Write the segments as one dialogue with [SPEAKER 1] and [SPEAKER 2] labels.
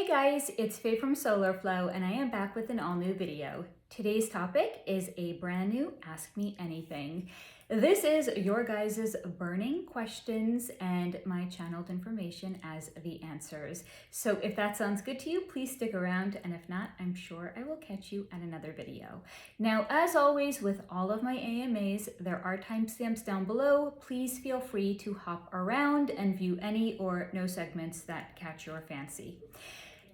[SPEAKER 1] Hey guys, it's Faye from Solar Flow and I am back with an all new video. Today's topic is a brand new Ask Me Anything. This is your guys' burning questions and my channeled information as the answers. So if that sounds good to you, please stick around, and if not, I'm sure I will catch you at another video. Now, as always with all of my AMAs, there are timestamps down below. Please feel free to hop around and view any or no segments that catch your fancy.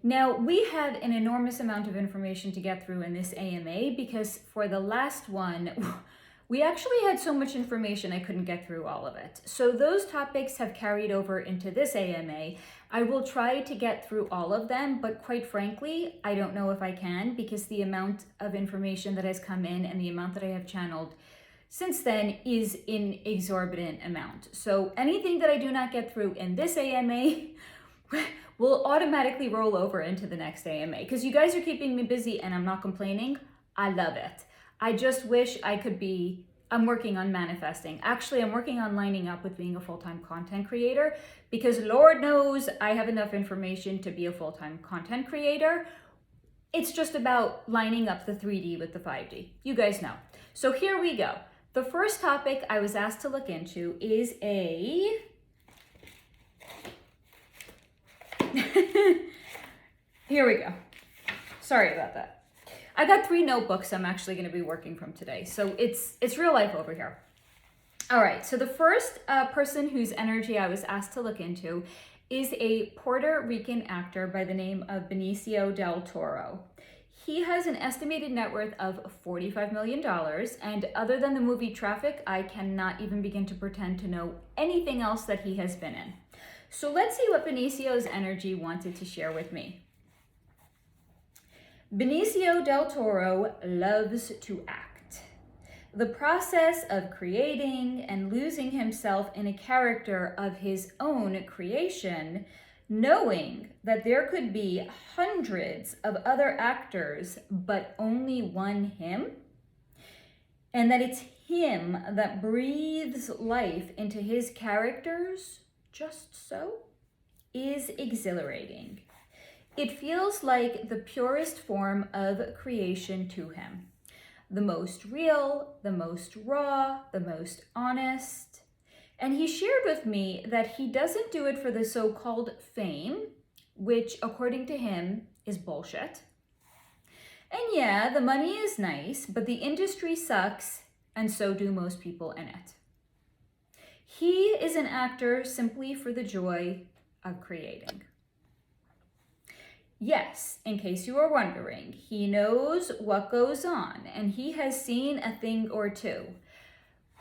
[SPEAKER 1] Now, we had an enormous amount of information to get through in this AMA because for the last one, we actually had so much information I couldn't get through all of it. So those topics have carried over into this AMA. I will try to get through all of them, but quite frankly, I don't know if I can because the amount of information that has come in and the amount that I have channeled since then is an exorbitant amount. So anything that I do not get through in this AMA will automatically roll over into the next AMA because you guys are keeping me busy and I'm not complaining. I love it. I just wish I could be, I'm working on manifesting. Actually, I'm working on lining up with being a full-time content creator because Lord knows I have enough information to be a full-time content creator. It's just about lining up the 3D with the 5D. You guys know. So here we go. The first topic I was asked to look into is a... Here we go. Sorry about that. I got 3 notebooks I'm actually going to be working from today, so it's real life over here. All right, so the first person whose energy I was asked to look into is a Puerto Rican actor by the name of Benicio del Toro. He has an estimated net worth of $45 million, and other than the movie Traffic, I cannot even begin to pretend to know anything else that he has been in. So let's see what Benicio's energy wanted to share with me. Benicio del Toro loves to act. The process of creating and losing himself in a character of his own creation, knowing that there could be hundreds of other actors, but only one him, and that it's him that breathes life into his characters, just so, is exhilarating. It feels like the purest form of creation to him. The most real, the most raw, the most honest. And he shared with me that he doesn't do it for the so-called fame, which according to him is bullshit. And yeah, the money is nice, but the industry sucks, and so do most people in it. He is an actor simply for the joy of creating. Yes, in case you are wondering, he knows what goes on and he has seen a thing or two,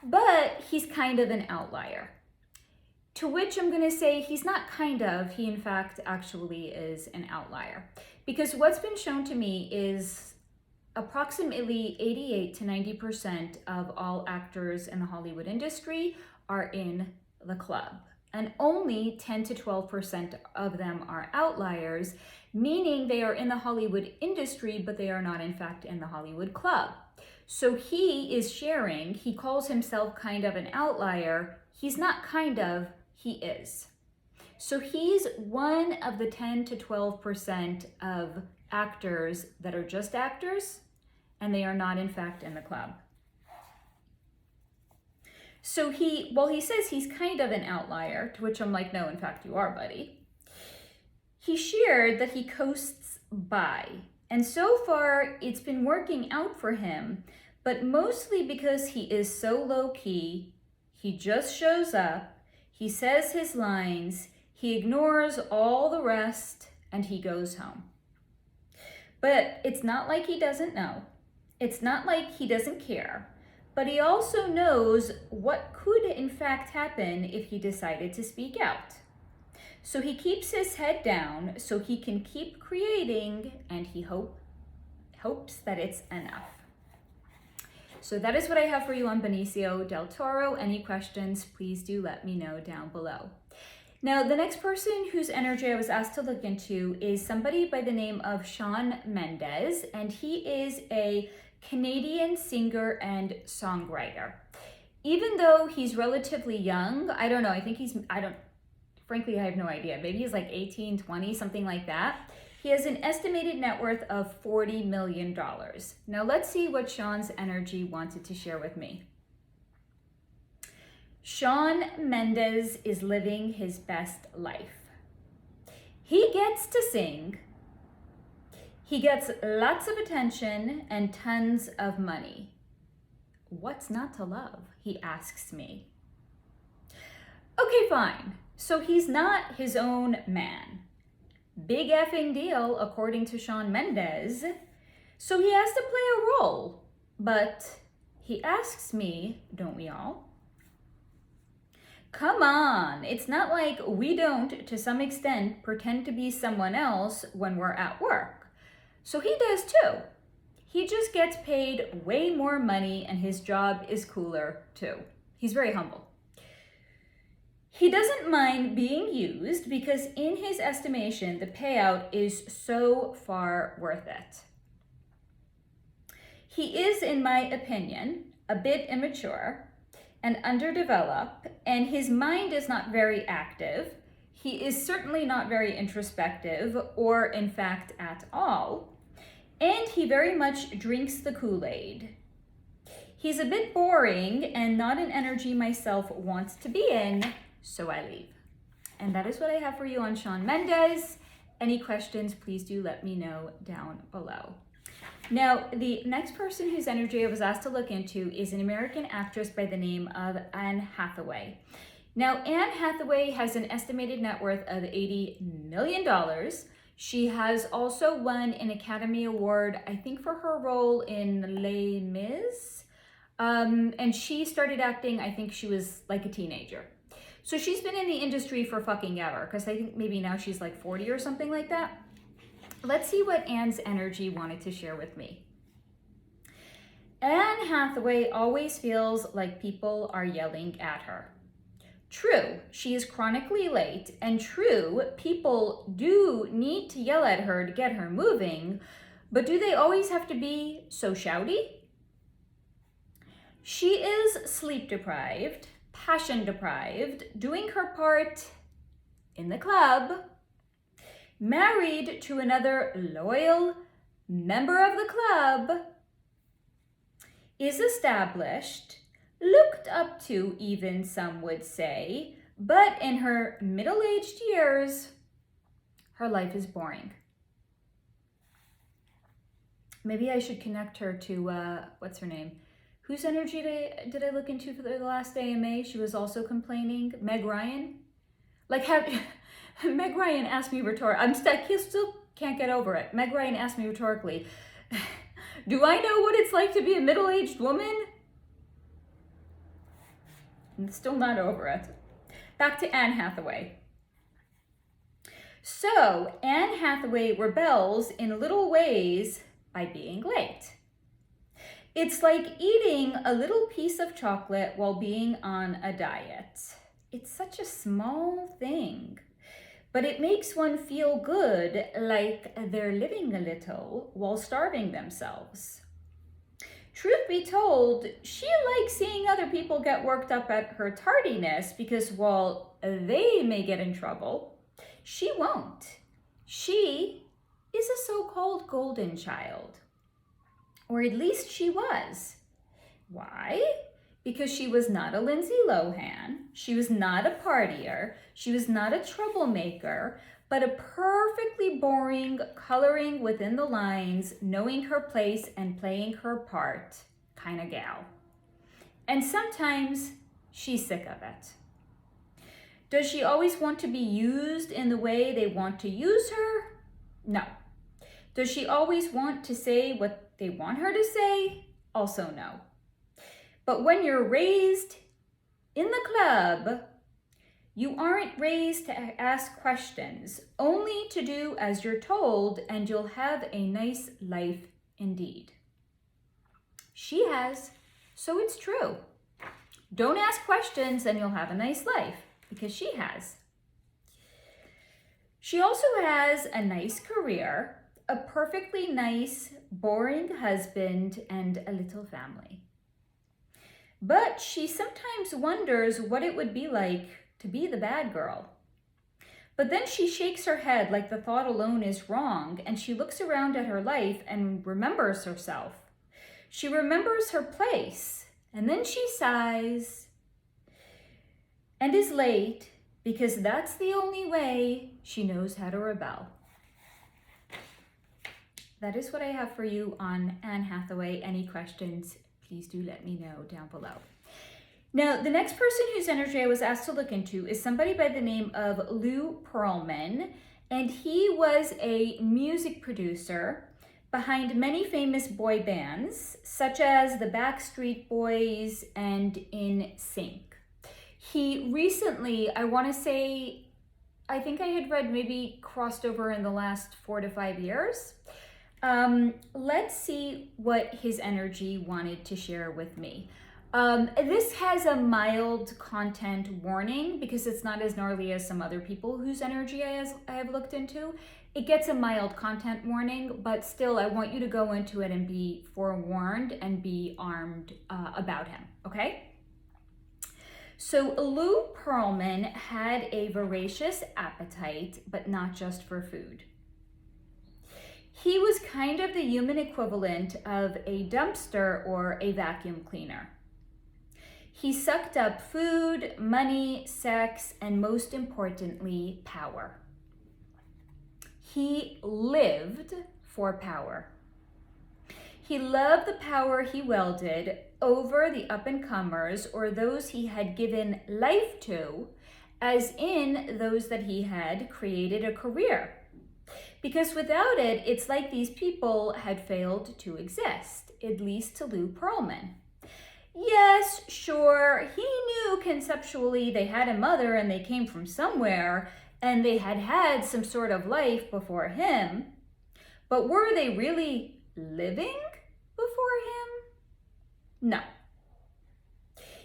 [SPEAKER 1] but he's kind of an outlier. To which I'm going to say he's not kind of, he in fact actually is an outlier. Because what's been shown to me is approximately 88 to 90% of all actors in the Hollywood industry are in the club. And only 10 to 12% of them are outliers, meaning they are in the Hollywood industry, but they are not in fact in the Hollywood club. So he is sharing, he calls himself kind of an outlier. He's not kind of, he is. So he's one of the 10 to 12% of actors that are just actors, and they are not in fact in the club. So he says he's kind of an outlier, to which I'm like, no, in fact, you are, buddy. He shared that he coasts by. And so far, it's been working out for him, but mostly because he is so low-key, he just shows up, he says his lines, he ignores all the rest, and he goes home. But it's not like he doesn't know. It's not like he doesn't care. But he also knows what could in fact happen if he decided to speak out. So he keeps his head down so he can keep creating, and he hopes that it's enough. So that is what I have for you on Benicio del Toro. Any questions, please do let me know down below. Now, the next person whose energy I was asked to look into is somebody by the name of Shawn Mendes, and he is a Canadian singer and songwriter. Even though he's relatively young, I don't know, frankly, I have no idea. Maybe he's like 18, 20, something like that. He has an estimated net worth of $40 million. Now let's see what Shawn's energy wanted to share with me. Shawn Mendes is living his best life. He gets to sing. He gets lots of attention and tons of money. What's not to love? He asks me. Okay, fine. So he's not his own man. Big effing deal, according to Shawn Mendes. So he has to play a role. But he asks me, don't we all? Come on, it's not like we don't, to some extent, pretend to be someone else when we're at work. So he does too. He just gets paid way more money and his job is cooler too. He's very humble. He doesn't mind being used because in his estimation, the payout is so far worth it. He is, in my opinion, a bit immature and underdeveloped, and his mind is not very active. He is certainly not very introspective, or in fact at all, and he very much drinks the Kool-Aid. He's a bit boring and not an energy myself wants to be in, so I leave. And that is what I have for you on Shawn Mendes. Any questions, please do let me know down below. Now, the next person whose energy I was asked to look into is an American actress by the name of Ann Hathaway. Now, Ann Hathaway has an estimated net worth of $80 million. She has also won an Academy Award, I think, for her role in Les Mis. And she started acting, I think she was like a teenager. So she's been in the industry for fucking ever, because I think maybe now she's like 40 or something like that. Let's see what Ann's energy wanted to share with me. Ann Hathaway always feels like people are yelling at her. True, she is chronically late, and true, people do need to yell at her to get her moving, but do they always have to be so shouty? She is sleep deprived, passion deprived, doing her part in the club, married to another loyal member of the club, is established, looked up to even some would say, but in her middle-aged years, her life is boring. Maybe I should connect her to, what's her name? Whose energy did I look into for the last AMA? She was also complaining. Meg Ryan? Like, Meg Ryan asked me rhetorically, I still can't get over it. Meg Ryan asked me rhetorically, do I know what it's like to be a middle-aged woman? I'm still not over it. Back to Ann Hathaway. So, Ann Hathaway rebels in little ways by being late. It's like eating a little piece of chocolate while being on a diet. It's such a small thing, but it makes one feel good, like they're living a little while starving themselves. Truth be told, she likes seeing other people get worked up at her tardiness because while they may get in trouble, she won't. She is a so-called golden child. Or at least she was. Why? Because she was not a Lindsay Lohan, she was not a partier, she was not a troublemaker, but a perfectly boring, coloring within the lines, knowing her place and playing her part kind of gal. And sometimes she's sick of it. Does she always want to be used in the way they want to use her? No. Does she always want to say what they want her to say? Also no. But when you're raised in the club, you aren't raised to ask questions, only to do as you're told, and you'll have a nice life indeed. She has, so it's true. Don't ask questions and you'll have a nice life, because she has. She also has a nice career, a perfectly nice, boring husband, and a little family. But she sometimes wonders what it would be like to be the bad girl. But then she shakes her head like the thought alone is wrong, and she looks around at her life and remembers herself. She remembers her place, and then she sighs and is late because that's the only way she knows how to rebel. That is what I have for you on Anne Hathaway. Any questions, please do let me know down below. Now, the next person whose energy I was asked to look into is somebody by the name of Lou Pearlman, and he was a music producer behind many famous boy bands, such as the Backstreet Boys and NSYNC. He recently, I want to say, I think I had read maybe crossed over in the last 4 to 5 years. Let's see what his energy wanted to share with me. This has a mild content warning because it's not as gnarly as some other people whose energy I have looked into. It gets a mild content warning, but still I want you to go into it and be forewarned and be armed about him, okay? So Lou Pearlman had a voracious appetite, but not just for food. He was kind of the human equivalent of a dumpster or a vacuum cleaner. He sucked up food, money, sex, and most importantly, power. He lived for power. He loved the power he wielded over the up-and-comers or those he had given life to, as in those that he had created a career. Because without it, it's like these people had failed to exist, at least to Lou Pearlman. Yes, sure, he knew conceptually they had a mother and they came from somewhere and they had had some sort of life before him, but were they really living before him? No.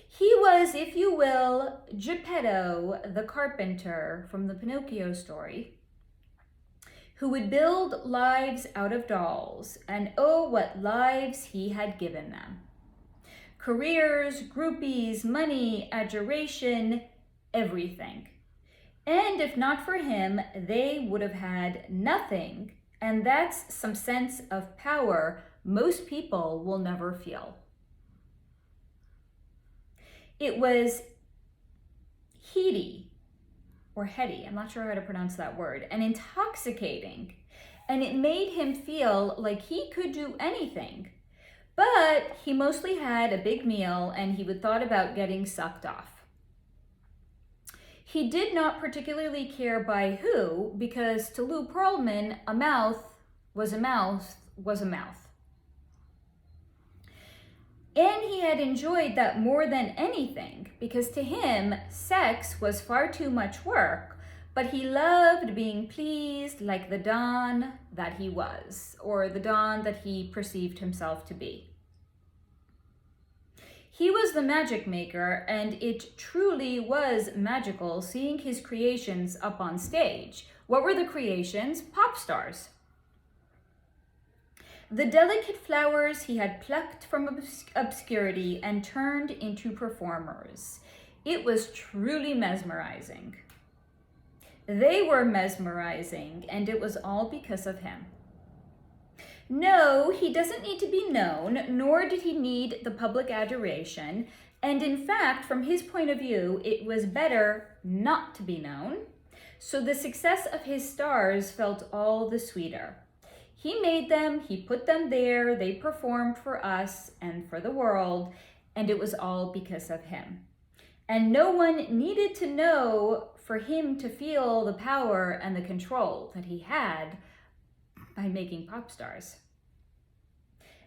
[SPEAKER 1] He was, if you will, Geppetto the carpenter from the Pinocchio story, who would build lives out of dolls, and oh, what lives he had given them. Careers, groupies, money, adoration, everything. And if not for him, they would have had nothing, and that's some sense of power most people will never feel. It was heady, or heady, I'm not sure how to pronounce that word, and intoxicating. And it made him feel like he could do anything. But he mostly had a big meal and he would thought about getting sucked off. He did not particularly care by who, because to Lou Pearlman, a mouth was a mouth was a mouth. And he had enjoyed that more than anything, because to him, sex was far too much work, but he loved being pleased like the Don that he was, or the Don that he perceived himself to be. He was the magic maker, and it truly was magical seeing his creations up on stage. What were the creations? Pop stars. The delicate flowers he had plucked from obscurity and turned into performers. It was truly mesmerizing. They were mesmerizing, and it was all because of him. No, he doesn't need to be known, nor did he need the public adoration, and in fact, from his point of view, it was better not to be known, so the success of his stars felt all the sweeter. He made them, he put them there, they performed for us and for the world, and it was all because of him. And no one needed to know for him to feel the power and the control that he had by making pop stars.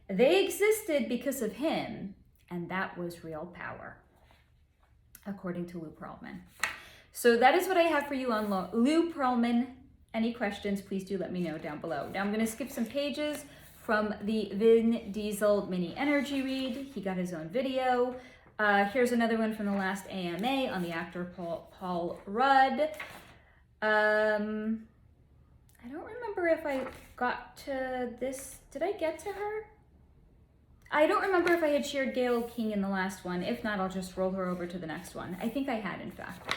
[SPEAKER 1] They existed because of him, and that was real power, according to Lou Pearlman. So that is what I have for you on Lou Pearlman. Any questions, please do let me know down below. Now I'm going to skip some pages from the Vin Diesel mini energy read. He got his own video. Here's another one from the last AMA on the actor Paul Rudd. I don't remember if I got to this. Did I get to her? I don't remember if I had shared Gayle King in the last one. If not, I'll just roll her over to the next one. I think I had, in fact.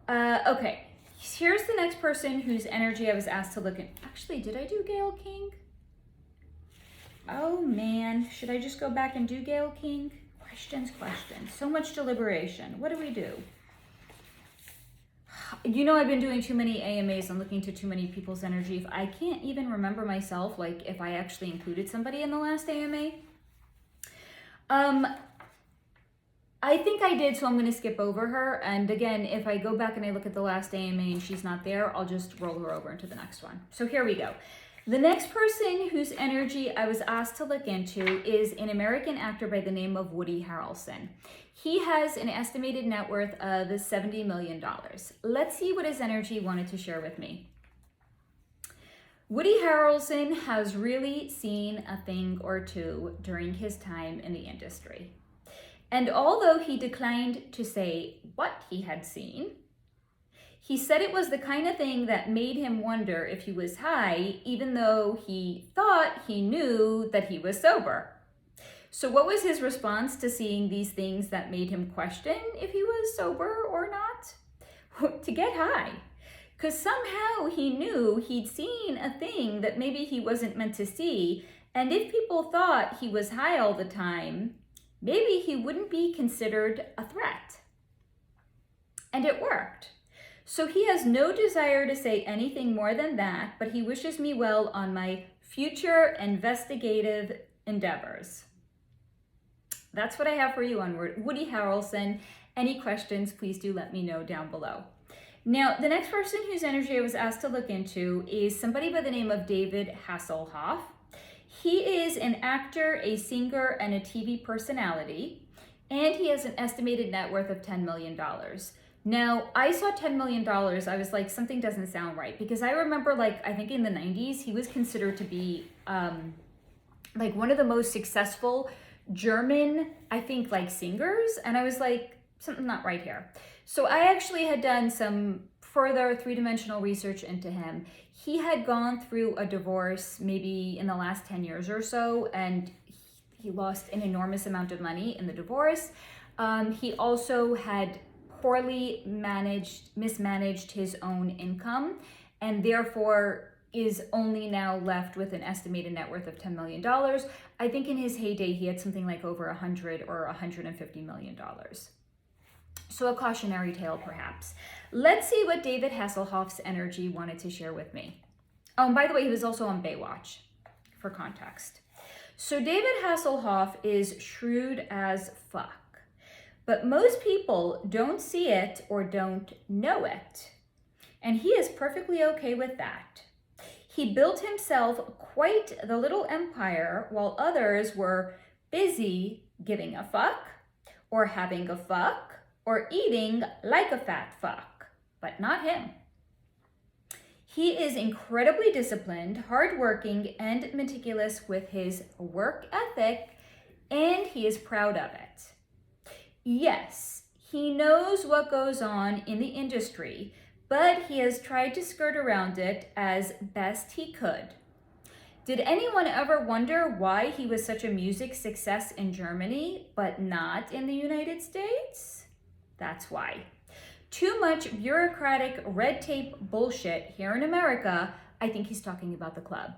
[SPEAKER 1] Okay, Here's the next person whose energy I was asked to look at. Actually, did I do Gayle King? Oh man, should I just go back and do Gayle King? Questions. So much deliberation. What do we do? You know, I've been doing too many AMAs and looking to too many people's energy. If I can't even remember myself, like if I actually included somebody in the last AMA. I think I did, so I'm going to skip over her. And again, if I go back and I look at the last AMA and she's not there, I'll just roll her over into the next one. So here we go. The next person whose energy I was asked to look into is an American actor by the name of Woody Harrelson. He has an estimated net worth of $70 million. Let's see what his energy wanted to share with me. Woody Harrelson has really seen a thing or two during his time in the industry. And although he declined to say what he had seen, he said it was the kind of thing that made him wonder if he was high, even though he thought he knew that he was sober. So what was his response to seeing these things that made him question if he was sober or not? To get high. Because somehow he knew he'd seen a thing that maybe he wasn't meant to see, and if people thought he was high all the time, maybe he wouldn't be considered a threat. And it worked. So he has no desire to say anything more than that, but he wishes me well on my future investigative endeavors. That's what I have for you on Woody Harrelson. Any questions, please do let me know down below. Now, the next person whose energy I was asked to look into is somebody by the name of David Hasselhoff. He is an actor, a singer, and a TV personality, and he has an estimated net worth of $10 million. Now, I saw $10 million, I was like, something doesn't sound right, because I remember, like, I think in the 90s, he was considered to be, like, one of the most successful German, I think, like, singers, and I was like, something not right here. So I actually had done some further three-dimensional research into him. He had gone through a divorce mismaybe in the last 10 years or so, and he lost an enormous amount of money in the divorce. He also had poorly mismanaged his own income, and therefore is only now left with an estimated net worth of $10 million. I think in his heyday, he had something like over 100 or $150 million. So a cautionary tale, perhaps. Let's see what David Hasselhoff's energy wanted to share with me. Oh, and by the way, he was also on Baywatch, for context. So David Hasselhoff is shrewd as fuck, but most people don't see it or don't know it. And he is perfectly okay with that. He built himself quite the little empire while others were busy giving a fuck or having a fuck or eating like a fat fuck, but not him. He is incredibly disciplined, hardworking, and meticulous with his work ethic, and he is proud of it. Yes, he knows what goes on in the industry, but he has tried to skirt around it as best he could. Did anyone ever wonder why he was such a music success in Germany, but not in the United States? That's why. Too much bureaucratic red tape bullshit here in America, I think he's talking about the club,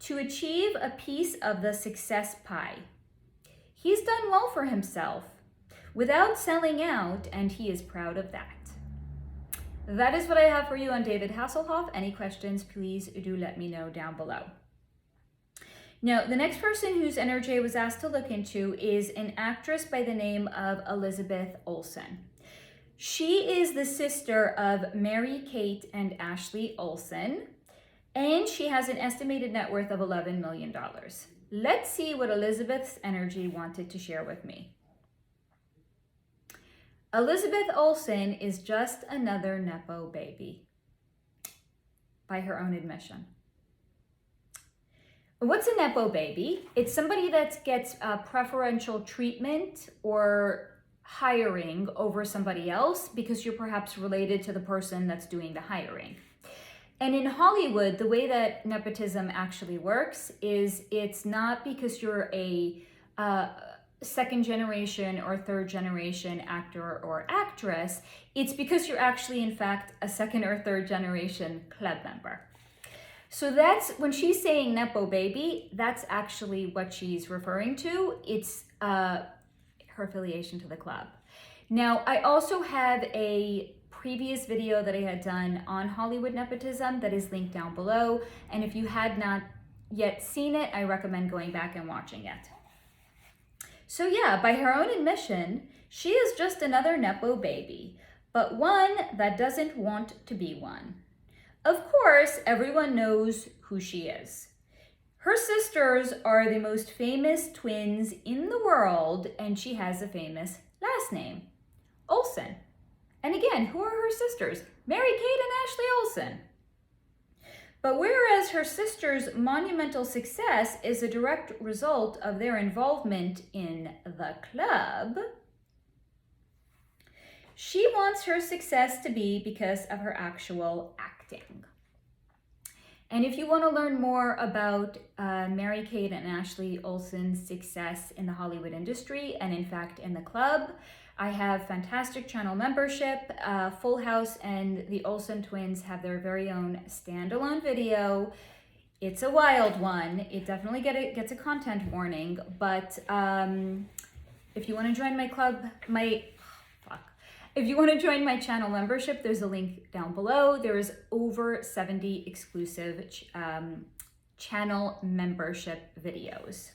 [SPEAKER 1] to achieve a piece of the success pie. He's done well for himself without selling out, and he is proud of that. That is what I have for you on David Hasselhoff. Any questions, please do let me know down below. Now, the next person whose energy I was asked to look into is an actress by the name of Elizabeth Olsen. She is the sister of Mary Kate and Ashley Olsen, and she has an estimated net worth of $11 million. Let's see what Elizabeth's energy wanted to share with me. Elizabeth Olsen is just another Nepo baby, by her own admission. What's a Nepo baby? It's somebody that gets preferential treatment or hiring over somebody else because you're perhaps related to the person that's doing the hiring. And in Hollywood, the way that nepotism actually works is it's not because you're a second generation or third generation actor or actress, it's because you're actually, in fact, a second or third generation club member. So that's, when she's saying Nepo baby, that's actually what she's referring to. It's her affiliation to the club. Now, I also have a previous video that I had done on Hollywood nepotism that is linked down below. And if you had not yet seen it, I recommend going back and watching it. So yeah, by her own admission, she is just another Nepo baby, but one that doesn't want to be one. Of course, everyone knows who she is. Her sisters are the most famous twins in the world, and she has a famous last name, Olson. And again, who are her sisters? Mary Kate and Ashley Olson. But whereas her sisters' monumental success is a direct result of their involvement in the club, she wants her success to be because of her actual acting. And if you want to learn more about Mary Kate and Ashley Olson's success in the Hollywood industry and in fact in the club, I have fantastic channel membership. Full House and the Olsen twins have their very own standalone video. It's a wild one. It definitely gets a content warning, but if you want to join my club, if you want to join my channel membership, there's a link down below. There is over 70 exclusive channel membership videos.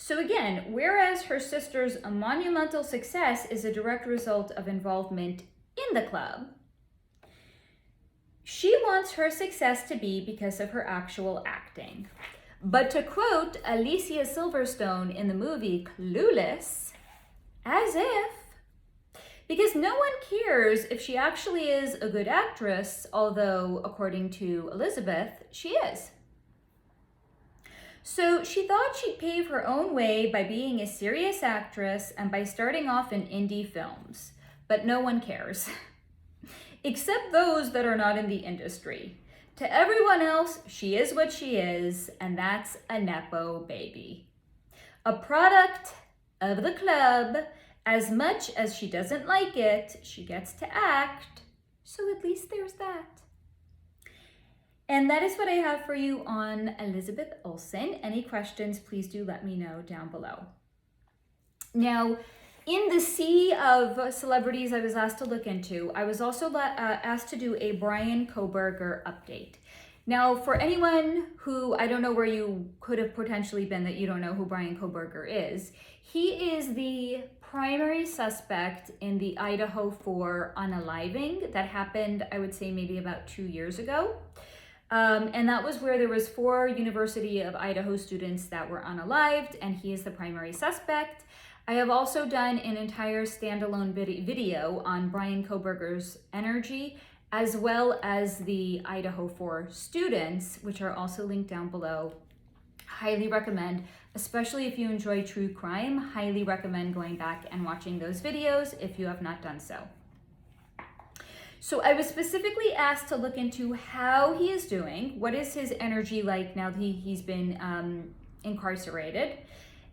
[SPEAKER 1] So again, whereas her sister's monumental success is a direct result of involvement in the club, she wants her success to be because of her actual acting. But to quote Alicia Silverstone in the movie Clueless, as if, because no one cares if she actually is a good actress, although according to Elizabeth, she is. So she thought she'd pave her own way by being a serious actress and by starting off in indie films. But no one cares. Except those that are not in the industry. To everyone else, she is what she is, and that's a Nepo baby. A product of the club. As much as she doesn't like it, she gets to act. So at least there's that. And that is what I have for you on Elizabeth Olsen. Any questions, please do let me know down below. Now, in the sea of celebrities I was asked to look into, I was also asked to do a Brian Kohberher update. Now, for anyone who, I don't know where you could have potentially been that you don't know who Brian Kohberher is, he is the primary suspect in the Idaho 4 unaliving that happened, I would say maybe about 2 years ago. And that was where there was 4 University of Idaho students that were unalived, and he is the primary suspect. I have also done an entire standalone video on Brian Kohberher's energy, as well as the Idaho 4 students, which are also linked down below. Highly recommend, especially if you enjoy true crime, highly recommend going back and watching those videos if you have not done so. So I was specifically asked to look into how he is doing, what is his energy like now that he's been incarcerated,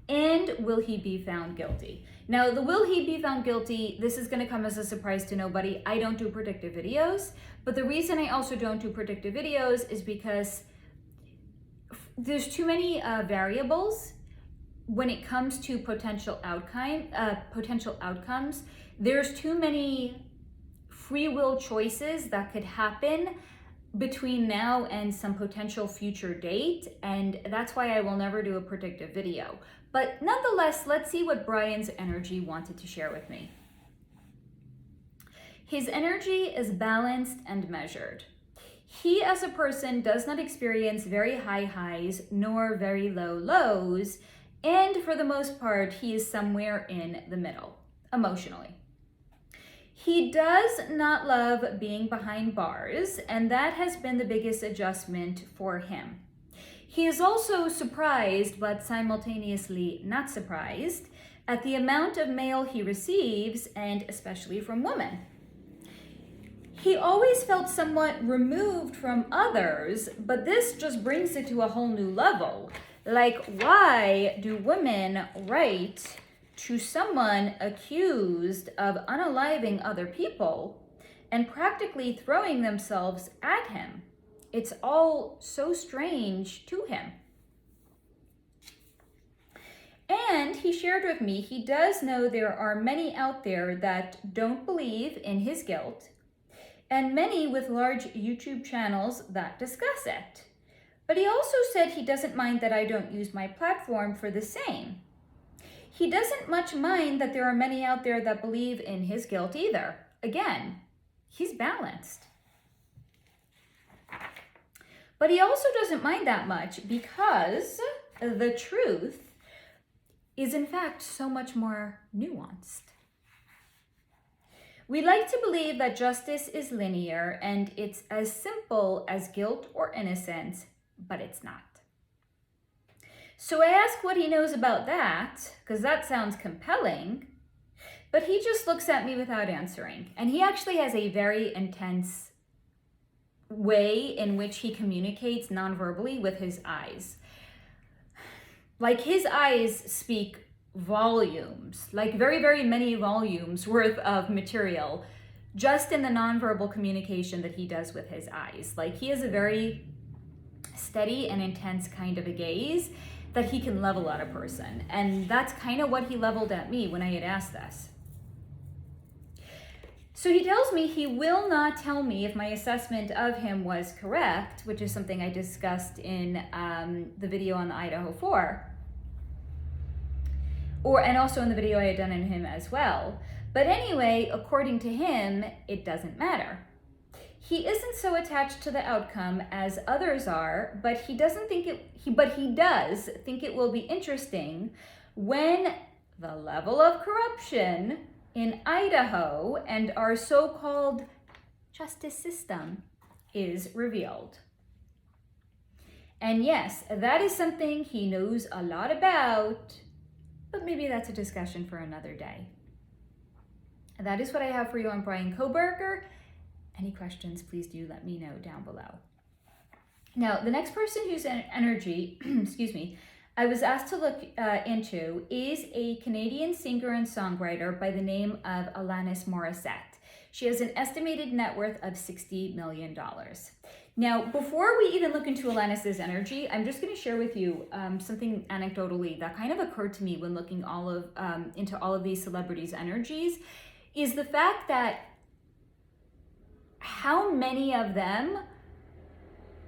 [SPEAKER 1] and will he be found guilty? Now, the will he be found guilty, this is gonna come as a surprise to nobody. I don't do predictive videos, but the reason I also don't do predictive videos is because there's too many variables when it comes to potential outcomes. There's too many free will choices that could happen between now and some potential future date, and that's why I will never do a predictive video. But nonetheless, let's see what Brian's energy wanted to share with me. His energy is balanced and measured. He as a person does not experience very high highs nor very low lows, and for the most part, he is somewhere in the middle, emotionally. He does not love being behind bars, and that has been the biggest adjustment for him. He is also surprised, but simultaneously not surprised, at the amount of mail he receives, and especially from women. He always felt somewhat removed from others, but this just brings it to a whole new level. Like, why do women write to someone accused of unaliving other people and practically throwing themselves at him? It's all so strange to him. And he shared with me he does know there are many out there that don't believe in his guilt, and many with large YouTube channels that discuss it. But he also said he doesn't mind that I don't use my platform for the same. He doesn't much mind that there are many out there that believe in his guilt either. Again, he's balanced. But he also doesn't mind that much because the truth is in fact so much more nuanced. We like to believe that justice is linear and it's as simple as guilt or innocence, but it's not. So I ask what he knows about that, because that sounds compelling, but he just looks at me without answering. And he actually has a very intense way in which he communicates non-verbally with his eyes. Like, his eyes speak volumes, like very, very many volumes worth of material, just in the nonverbal communication that he does with his eyes. Like, he has a very steady and intense kind of a gaze that he can level at a person. And that's kind of what he leveled at me when I had asked this. So he tells me he will not tell me if my assessment of him was correct, which is something I discussed in the video on the Idaho 4, and also in the video I had done on him as well. But anyway, according to him, it doesn't matter. He isn't so attached to the outcome as others are, but he does think it will be interesting when the level of corruption in Idaho and our so-called justice system is revealed. And yes, that is something he knows a lot about, but maybe that's a discussion for another day. And that is what I have for you on Brian Kohberher. Any questions, please do let me know down below. Now, the next person whose energy, I was asked to look into is a Canadian singer and songwriter by the name of Alanis Morisette. She has an estimated net worth of $60 million. Now, before we even look into Alanis's energy, I'm just going to share with you something anecdotally that kind of occurred to me when looking into all of these celebrities' energies, is the fact that how many of them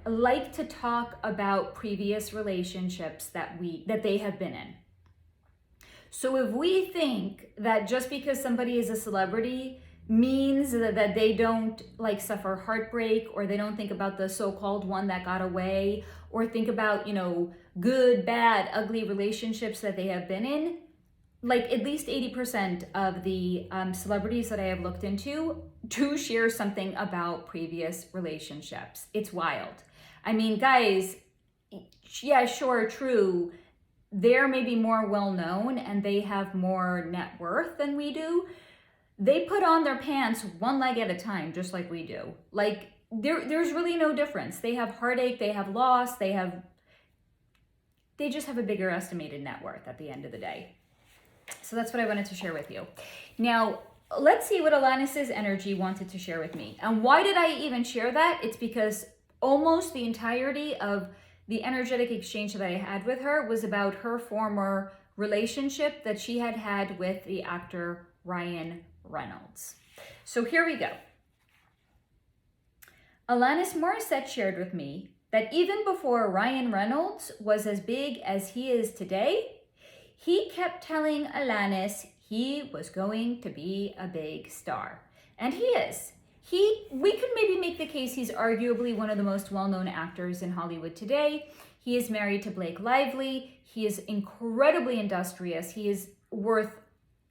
[SPEAKER 1] like to talk about previous relationships that they have been in. So if we think that just because somebody is a celebrity means that they don't like suffer heartbreak, or they don't think about the so-called one that got away, or think about, good, bad, ugly relationships that they have been in, like at least 80% of the celebrities that I have looked into do share something about previous relationships. It's wild. I mean, guys, yeah, sure, true. They're maybe more well-known and they have more net worth than we do. They put on their pants one leg at a time, just like we do. Like, there's really no difference. They have heartache, they have loss, they just have a bigger estimated net worth at the end of the day. So that's what I wanted to share with you. Now, let's see what Alanis's energy wanted to share with me. And why did I even share that? It's because almost the entirety of the energetic exchange that I had with her was about her former relationship that she had had with the actor Ryan Reynolds. So here we go. Alanis Morisette shared with me that even before Ryan Reynolds was as big as he is today, he kept telling Alanis he was going to be a big star. And he is. We could maybe make the case he's arguably one of the most well-known actors in Hollywood today. He is married to Blake Lively. He is incredibly industrious. He is worth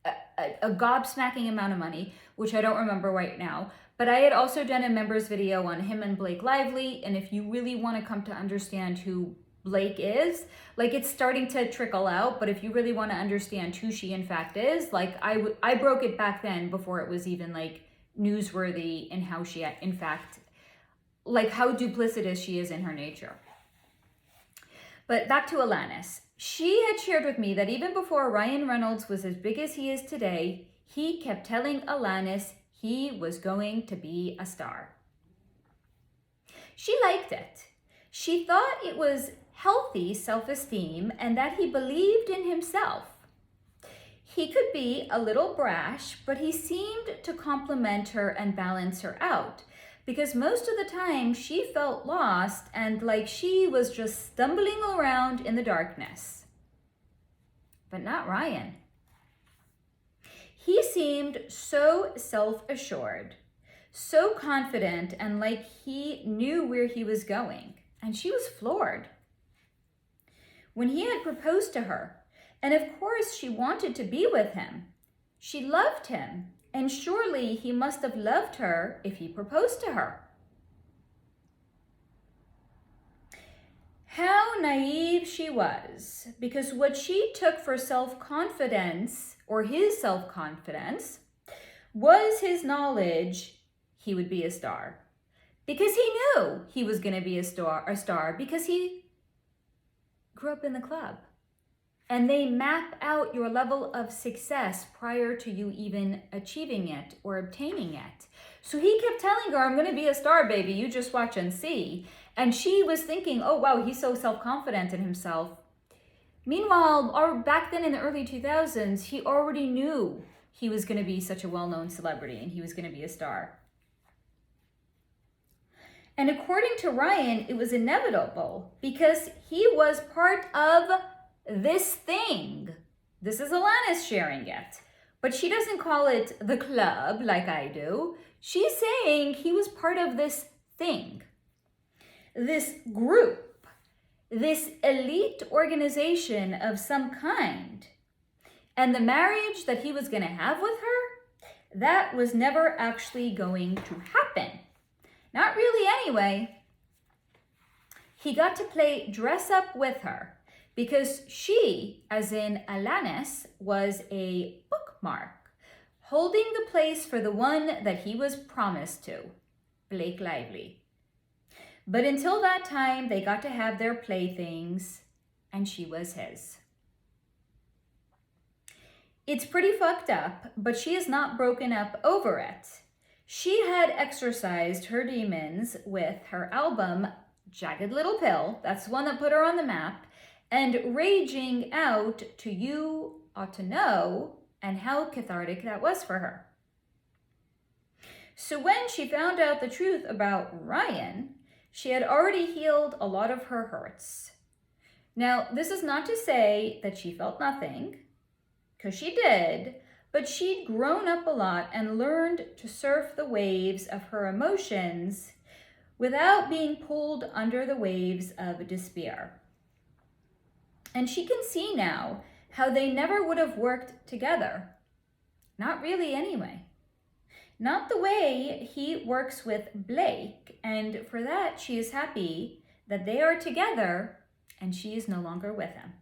[SPEAKER 1] a gobsmacking amount of money, which I don't remember right now. But I had also done a members video on him and Blake Lively. And if you really want to come to understand who Blake is, like, it's starting to trickle out, but if you really want to understand who she in fact is, like, I broke it back then before it was even like newsworthy in how she in fact, like, how duplicitous she is in her nature. But back to Alanis. She had shared with me that even before Ryan Reynolds was as big as he is today, he kept telling Alanis he was going to be a star. She liked it. She thought it was healthy self-esteem and that he believed in himself. He could be a little brash, but he seemed to compliment her and balance her out, because most of the time she felt lost and like she was just stumbling around in the darkness. But not Ryan. He seemed so self-assured, so confident, and like he knew where he was going, and she was floored. When he had proposed to her, and of course she wanted to be with him, she loved him, and surely he must have loved her if he proposed to her. How naive she was, because what she took for self-confidence, or his self-confidence, was his knowledge he would be a star. Because he knew he was going to be a star, because he grew up in the club. And they map out your level of success prior to you even achieving it or obtaining it. So he kept telling her, I'm going to be a star, baby. You just watch and see. And she was thinking, oh, wow, he's so self-confident in himself. Meanwhile, back then in the early 2000s, he already knew he was going to be such a well-known celebrity and he was going to be a star. And according to Ryan, it was inevitable because he was part of this thing. This is Alanis sharing it. But she doesn't call it the club like I do. She's saying he was part of this thing, this group, this elite organization of some kind. And the marriage that he was going to have with her, that was never actually going to happen. Not really anyway. He got to play dress up with her because she, as in Alanis, was a bookmark, holding the place for the one that he was promised to, Blake Lively. But until that time, they got to have their playthings, and she was his. It's pretty fucked up, but she is not broken up over it. She had exorcised her demons with her album, Jagged Little Pill, that's the one that put her on the map, and raging out to You Ought to Know, and how cathartic that was for her. So when she found out the truth about Ryan, she had already healed a lot of her hurts. Now, this is not to say that she felt nothing, because she did, but she'd grown up a lot and learned to surf the waves of her emotions without being pulled under the waves of despair. And she can see now how they never would have worked together. Not really anyway. Not the way he works with Blake, and for that she is happy that they are together and she is no longer with him.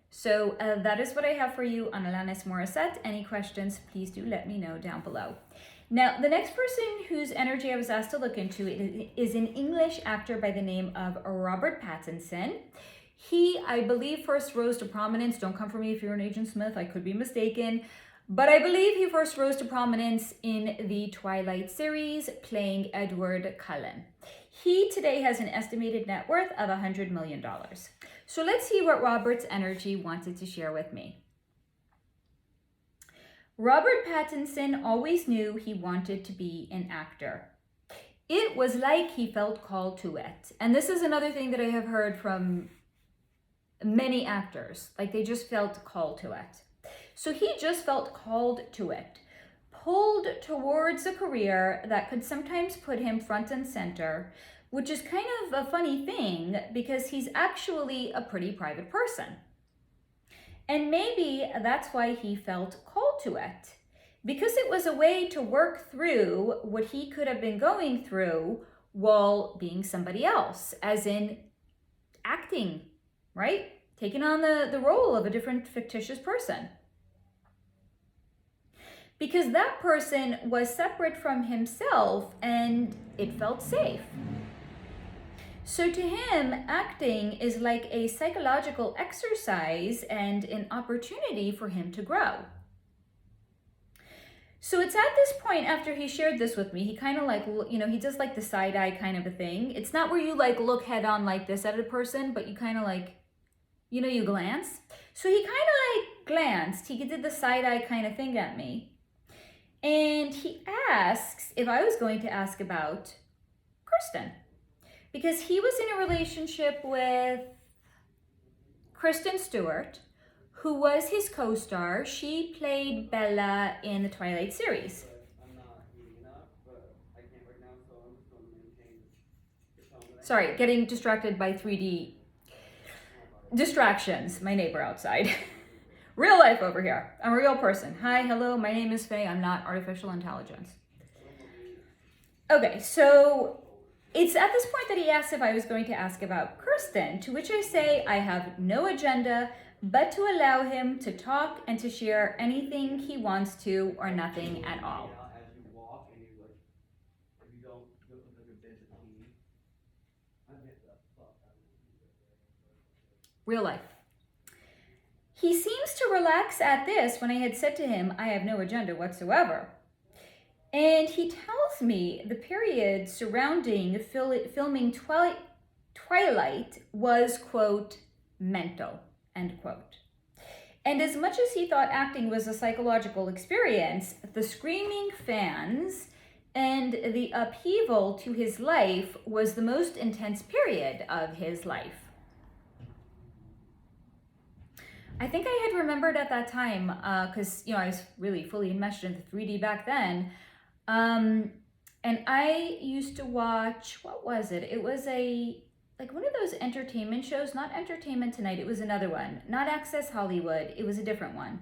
[SPEAKER 1] So that is what I have for you on Alanis Morisette. Any questions, please do let me know down below. Now, the next person whose energy I was asked to look into is an English actor by the name of Robert Pattinson. He, I believe, first rose to prominence. Don't come for me if you're an Agent Smith, I could be mistaken. But I believe he first rose to prominence in the Twilight series, playing Edward Cullen. He today has an estimated net worth of $100 million. So let's see what Robert's energy wanted to share with me. Robert Pattinson always knew he wanted to be an actor. It was like he felt called to it. And this is another thing that I have heard from many actors, like they just felt called to it. So he just felt called to it, pulled towards a career that could sometimes put him front and center, which is kind of a funny thing because he's actually a pretty private person. And maybe that's why he felt called to it, because it was a way to work through what he could have been going through while being somebody else, as in acting, right? Taking on the role of a different fictitious person. Because that person was separate from himself and it felt safe. So to him, acting is like a psychological exercise and an opportunity for him to grow. So it's at this point, after he shared this with me, he kind of like, he does like the side eye kind of a thing. It's not where you like look head on like this at a person, but you kind of like, you glance. So he kind of like glanced. He did the side eye kind of thing at me. And he asks if I was going to ask about Kristen. Because he was in a relationship with Kristen Stewart, who was his co-star. She played Bella in the Twilight series. Sorry, getting distracted by 3D distractions. My neighbor outside. Real life over here. I'm a real person. Hi, hello, my name is Faye. I'm not artificial intelligence. Okay, so it's at this point that he asked if I was going to ask about Kristen, to which I say I have no agenda but to allow him to talk and to share anything he wants to or nothing at all. Real life. He seems to relax at this when I had said to him, I have no agenda whatsoever. And he tells me the period surrounding filming Twilight was, quote, mental, end quote. And as much as he thought acting was a psychological experience, the screaming fans and the upheaval to his life was the most intense period of his life. I think I had remembered at that time, because, I was really fully enmeshed into 3D back then. And I used to watch, what was it? It was like one of those entertainment shows, not Entertainment Tonight, it was another one. Not Access Hollywood, it was a different one.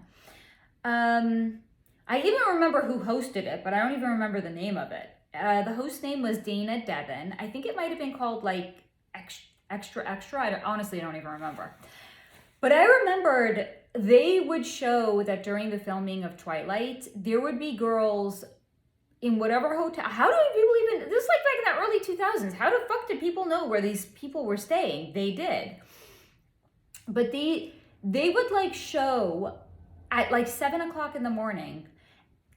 [SPEAKER 1] I even remember who hosted it, but I don't even remember the name of it. The host name was Dana Devon. I think it might have been called like Extra. Honestly, I don't even remember. But I remembered they would show that during the filming of Twilight, there would be girls in whatever hotel. How do people even, this is like back in the early 2000s. How the fuck did people know where these people were staying? They did. But they would like show at like 7 o'clock in the morning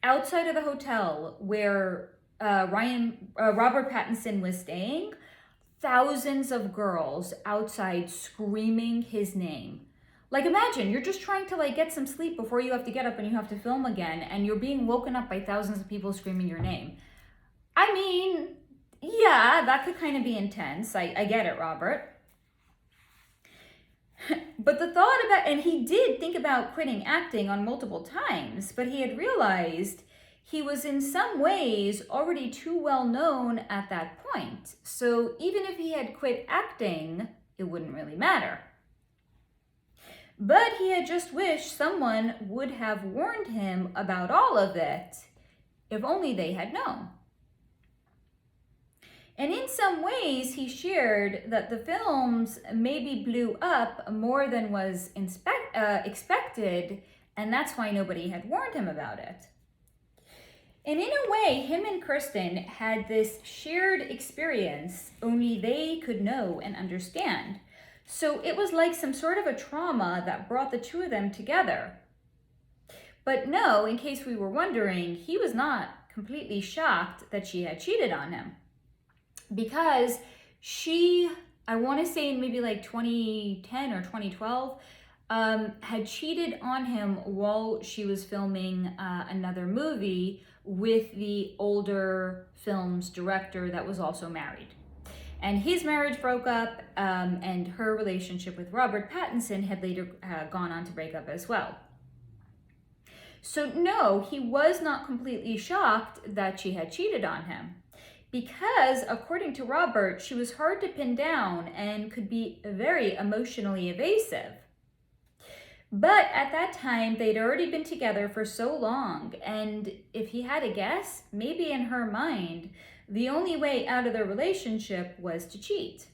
[SPEAKER 1] outside of the hotel where Robert Pattinson was staying, thousands of girls outside screaming his name. Like imagine, you're just trying to like get some sleep before you have to get up and you have to film again, and you're being woken up by thousands of people screaming your name. I mean, yeah, that could kind of be intense. I get it, Robert. But the thought about, and he did think about quitting acting on multiple times, but he had realized he was in some ways already too well known at that point. So even if he had quit acting, it wouldn't really matter. But he had just wished someone would have warned him about all of it, if only they had known. And in some ways, he shared that the films maybe blew up more than was expected, and that's why nobody had warned him about it. And in a way, him and Kristen had this shared experience, only they could know and understand. So it was like some sort of a trauma that brought the two of them together. But no, in case we were wondering, he was not completely shocked that she had cheated on him. Because she, I want to say in maybe like 2010 or 2012, had cheated on him while she was filming another movie with the older film's director that was also married. And his marriage broke up, and her relationship with Robert Pattinson had later gone on to break up as well. So no, he was not completely shocked that she had cheated on him, because according to Robert, she was hard to pin down and could be very emotionally evasive. But at that time, they'd already been together for so long, and if he had a guess, maybe in her mind, the only way out of their relationship was to cheat.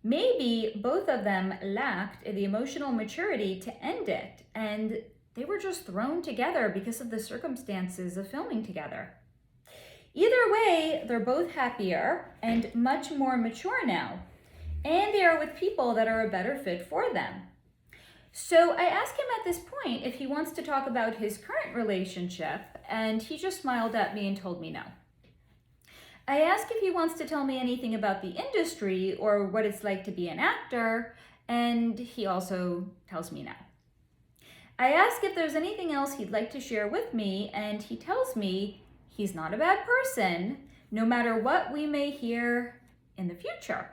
[SPEAKER 1] Maybe both of them lacked the emotional maturity to end it, and they were just thrown together because of the circumstances of filming together. Either way, they're both happier and much more mature now. And they are with people that are a better fit for them. So I asked him at this point if he wants to talk about his current relationship, and he just smiled at me and told me no. I asked if he wants to tell me anything about the industry or what it's like to be an actor, and he also tells me no. I asked if there's anything else he'd like to share with me, and he tells me he's not a bad person, no matter what we may hear in the future.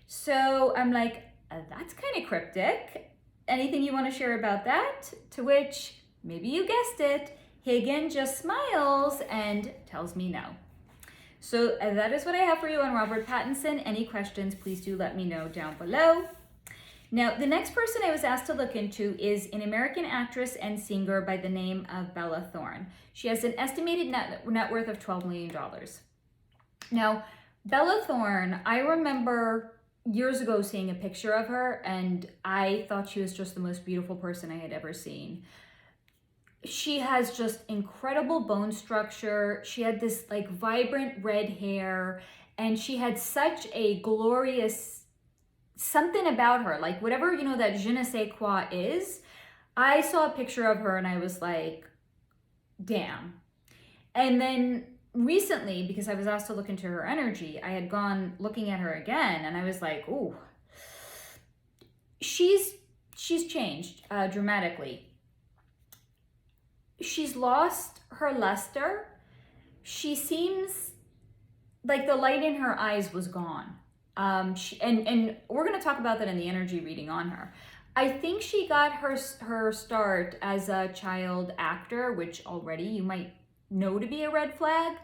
[SPEAKER 1] So I'm like, that's kind of cryptic. Anything you want to share about that? To which, maybe you guessed it, he again just smiles and tells me no. So that is what I have for you on Robert Pattinson. Any questions, please do let me know down below. Now, the next person I was asked to look into is an American actress and singer by the name of Bella Thorne. She has an estimated net worth of $12 million. Now, Bella Thorne, I remember years ago seeing a picture of her, and I thought she was just the most beautiful person I had ever seen. She has just incredible bone structure. She had this like vibrant red hair, and she had such a glorious something about her, like whatever, you know, that je ne sais quoi is. I saw a picture of her and I was like, damn. And then recently, because I was asked to look into her energy, I had gone looking at her again, and I was like, ooh, she's changed dramatically. She's lost her luster. She seems like the light in her eyes was gone. And we're going to talk about that in the energy reading on her. I think she got her start as a child actor, which already you might know to be a red flag.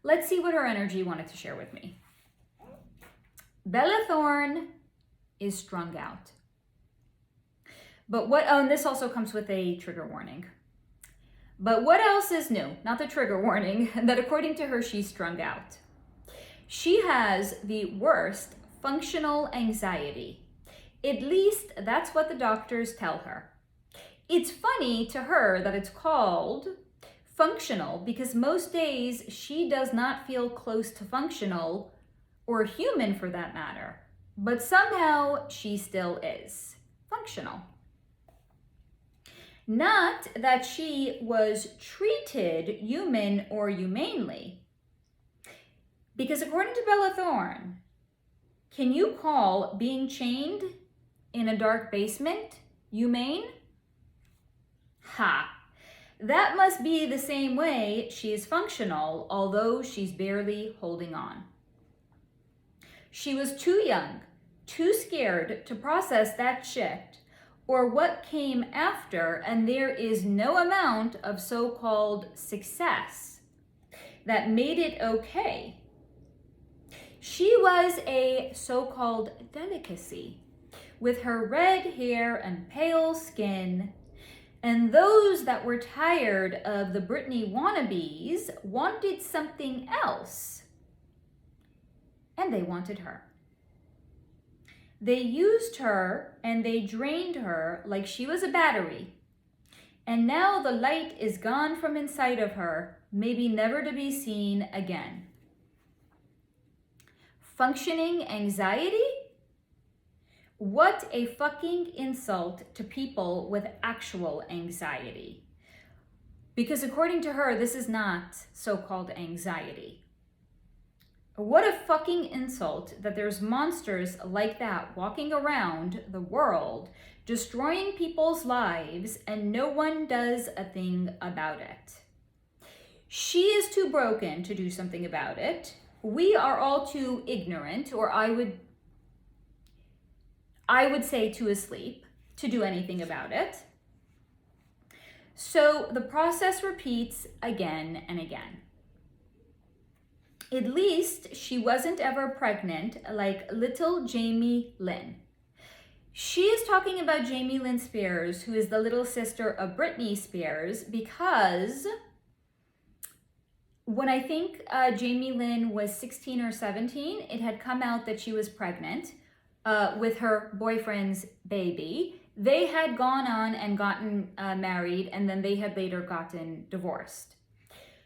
[SPEAKER 1] Let's see what her energy wanted to share with me. Bella Thorne is strung out. But and this also comes with a trigger warning. But what else is new? Not the trigger warning, that according to her, she's strung out. She has the worst functional anxiety. At least that's what the doctors tell her. It's funny to her that it's called functional because most days she does not feel close to functional or human for that matter, but somehow she still is functional. Not that she was treated human or humanely, because according to Bella Thorne, can you call being chained in a dark basement humane? Ha! That must be the same way she is functional, although she's barely holding on. She was too young, too scared to process that shift or what came after, and there is no amount of so-called success that made it okay. She was a so-called delicacy with her red hair and pale skin, and those that were tired of the Britney wannabes wanted something else, and they wanted her. They used her and they drained her like she was a battery, and now the light is gone from inside of her, maybe never to be seen again. Functioning anxiety? What a fucking insult to people with actual anxiety. Because according to her, this is not so-called anxiety. What a fucking insult that there's monsters like that walking around the world, destroying people's lives, and no one does a thing about it. She is too broken to do something about it. We are all too ignorant, or I would say too asleep, to do anything about it. So the process repeats again and again. At least she wasn't ever pregnant like little Jamie Lynn. She is talking about Jamie Lynn Spears, who is the little sister of Britney Spears, because when I think Jamie Lynn was 16 or 17, it had come out that she was pregnant with her boyfriend's baby. They had gone on and gotten married, and then they had later gotten divorced.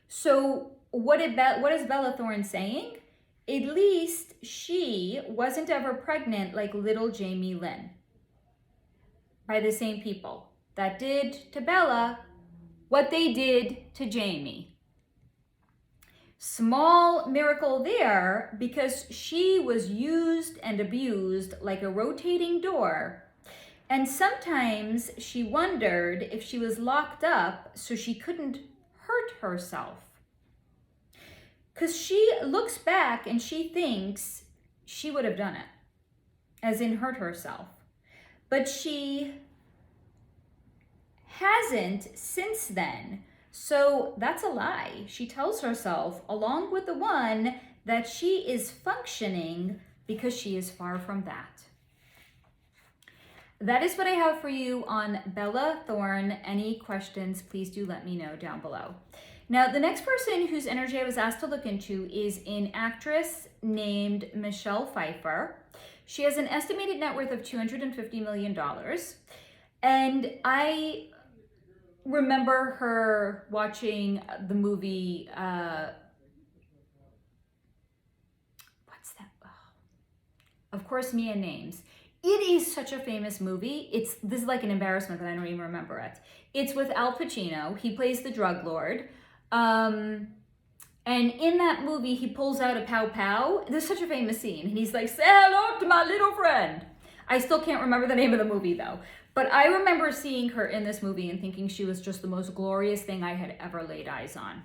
[SPEAKER 1] So what is Bella Thorne saying? At least she wasn't ever pregnant like little Jamie Lynn by the same people that did to Bella what they did to Jamie. Small miracle there, because she was used and abused like a rotating door. And sometimes she wondered if she was locked up so she couldn't hurt herself. Because she looks back and she thinks she would have done it, as in hurt herself. But she hasn't since then. So that's a lie. She tells herself, along with the one, that she is functioning because she is far from that. That is what I have for you on Bella Thorne. Any questions, please do let me know down below. Now, the next person whose energy I was asked to look into is an actress named Michelle Pfeiffer. She has an estimated net worth of $250 million. And I remember her watching the movie, what's that? Oh. Of course, Mia Names. It is such a famous movie. This is like an embarrassment that I don't even remember it. It's with Al Pacino. He plays the drug lord. And in that movie, he pulls out a pow pow. There's such a famous scene. And he's like, say hello to my little friend. I still can't remember the name of the movie though. But I remember seeing her in this movie and thinking she was just the most glorious thing I had ever laid eyes on.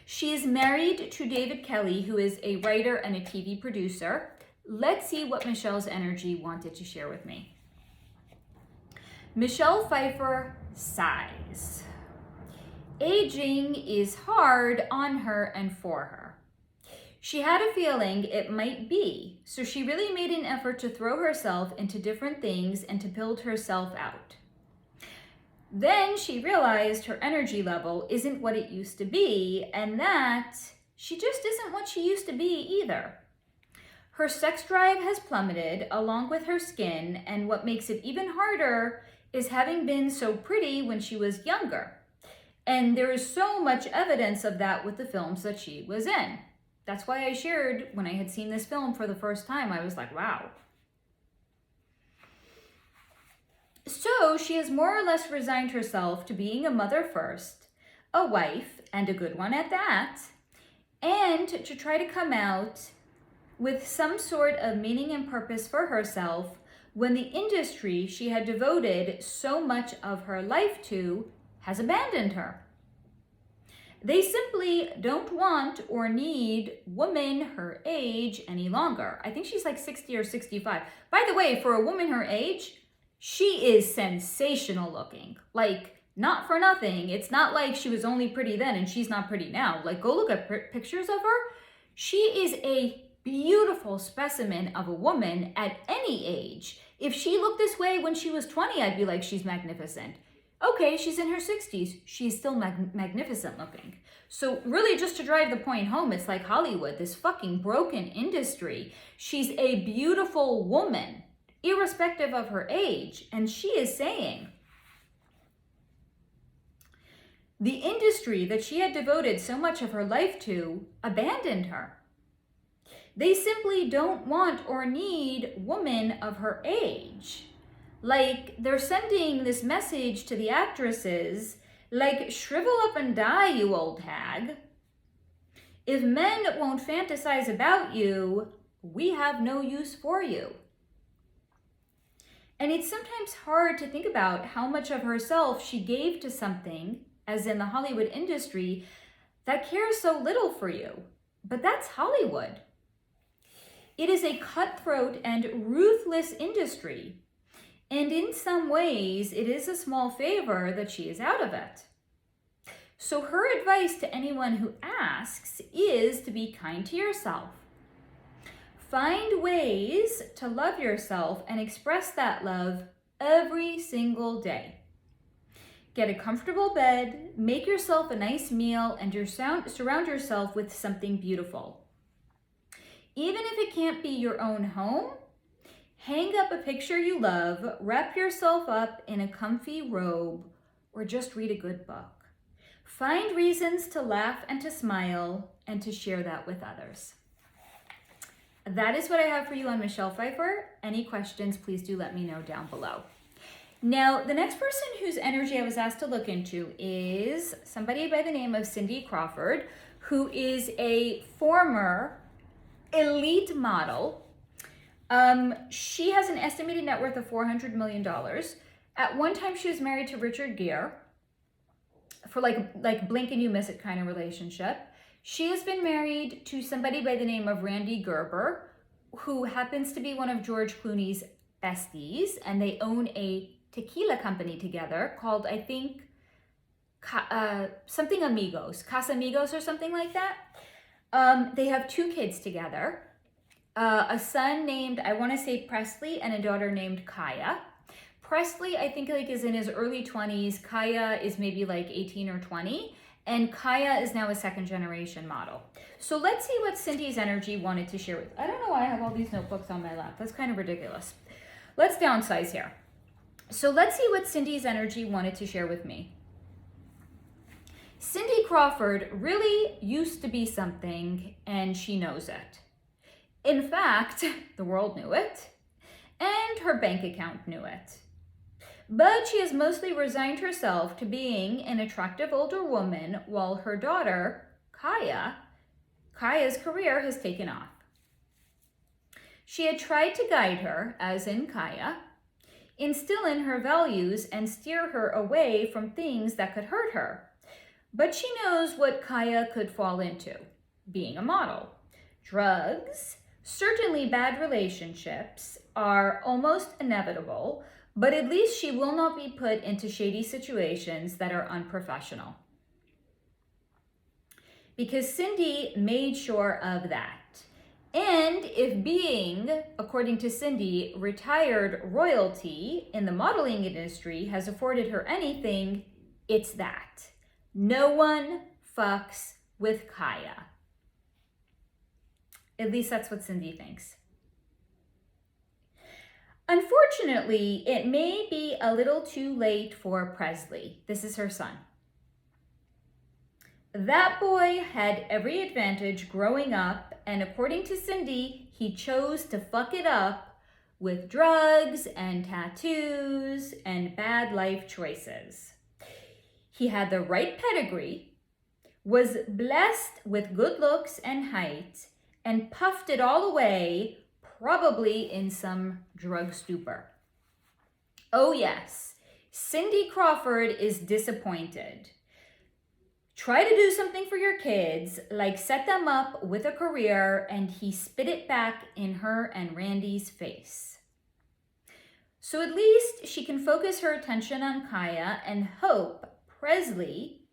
[SPEAKER 1] She is married to David Kelly, who is a writer and a TV producer. Let's see what Michelle's energy wanted to share with me. Michelle Pfeiffer sighs. Aging is hard on her and for her. She had a feeling it might be, so she really made an effort to throw herself into different things and to build herself out. Then she realized her energy level isn't what it used to be, and that she just isn't what she used to be either. Her sex drive has plummeted along with her skin, and what makes it even harder is having been so pretty when she was younger. And there is so much evidence of that with the films that she was in. That's why I shared when I had seen this film for the first time, I was like, wow. So she has more or less resigned herself to being a mother first, a wife, and a good one at that, and to try to come out with some sort of meaning and purpose for herself when the industry she had devoted so much of her life to has abandoned her. They simply don't want or need women her age any longer. I think she's like 60 or 65. By the way, for a woman her age, she is sensational looking. Like, not for nothing. It's not like she was only pretty then and she's not pretty now. Like, go look at pictures of her. She is a beautiful specimen of a woman at any age. If she looked this way when she was 20, I'd be like, she's magnificent. Okay, she's in her 60s. She's still magnificent looking. So really, just to drive the point home, it's like Hollywood, this fucking broken industry. She's a beautiful woman, irrespective of her age. And she is saying, the industry that she had devoted so much of her life to abandoned her. They simply don't want or need women of her age. Like, they're sending this message to the actresses, like, shrivel up and die, you old hag. If men won't fantasize about you, we have no use for you. And it's sometimes hard to think about how much of herself she gave to something, as in the Hollywood industry, that cares so little for you. But that's Hollywood. It is a cutthroat and ruthless industry. And in some ways, it is a small favor that she is out of it. So her advice to anyone who asks is to be kind to yourself. Find ways to love yourself and express that love every single day. Get a comfortable bed, make yourself a nice meal, and surround yourself with something beautiful. Even if it can't be your own home, hang up a picture you love, wrap yourself up in a comfy robe, or just read a good book. Find reasons to laugh and to smile and to share that with others. That is what I have for you on Michelle Pfeifer. Any questions, please do let me know down below. Now, the next person whose energy I was asked to look into is somebody by the name of Cindy Crawford, who is a former elite model. She has an estimated net worth of $400 million. At one time, she was married to Richard Gere for like blink and you miss it kind of relationship. She has been married to somebody by the name of Randy Gerber, who happens to be one of George Clooney's besties, and they own a tequila company together called, I think, something Amigos, Casamigos or something like that. They have 2 kids together, a son named, I want to say Presley, and a daughter named Kaya. Presley, I think is in his early 20s. Kaya is maybe like 18 or 20. And Kaya is now a 2nd generation model. So let's see what Cindy's energy wanted to share with. I don't know why I have all these notebooks on my lap. That's kind of ridiculous. Let's downsize here. So let's see what Cindy's energy wanted to share with me. Cindy Crawford really used to be something, and she knows it. In fact, the world knew it, and her bank account knew it. But she has mostly resigned herself to being an attractive older woman while her daughter, Kaya's career has taken off. She had tried to guide her, as in Kaya, instill in her values and steer her away from things that could hurt her. But she knows what Kaya could fall into, being a model. Drugs, certainly bad relationships, are almost inevitable, but at least she will not be put into shady situations that are unprofessional. Because Cindy made sure of that. And if being, according to Cindy, retired royalty in the modeling industry has afforded her anything, it's that. No one fucks with Kaya. At least that's what Cindy thinks. Unfortunately, it may be a little too late for Presley. This is her son. That boy had every advantage growing up, and according to Cindy, he chose to fuck it up with drugs and tattoos and bad life choices. He had the right pedigree, was blessed with good looks and height, and puffed it all away, probably in some drug stupor. Oh yes, Cindy Crawford is disappointed. Try to do something for your kids, like set them up with a career, and he spit it back in her and Randy's face. So at least she can focus her attention on Kaya and hope Presley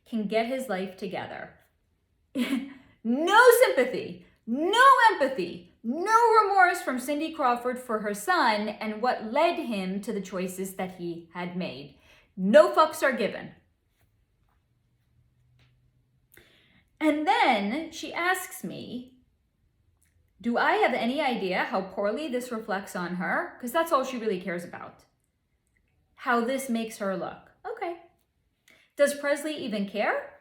[SPEAKER 1] can get his life together. No sympathy, no empathy, no remorse from Cindy Crawford for her son and what led him to the choices that he had made. No fucks are given. And then she asks me, do I have any idea how poorly this reflects on her? Because that's all she really cares about. How this makes her look. Okay. Does Presley even care?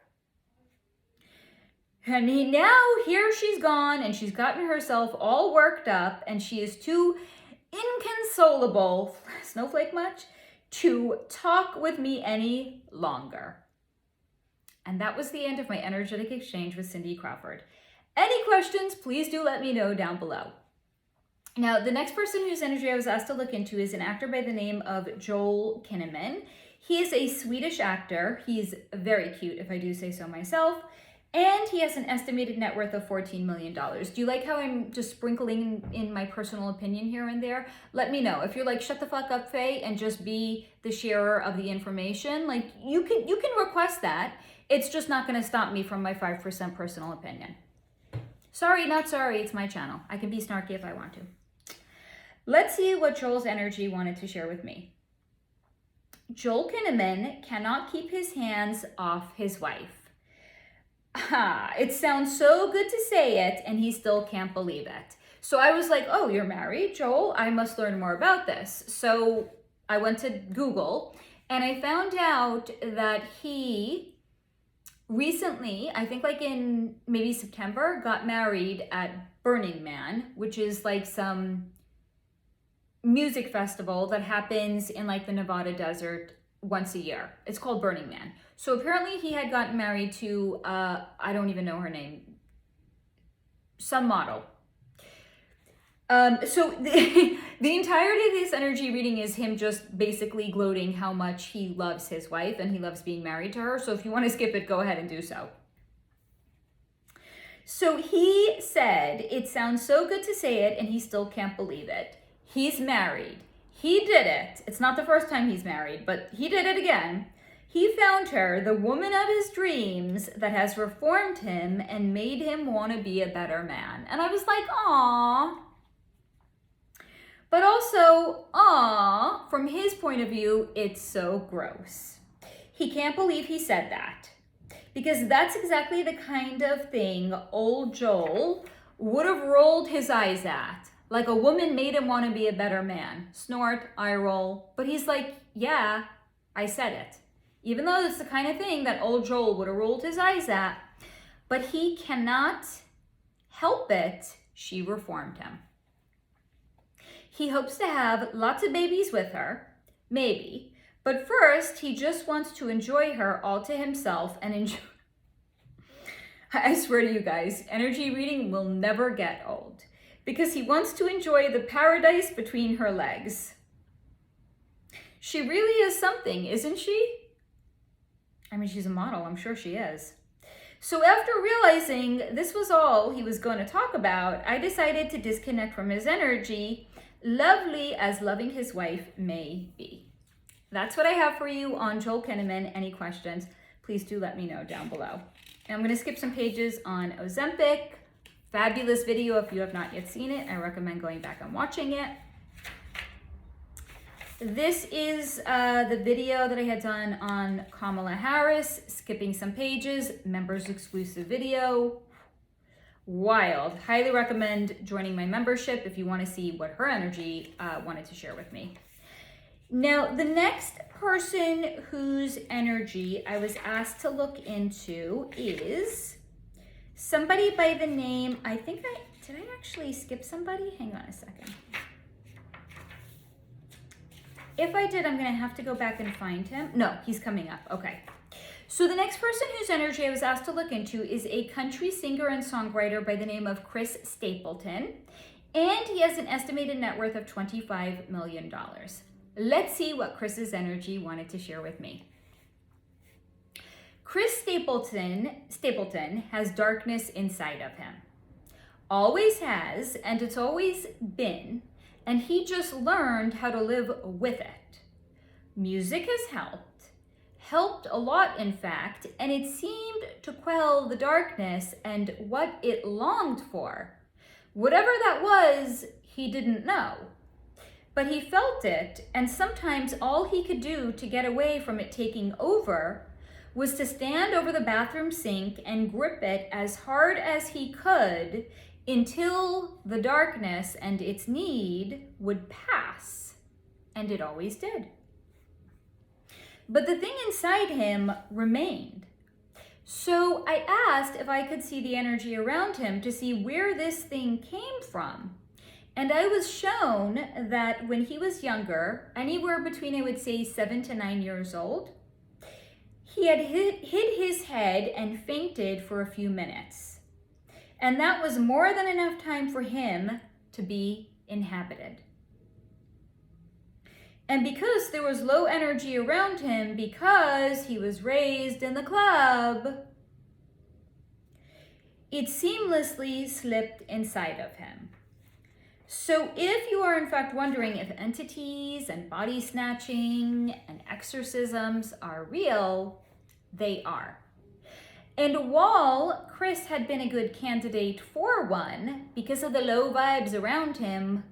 [SPEAKER 1] And now here she's gone and she's gotten herself all worked up and she is too inconsolable, snowflake much, to talk with me any longer. And that was the end of my energetic exchange with Cindy Crawford. Any questions, please do let me know down below. Now, the next person whose energy I was asked to look into is an actor by the name of Joel Kinnaman. He is a Swedish actor. He's very cute, if I do say so myself. And he has an estimated net worth of $14 million. Do you like how I'm just sprinkling in my personal opinion here and there? Let me know. If you're like, shut the fuck up, Faye, and just be the sharer of the information, like you can request that. It's just not going to stop me from my 5% personal opinion. Sorry, not sorry. It's my channel. I can be snarky if I want to. Let's see what Joel's energy wanted to share with me. Joel Kinnaman cannot keep his hands off his wife. It sounds so good to say it, and he still can't believe it. So I was like, oh, you're married, Joel? I must learn more about this. So I went to Google, and I found out that he recently, I think like in maybe September, got married at Burning Man, which is like some music festival that happens in like the Nevada desert once a year. It's called Burning Man. So apparently he had gotten married to, I don't even know her name, some model. So the entirety of this energy reading is him just basically gloating how much he loves his wife and he loves being married to her. So if you want to skip it, go ahead and do so. So he said, it sounds so good to say it and he still can't believe it. He's married. He did it. It's not the first time he's married, but he did it again. He found her, the woman of his dreams, that has reformed him and made him want to be a better man. And I was like, aww. But also, aww, from his point of view, it's so gross. He can't believe he said that. Because that's exactly the kind of thing old Joel would have rolled his eyes at. Like a woman made him want to be a better man. Snort, eye roll. But he's like, yeah, I said it. Even though it's the kind of thing that old Joel would have rolled his eyes at. But he cannot help it. She reformed him. He hopes to have lots of babies with her. Maybe. But first, he just wants to enjoy her all to himself and enjoy. I swear to you guys, energy reading will never get old. Because he wants to enjoy the paradise between her legs. She really is something, isn't she? I mean, she's a model. I'm sure she is. So after realizing this was all he was going to talk about, I decided to disconnect from his energy, lovely as loving his wife may be. That's what I have for you on Joel Kinnaman. Any questions, please do let me know down below. And I'm going to skip some pages on Ozempic. Fabulous video. If you have not yet seen it, I recommend going back and watching it. This is the video that I had done on Kamala Harris, skipping some pages, members exclusive video. Wild. Highly recommend joining my membership if you want to see what her energy wanted to share with me. Now, the next person whose energy I was asked to look into is somebody by the name, did I actually skip somebody? Hang on a second. If I did, I'm going to have to go back and find him. No, he's coming up. Okay. So the next person whose energy I was asked to look into is a country singer and songwriter by the name of Chris Stapleton. And he has an estimated net worth of $25 million. Let's see what Chris's energy wanted to share with me. Chris Stapleton has darkness inside of him. Always has, and it's always been, and he just learned how to live with it. Music has helped a lot in fact, and it seemed to quell the darkness and what it longed for. Whatever that was, he didn't know. But he felt it, and sometimes all he could do to get away from it taking over was to stand over the bathroom sink and grip it as hard as he could until the darkness and its need would pass. And it always did. But the thing inside him remained. So I asked if I could see the energy around him to see where this thing came from. And I was shown that when he was younger, anywhere between, I would say, 7 to 9 years old, he had hit his head and fainted for a few minutes. And that was more than enough time for him to be inhabited. And because there was low energy around him, because he was raised in the club, it seamlessly slipped inside of him. So if you are in fact wondering if entities and body snatching and exorcisms are real, they are. And while Chris had been a good candidate for one because of the low vibes around him,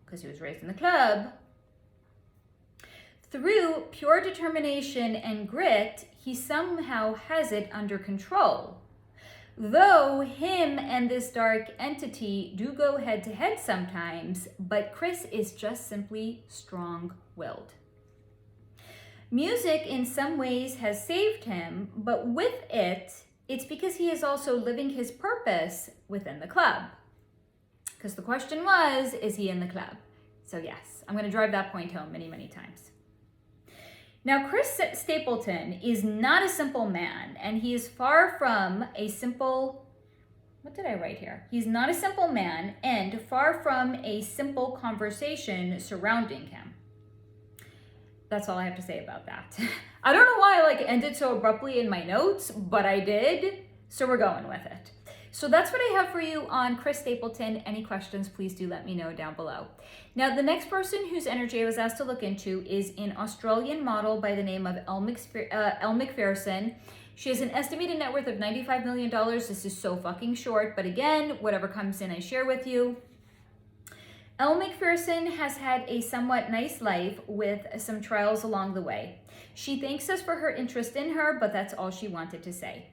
[SPEAKER 1] because he was raised in the club, through pure determination and grit, he somehow has it under control. Though him and this dark entity do go head to head sometimes, but Chris is just simply strong-willed. Music in some ways has saved him, but with it, it's because he is also living his purpose within the club. Because the question was, is he in the club? So yes, I'm going to drive that point home many, many times. Now, Chris Stapleton is not a simple man, and he is far from a simple, what did I write here? He's not a simple man and far from a simple conversation surrounding him. That's all I have to say about that. I don't know why I ended so abruptly in my notes, but I did, so we're going with it. So that's what I have for you on Chris Stapleton. Any questions, please do let me know down below. Now, the next person whose energy I was asked to look into is an Australian model by the name of Elle McPherson. She has an estimated net worth of $95 million. This is so fucking short, but again, whatever comes in, I share with you. Elle McPherson has had a somewhat nice life with some trials along the way. She thanks us for her interest in her, but that's all she wanted to say.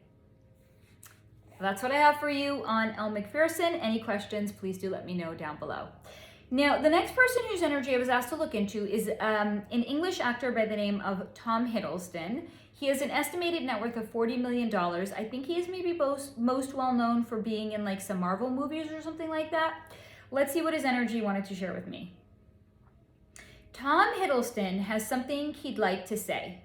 [SPEAKER 1] That's what I have for you on Elle McPherson. Any questions, please do let me know down below. Now, the next person whose energy I was asked to look into is an English actor by the name of Tom Hiddleston. He has an estimated net worth of $40 million. I think he is maybe most well known for being in some Marvel movies or something like that. Let's see what his energy wanted to share with me. Tom Hiddleston has something he'd like to say.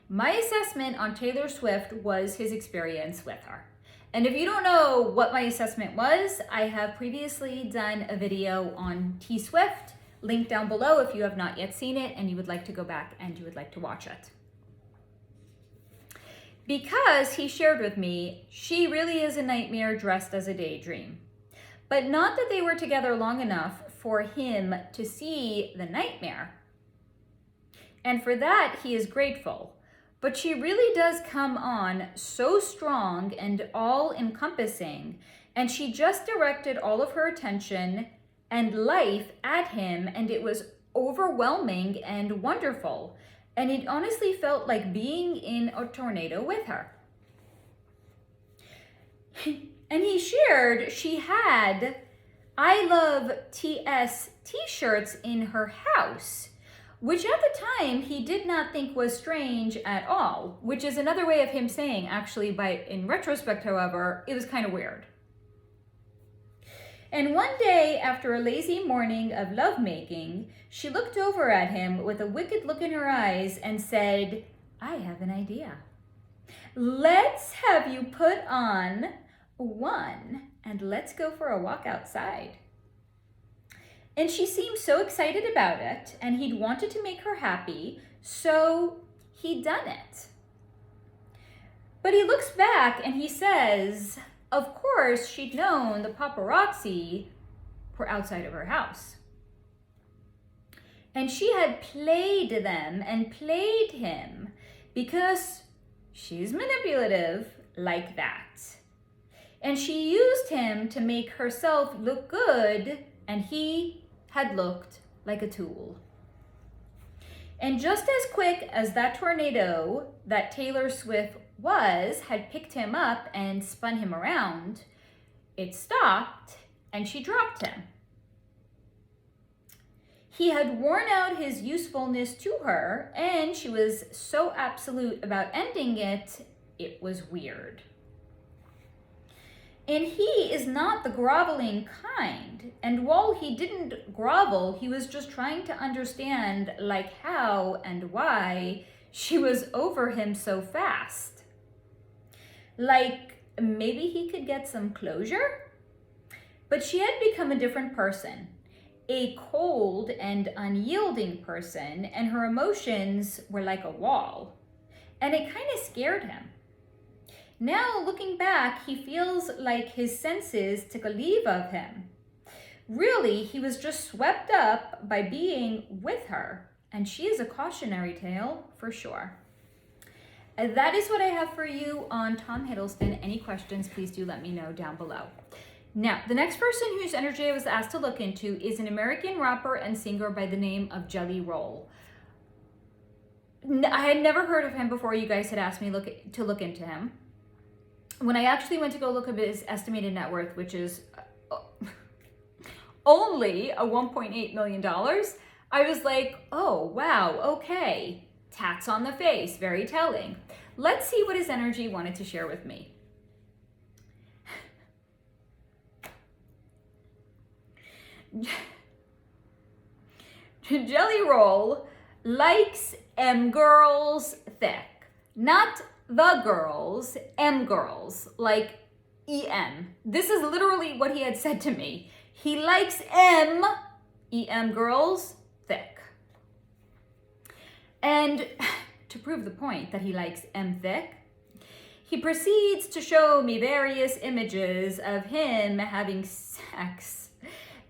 [SPEAKER 1] My assessment on Taylor Swift was his experience with her. And if you don't know what my assessment was, I have previously done a video on T Swift, link down below if you have not yet seen it and you would like to go back and you would like to watch it. Because he shared with me, she really is a nightmare dressed as a daydream. But not that they were together long enough for him to see the nightmare. And for that, he is grateful. But she really does come on so strong and all-encompassing, and she just directed all of her attention and life at him, and it was overwhelming and wonderful. And it honestly felt like being in a tornado with her. And he shared she had I Love TS t-shirts in her house, which at the time he did not think was strange at all, which is another way of him saying, actually, in retrospect, however, it was kind of weird. And one day, after a lazy morning of lovemaking, she looked over at him with a wicked look in her eyes and said, I have an idea. Let's have you put on one and let's go for a walk outside. And she seemed so excited about it, and he'd wanted to make her happy, so he'd done it. But he looks back and he says, of course, she'd known the paparazzi were outside of her house. And she had played them and played him because she's manipulative like that. And she used him to make herself look good, and he had looked like a tool. And just as quick as that tornado that Taylor Swift had picked him up and spun him around, it stopped and she dropped him. He had worn out his usefulness to her, and she was so absolute about ending it, it was weird. And he is not the groveling kind. And while he didn't grovel, he was just trying to understand how and why she was over him so fast. Maybe he could get some closure? But she had become a different person, a cold and unyielding person, and her emotions were like a wall. And it kind of scared him. Now, looking back, he feels like his senses took a leave of him. Really, he was just swept up by being with her, and she is a cautionary tale for sure. That is what I have for you on Tom Hiddleston. Any questions, please do let me know down below. Now, the next person whose energy I was asked to look into is an American rapper and singer by the name of Jelly Roll. I had never heard of him before you guys had asked me to look into him. When I actually went to go look at his estimated net worth, which is only a $1.8 million, I was like, oh, wow, okay. tats on the face, very telling. Let's see what his energy wanted to share with me. Jelly Roll likes M girls thick. Not the girls, M girls, like EM. This is literally what he had said to me. He likes EM girls thick. And to prove the point that he likes M thick, he proceeds to show me various images of him having sex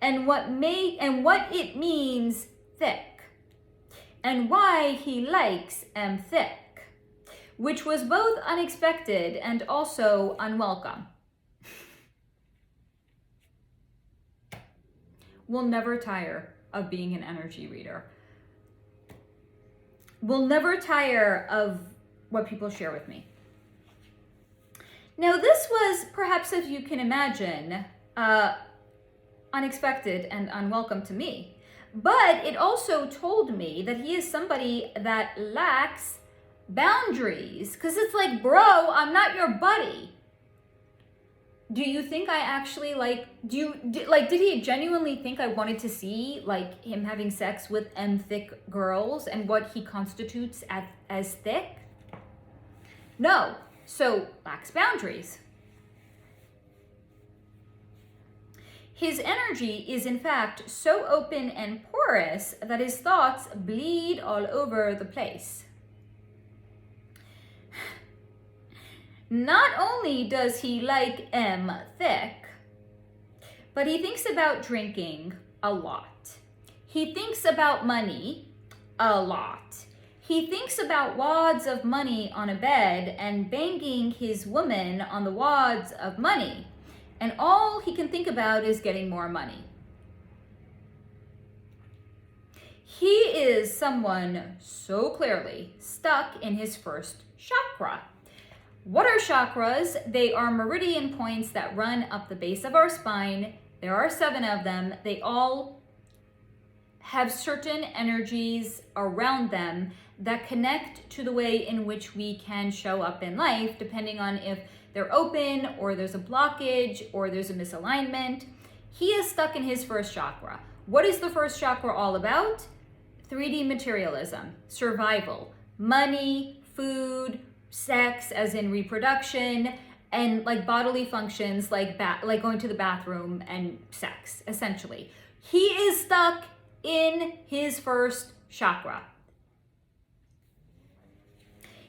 [SPEAKER 1] and what it means thick, and why he likes M thick, which was both unexpected and also unwelcome. We'll never tire of being an energy reader. We'll never tire of what people share with me. Now, this was, perhaps as you can imagine, unexpected and unwelcome to me. But it also told me that he is somebody that lacks boundaries. Because it's like, bro, I'm not your buddy. Do you think I actually did he genuinely think I wanted to see like him having sex with M thick girls and what he constitutes as thick? No. So lacks boundaries. His energy is in fact so open and porous that his thoughts bleed all over the place. Not only does he like M thick, but he thinks about drinking a lot. He thinks about money a lot. He thinks about wads of money on a bed and banging his woman on the wads of money. And all he can think about is getting more money. He is someone so clearly stuck in his first chakra. What are chakras? They are meridian points that run up the base of our spine. There are 7 of them. They all have certain energies around them that connect to the way in which we can show up in life, depending on if they're open or there's a blockage or there's a misalignment. He is stuck in his first chakra. What is the first chakra all about? 3D materialism, survival, money, food, sex as in reproduction, and like bodily functions like going to the bathroom and sex, essentially. He is stuck in his first chakra.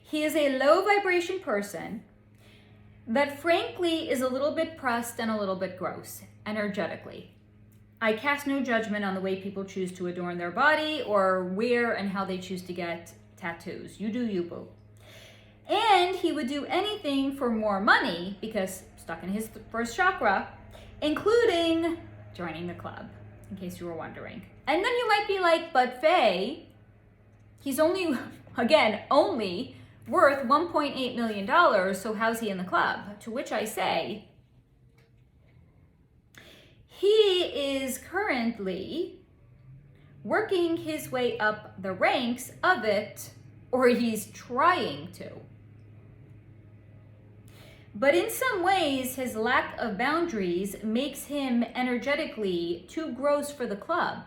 [SPEAKER 1] He is a low vibration person that frankly is a little bit pressed and a little bit gross energetically. I cast no judgment on the way people choose to adorn their body or where and how they choose to get tattoos. You do you, boo. And he would do anything for more money because stuck in his first chakra, including joining the club, in case you were wondering. And then you might be like, but Faye, he's only worth $1.8 million, so how's he in the club? To which I say, he is currently working his way up the ranks of it, or he's trying to. But in some ways, his lack of boundaries makes him energetically too gross for the club.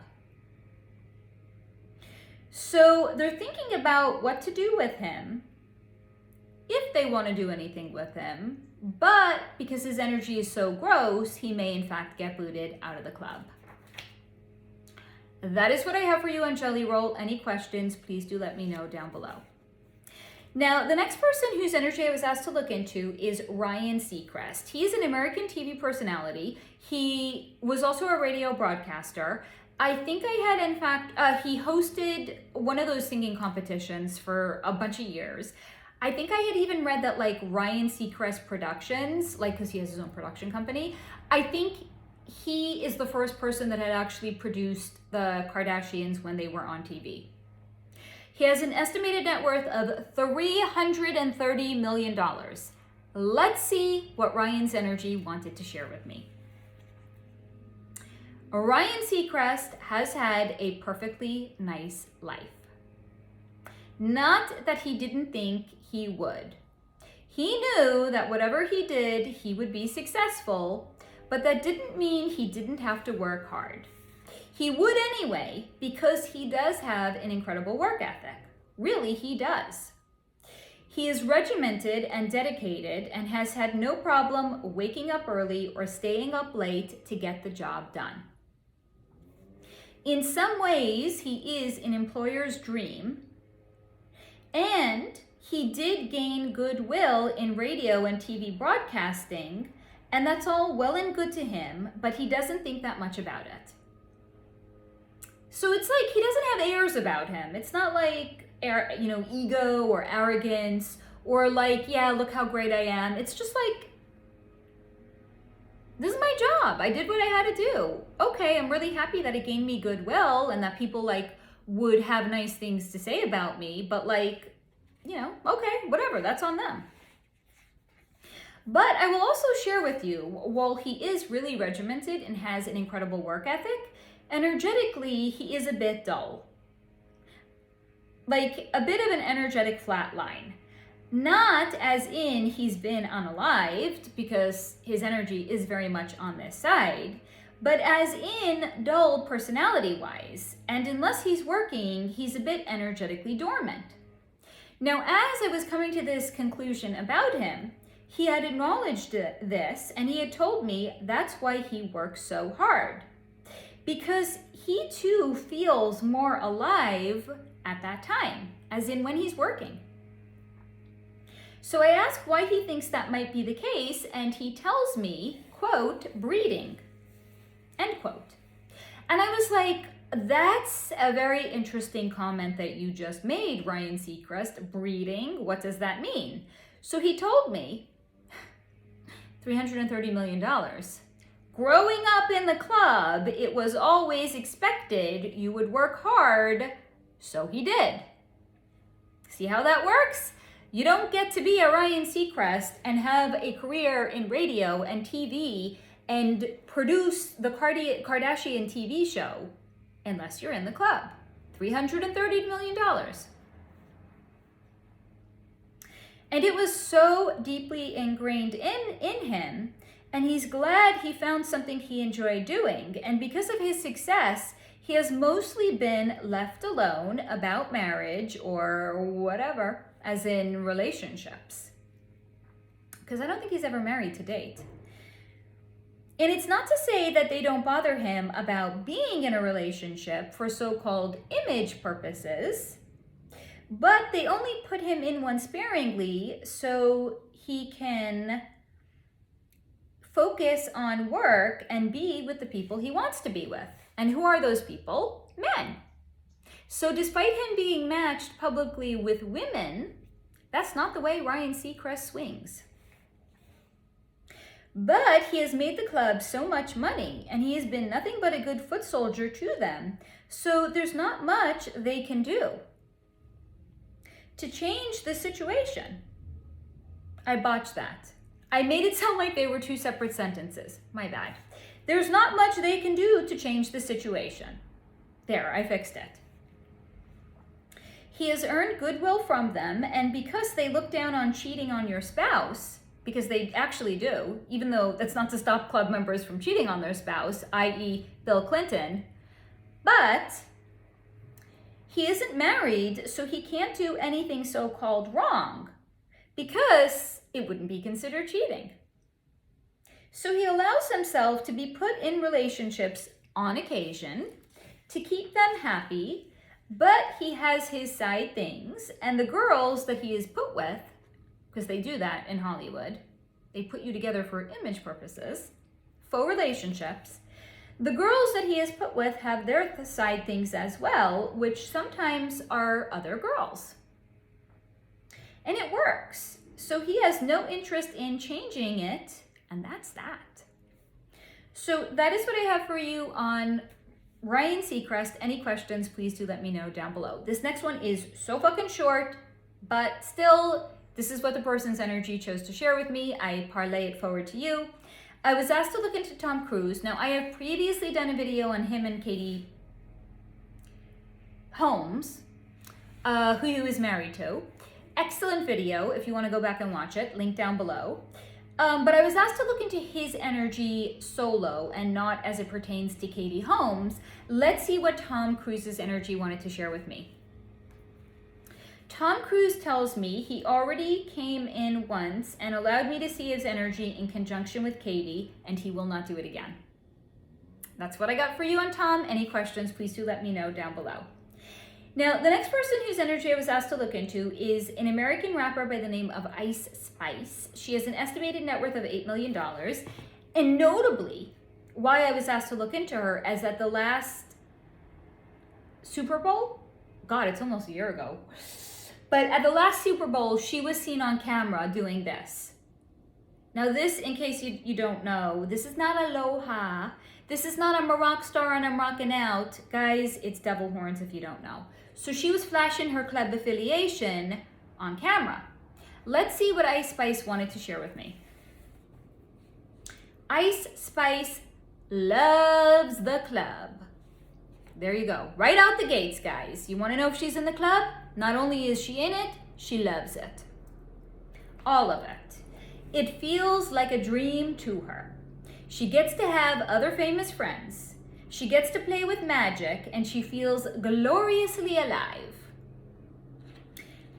[SPEAKER 1] So they're thinking about what to do with him, if they want to do anything with him, but because his energy is so gross, he may in fact get booted out of the club. That is what I have for you on Jelly Roll. Any questions, please do let me know down below. Now, the next person whose energy I was asked to look into is Ryan Seacrest. He is an American TV personality. He was also a radio broadcaster. I think I had, in fact, he hosted one of those singing competitions for a bunch of years. I think I had even read that like Ryan Seacrest Productions, like because he has his own production company, I think he is the first person that had actually produced the Kardashians when they were on TV. He has an estimated net worth of $330 million. Let's see what Ryan's energy wanted to share with me. Ryan Seacrest has had a perfectly nice life. Not that he didn't think he would. He knew that whatever he did, he would be successful, but that didn't mean he didn't have to work hard. He would anyway, because he does have an incredible work ethic. Really, he does. He is regimented and dedicated and has had no problem waking up early or staying up late to get the job done. In some ways, he is an employer's dream, and he did gain goodwill in radio and TV broadcasting, and that's all well and good to him, but he doesn't think that much about it. So it's like he doesn't have airs about him. It's not like, ego or arrogance or like, yeah, look how great I am. It's just like, this is my job. I did what I had to do. Okay, I'm really happy that it gained me goodwill and that people like would have nice things to say about me, but like, okay, whatever, that's on them. But I will also share with you, while he is really regimented and has an incredible work ethic, energetically, he is a bit dull. Like a bit of an energetic flat line. Not as in he's been unalived, because his energy is very much on this side, but as in dull personality-wise. And unless he's working, he's a bit energetically dormant. Now, as I was coming to this conclusion about him, he had acknowledged this, and he had told me that's why he works so hard. Because he too feels more alive at that time, as in when he's working. So I ask why he thinks that might be the case, and he tells me, quote, breeding, end quote. And I was like, that's a very interesting comment that you just made, Ryan Seacrest. Breeding, what does that mean? So he told me, $330 million. Growing up in the club, it was always expected you would work hard, so he did. See how that works? You don't get to be a Ryan Seacrest and have a career in radio and TV and produce the Kardashian TV show unless you're in the club. $330 million. And it was so deeply ingrained in him, and he's glad he found something he enjoyed doing. And because of his success, he has mostly been left alone about marriage or whatever, as in relationships. Because I don't think he's ever married to date. And it's not to say that they don't bother him about being in a relationship for so-called image purposes, but they only put him in one sparingly so he can focus on work and be with the people he wants to be with. And who are those people? Men. So despite him being matched publicly with women, that's not the way Ryan Seacrest swings. But he has made the club so much money, and he has been nothing but a good foot soldier to them, so there's not much they can do to change the situation. I botched that. I made it sound like they were two separate sentences. My bad. There's not much they can do to change the situation. There, I fixed it. He has earned goodwill from them, and because they look down on cheating on your spouse, because they actually do, even though that's not to stop club members from cheating on their spouse, i.e. Bill Clinton, but he isn't married, so he can't do anything so-called wrong, because it wouldn't be considered cheating. So he allows himself to be put in relationships on occasion to keep them happy, but he has his side things, and the girls that he is put with, because they do that in Hollywood, they put you together for image purposes, faux relationships. The girls that he is put with have their side things as well, which sometimes are other girls. And it works. So he has no interest in changing it, and that's that. So that is what I have for you on Ryan Seacrest. Any questions, please do let me know down below. This next one is so fucking short, but still, this is what the person's energy chose to share with me. I parlay it forward to you. I was asked to look into Tom Cruise. Now, I have previously done a video on him and Katie Holmes, who he was married to. Excellent video if you want to go back and watch it, link down below. But I was asked to look into his energy solo and not as it pertains to Katie Holmes. Let's see what Tom Cruise's energy wanted to share with me. Tom Cruise tells me he already came in once and allowed me to see his energy in conjunction with Katie, and he will not do it again. That's what I got for you on Tom. Any questions, please do let me know down below. Now, the next person whose energy I was asked to look into is an American rapper by the name of Ice Spice. She has an estimated net worth of $8 million. And notably, why I was asked to look into her is at the last Super Bowl, God, it's almost a year ago. But at the last Super Bowl, she was seen on camera doing this. Now this, in case you don't know, this is not Aloha. This is not I'm a rock star and I'm rocking out. Guys, it's devil horns if you don't know. So she was flashing her club affiliation on camera. Let's see what Ice Spice wanted to share with me. Ice Spice loves the club. There you go. Right out the gates, guys. You want to know if she's in the club? Not only is she in it, she loves it. All of it. It feels like a dream to her. She gets to have other famous friends. She gets to play with magic, and she feels gloriously alive.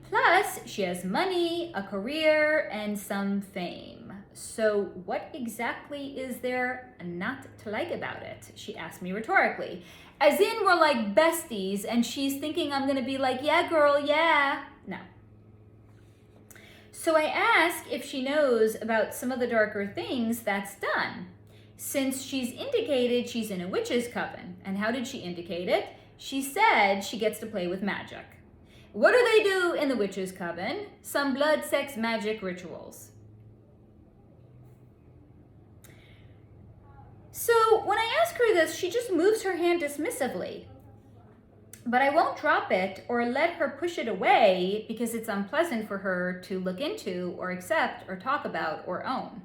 [SPEAKER 1] Plus, she has money, a career, and some fame. So what exactly is there not to like about it? She asked me rhetorically. As in, we're like besties, and she's thinking I'm gonna be like, yeah, girl, yeah. No. So I asked if she knows about some of the darker things that's done, since she's indicated she's in a witch's coven. And how did she indicate it? She said she gets to play with magic. What do they do in the witch's coven? Some blood, sex, magic rituals. So when I ask her this, she just moves her hand dismissively. But I won't drop it or let her push it away because it's unpleasant for her to look into or accept or talk about or own.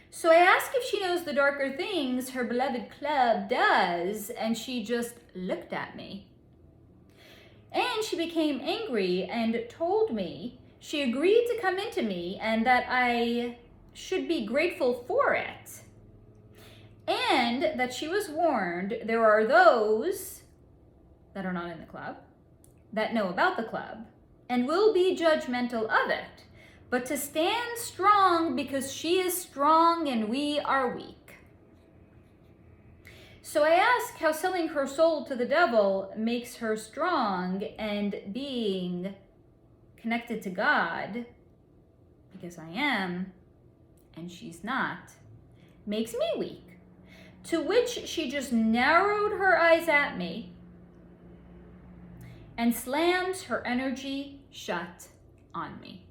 [SPEAKER 1] So I ask if she knows the darker things her beloved club does, and she just looked at me. And she became angry and told me she agreed to come into me and that I should be grateful for it. And that she was warned there are those that are not in the club, that know about the club, and will be judgmental of it, but to stand strong because she is strong and we are weak. So I ask how selling her soul to the devil makes her strong and being connected to God, because I am, and she's not, makes me weak. To which she just narrowed her eyes at me and slams her energy shut on me.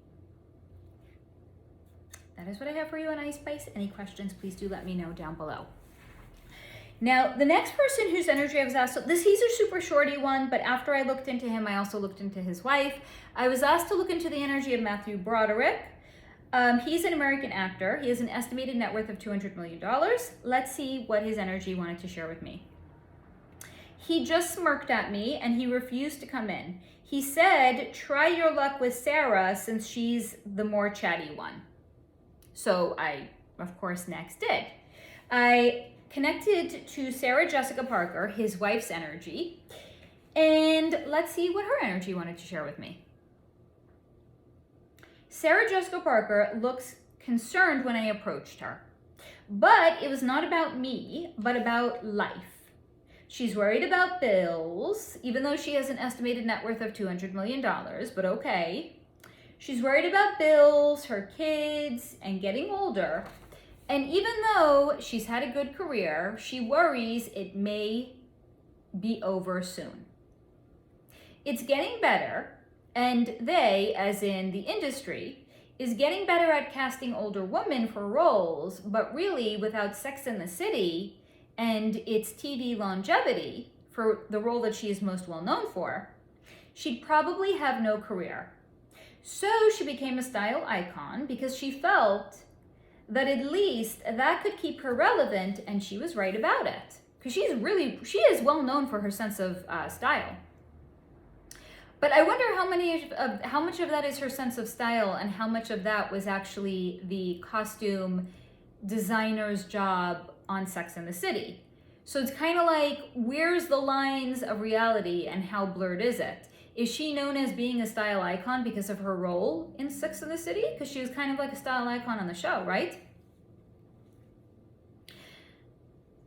[SPEAKER 1] That is what I have for you on Ice Spice. Any questions, please do let me know down below. Now, the next person whose energy I was asked, he's a super shorty one, but after I looked into him, I also looked into his wife. I was asked to look into the energy of Matthew Broderick. He's an American actor. He has an estimated net worth of $200 million. Let's see what his energy wanted to share with me. He just smirked at me and he refused to come in. He said, try your luck with Sarah since she's the more chatty one. So I, of course, next did. I connected to Sarah Jessica Parker, his wife's energy, and let's see what her energy wanted to share with me. Sarah Jessica Parker looks concerned when I approached her, but it was not about me, but about life. She's worried about bills, even though she has an estimated net worth of $200 million, but okay. She's worried about bills, her kids, and getting older. And even though she's had a good career, she worries it may be over soon. It's getting better, and they, as in the industry, is getting better at casting older women for roles, but really without Sex and the City and its TV longevity for the role that she is most well known for, she'd probably have no career. So she became a style icon because she felt that at least that could keep her relevant, and she was right about it. Because she is well known for her sense of style. But But I wonder how much of that is her sense of style and how much of that was actually the costume designer's job on Sex and the City. So it's kind of like, where's the lines of reality and how blurred is it? Is she known as being a style icon because of her role in Sex and the City? Because she was kind of like a style icon on the show, right?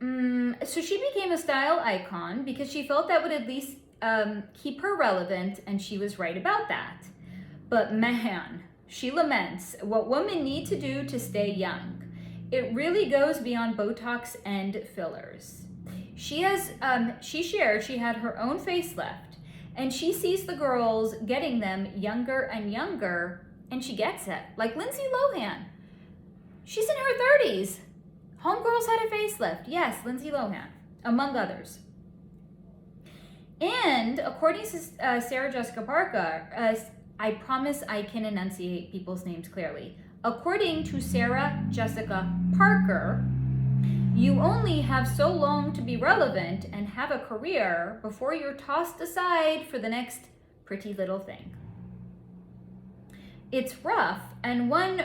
[SPEAKER 1] So she became a style icon because she felt that would at least keep her relevant, and she was right about that. But man, she laments what women need to do to stay young. It really goes beyond Botox and fillers. She shared she had her own facelift, and she sees the girls getting them younger and younger, and she gets it. Like Lindsay Lohan. She's in her 30s. Homegirls had a facelift. Yes, Lindsay Lohan, among others. And according to Sarah Jessica Parker, I promise I can enunciate people's names clearly. According to Sarah Jessica Parker, you only have so long to be relevant and have a career before you're tossed aside for the next pretty little thing. It's rough, and one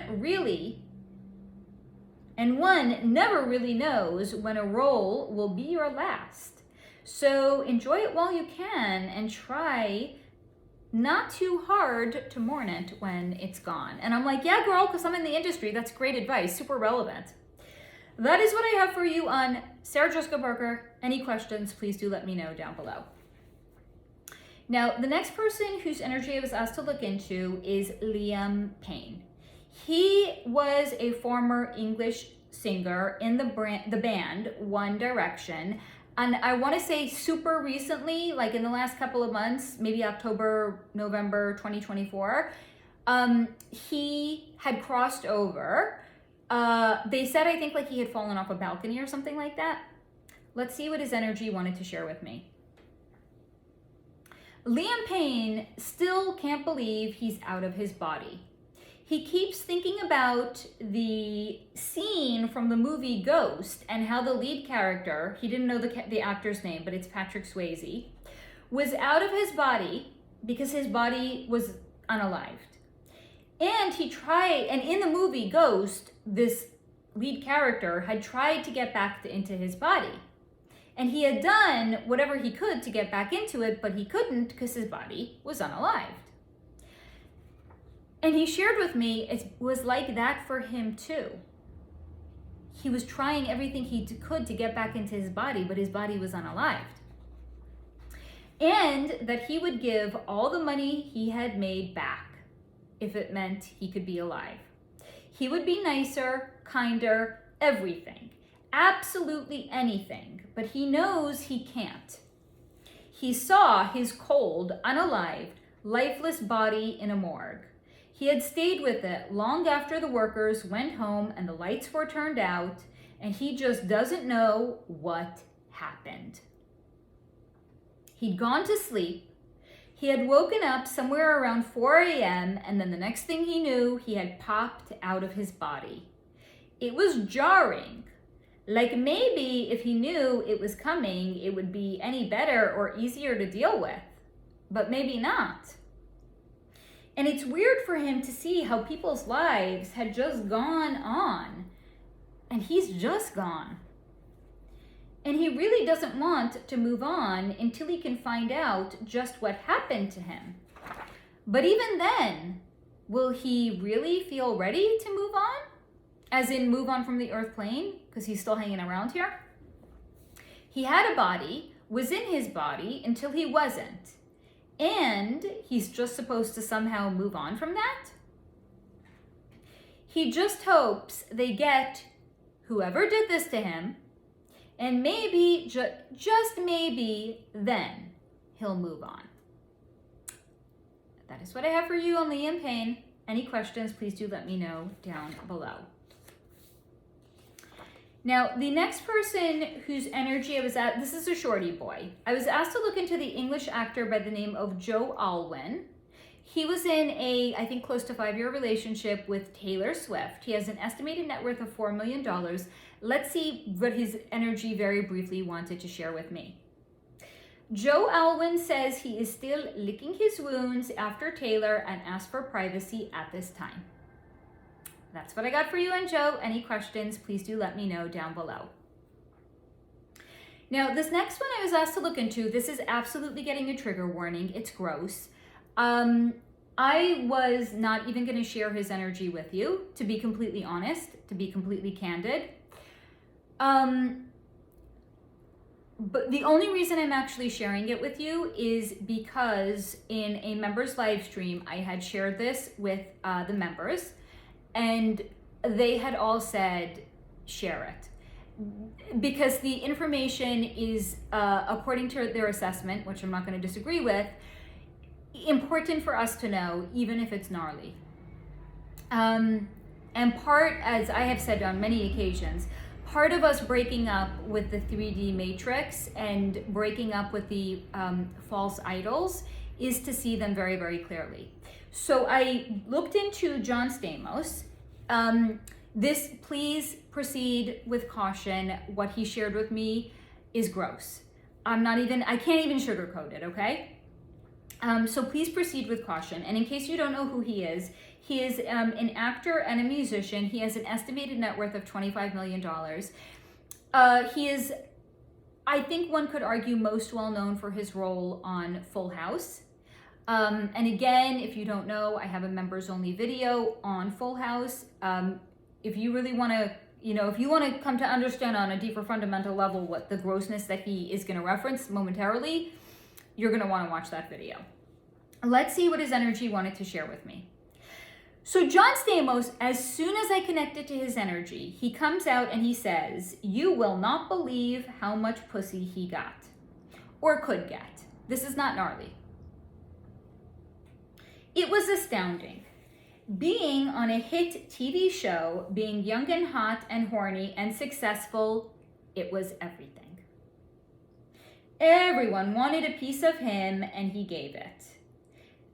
[SPEAKER 1] never really knows when a role will be your last. So enjoy it while you can and try not too hard to mourn it when it's gone. And I'm like, yeah, girl, because I'm in the industry. That's great advice, super relevant. That is what I have for you on Sarah Jessica Parker. Any questions, please do let me know down below. Now, the next person whose energy I was asked to look into is Liam Payne. He was a former English singer in the band One Direction. And I want to say super recently, like in the last couple of months, maybe October, November 2024, he had crossed over. They said, I think like he had fallen off a balcony or something like that. Let's see what his energy wanted to share with me. Liam Payne still can't believe he's out of his body. He keeps thinking about the scene from the movie Ghost and how the lead character, he didn't know the actor's name, but it's Patrick Swayze, was out of his body because his body was unalived. And in the movie Ghost, this lead character had tried to get back into his body. And he had done whatever he could to get back into it, but he couldn't because his body was unalived. And he shared with me it was like that for him too. He was trying everything he could to get back into his body, but his body was unalived. And that he would give all the money he had made back if it meant he could be alive. He would be nicer, kinder, everything. Absolutely anything, but he knows he can't. He saw his cold, unalived, lifeless body in a morgue. He had stayed with it long after the workers went home and the lights were turned out, and he just doesn't know what happened. He'd gone to sleep. He had woken up somewhere around 4 a.m., and then the next thing he knew, he had popped out of his body. It was jarring. Like maybe if he knew it was coming, it would be any better or easier to deal with, but maybe not. And it's weird for him to see how people's lives had just gone on, and he's just gone. And he really doesn't want to move on until he can find out just what happened to him. But even then, will he really feel ready to move on? As in move on from the earth plane, because he's still hanging around here? He had a body, was in his body until he wasn't. And he's just supposed to somehow move on from that? He just hopes they get whoever did this to him, and maybe, just maybe, then he'll move on. That is what I have for you on Liam Payne. Any questions, please do let me know down below. Now, the next person whose energy I was at, this is a shorty boy. I was asked to look into the English actor by the name of Joe Alwyn. He was in a, I think, close to 5-year relationship with Taylor Swift. He has an estimated net worth of $4 million. Let's see what his energy very briefly wanted to share with me. Joe Alwyn says he is still licking his wounds after Taylor and asks for privacy at this time. That's what I got for you and Joe. Any questions, please do let me know down below. Now, this next one I was asked to look into. This is absolutely getting a trigger warning. It's gross. I was not even going to share his energy with you, to be completely honest, to be completely candid. But the only reason I'm actually sharing it with you is because in a members live stream, I had shared this with the members, and they had all said, share it. Because the information is, according to their assessment, which I'm not going to disagree with, important for us to know, even if it's gnarly. And part, as I have said on many occasions, part of us breaking up with the 3D matrix and breaking up with the false idols is to see them very, very clearly. So I looked into John Stamos. This, please proceed with caution. What he shared with me is gross. I can't even sugarcoat it, okay? So please proceed with caution. And in case you don't know who he is an actor and a musician. He has an estimated net worth of $25 million. He is, I think one could argue, most well known for his role on Full House. And again, if you don't know, I have a members only video on Full House. If you really want to, if you want to come to understand on a deeper fundamental level what the grossness that he is going to reference momentarily, you're going to want to watch that video. Let's see what his energy wanted to share with me. So John Stamos, as soon as I connected to his energy, he comes out and he says, "You will not believe how much pussy he got or could get." This is not gnarly. It was astounding. Being on a hit TV show, being young and hot and horny and successful, it was everything. Everyone wanted a piece of him and he gave it.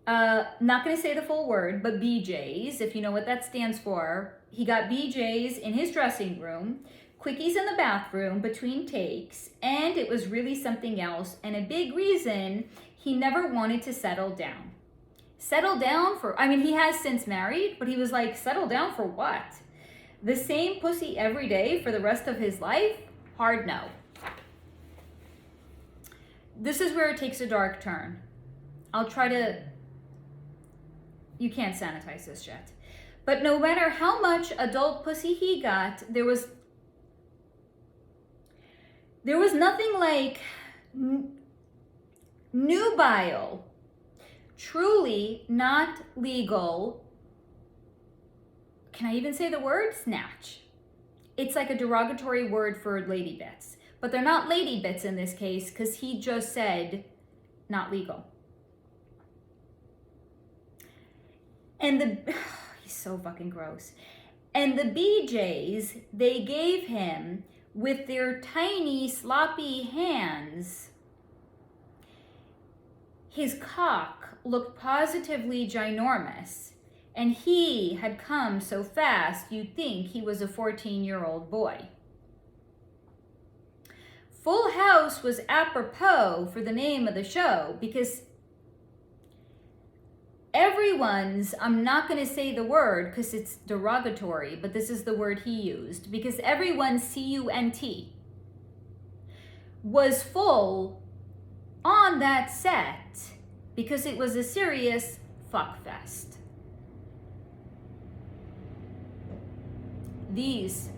[SPEAKER 1] Not going to say the full word, but BJs, if you know what that stands for. He got BJs in his dressing room, quickies in the bathroom between takes, and it was really something else, and a big reason he never wanted to settle down. Settle down for, he has since married, but he was like, settle down for what? The same pussy every day for the rest of his life? Hard no. This is where it takes a dark turn. You can't sanitize this yet. But no matter how much adult pussy he got, there was nothing like nubile, truly not legal. Can I even say the word? Snatch. It's like a derogatory word for lady bits. But they're not lady bits in this case because he just said not legal. And he's so fucking gross. And the BJs they gave him with their tiny sloppy hands, his cock looked positively ginormous. And he had come so fast you'd think he was a 14-year-old boy. Full House was apropos for the name of the show because everyone's, I'm not going to say the word because it's derogatory, but this is the word he used, because everyone's C-U-N-T was full on that set because it was a serious fuckfest. These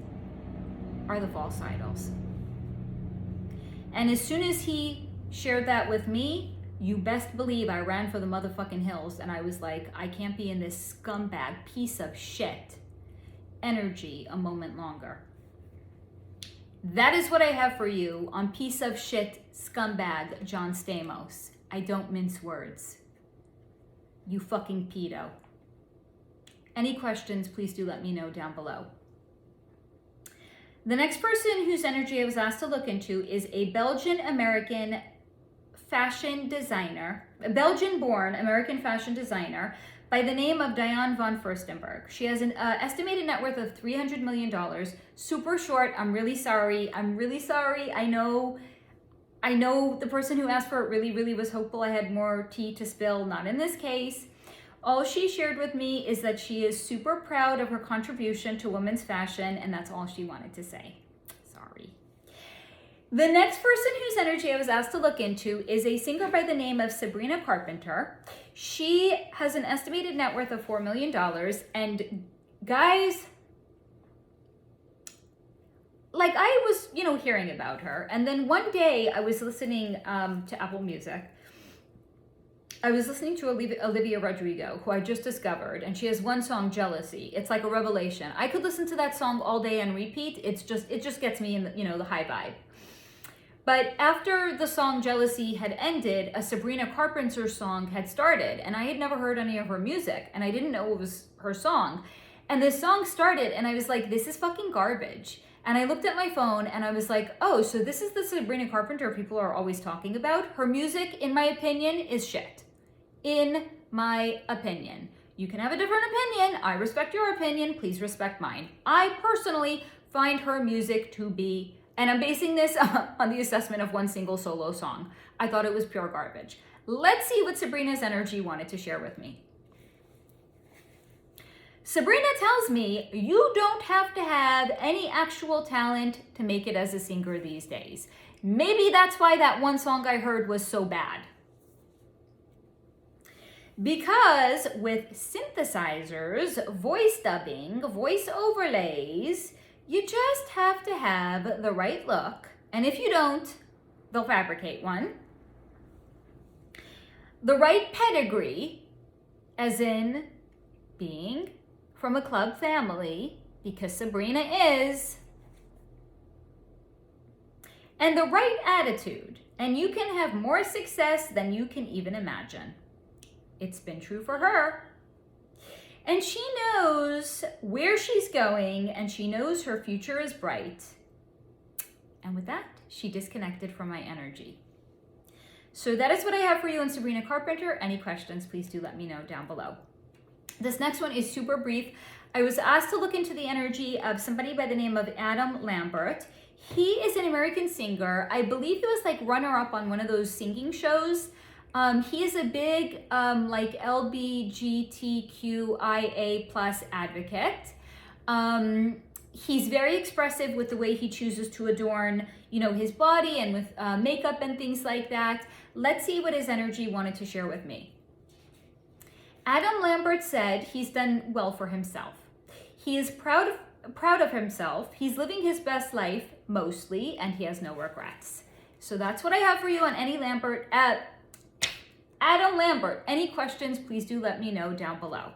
[SPEAKER 1] are the false idols. And as soon as he shared that with me, you best believe I ran for the motherfucking hills and I was like, I can't be in this scumbag piece of shit energy a moment longer. That is what I have for you on piece of shit scumbag John Stamos. I don't mince words. You fucking pedo. Any questions, please do let me know down below. The next person whose energy I was asked to look into is a Belgian-American fashion designer, a Belgian-born American fashion designer by the name of Diane von Furstenberg. She has an estimated net worth of $300 million. Super short. I'm really sorry. I know I know the person who asked for it really was hopeful I had more tea to spill. Not in this case. All she shared with me is that she is super proud of her contribution to women's fashion, and that's all she wanted to say. Sorry. The next person whose energy I was asked to look into is a singer by the name of Sabrina Carpenter. She has an estimated net worth of $4 million, and guys, like I was, hearing about her, and then one day I was listening to Apple Music. I was listening to Olivia Rodrigo, who I just discovered, and she has one song, Jealousy. It's like a revelation. I could listen to that song all day and repeat. It just gets me in the high vibe. But after the song Jealousy had ended, a Sabrina Carpenter song had started, and I had never heard any of her music, and I didn't know it was her song. And this song started, and I was like, this is fucking garbage. And I looked at my phone and I was like, oh, so this is the Sabrina Carpenter people are always talking about? Her music, in my opinion, is shit. In my opinion. You can have a different opinion. I respect your opinion. Please respect mine. I personally find her music to be, and I'm basing this on the assessment of one single solo song. I thought it was pure garbage. Let's see what Sabrina's energy wanted to share with me. Sabrina tells me you don't have to have any actual talent to make it as a singer these days. Maybe that's why that one song I heard was so bad. Because with synthesizers, voice dubbing, voice overlays, you just have to have the right look. And if you don't, they'll fabricate one. The right pedigree, as in being from a club family, because Sabrina is. And the right attitude, and you can have more success than you can even imagine. It's been true for her. And she knows where she's going, and she knows her future is bright. And with that, she disconnected from my energy. So that is what I have for you on Sabrina Carpenter. Any questions, please do let me know down below. This next one is super brief. I was asked to look into the energy of somebody by the name of Adam Lambert. He is an American singer. I believe he was like runner-up on one of those singing shows. He is a big like LGBTQIA plus advocate. He's very expressive with the way he chooses to adorn, his body and with makeup and things like that. Let's see what his energy wanted to share with me. Adam Lambert said he's done well for himself. He is proud of himself. He's living his best life mostly, and he has no regrets. So that's what I have for you on Adam Lambert. Any questions, please do let me know down below.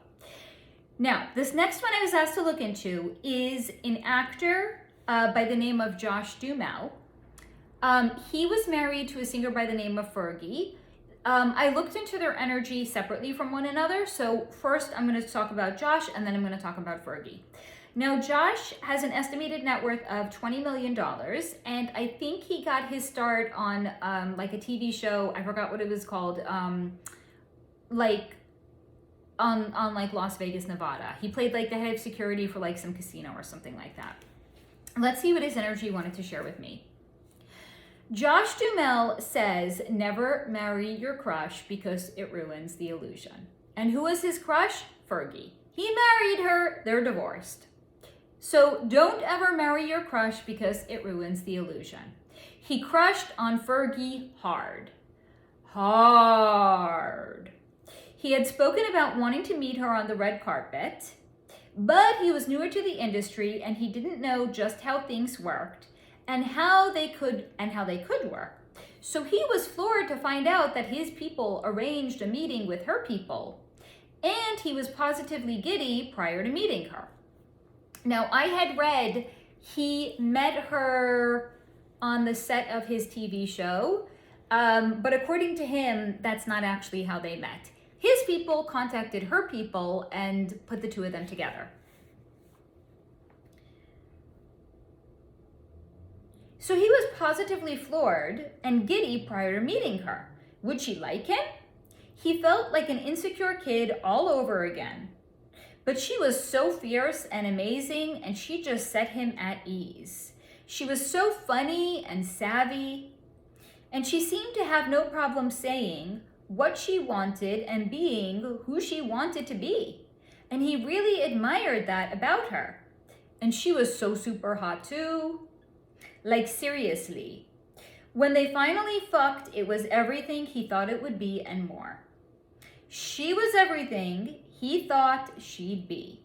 [SPEAKER 1] Now, this next one I was asked to look into is an actor by the name of Josh Duhamel. He was married to a singer by the name of Fergie. I looked into their energy separately from one another. So first I'm going to talk about Josh, and then I'm going to talk about Fergie. Now, Josh has an estimated net worth of $20 million, and I think he got his start on like a TV show. I forgot what it was called, like on like Las Vegas, Nevada. He played like the head of security for like some casino or something like that. Let's see what his energy wanted to share with me. Josh Duhamel says, never marry your crush because it ruins the illusion. And who was his crush? Fergie. He married her. They're divorced. So don't ever marry your crush because it ruins the illusion. He crushed on Fergie hard. Hard. He had spoken about wanting to meet her on the red carpet, but he was newer to the industry and he didn't know just how things worked and how they could work. So he was floored to find out that his people arranged a meeting with her people, and he was positively giddy prior to meeting her. Now, I had read he met her on the set of his TV show, but according to him, that's not actually how they met. His people contacted her people and put the two of them together. So he was positively floored and giddy prior to meeting her. Would she like him? He felt like an insecure kid all over again. But she was so fierce and amazing, and she just set him at ease. She was so funny and savvy. and she seemed to have no problem saying what she wanted and being who she wanted to be. And he really admired that about her. And she was so super hot too. Like seriously. When they finally fucked, it was everything he thought it would be and more. She was everything he thought she'd be.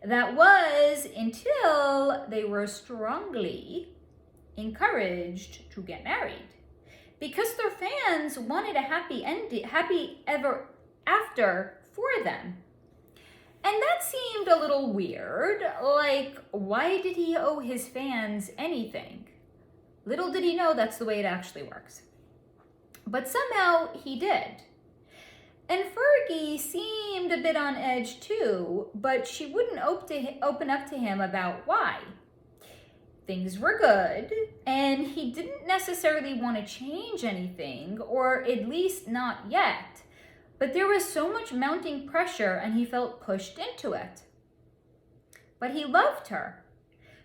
[SPEAKER 1] That was until they were strongly encouraged to get married. Because their fans wanted a happy ending, happy ever after for them. And that seemed a little weird. Like, why did he owe his fans anything? Little did he know that's the way it actually works. But somehow he did. And Fergie seemed a bit on edge too, but she wouldn't open up to him about why. Things were good, and he didn't necessarily want to change anything, or at least not yet. But there was so much mounting pressure, and he felt pushed into it. But he loved her.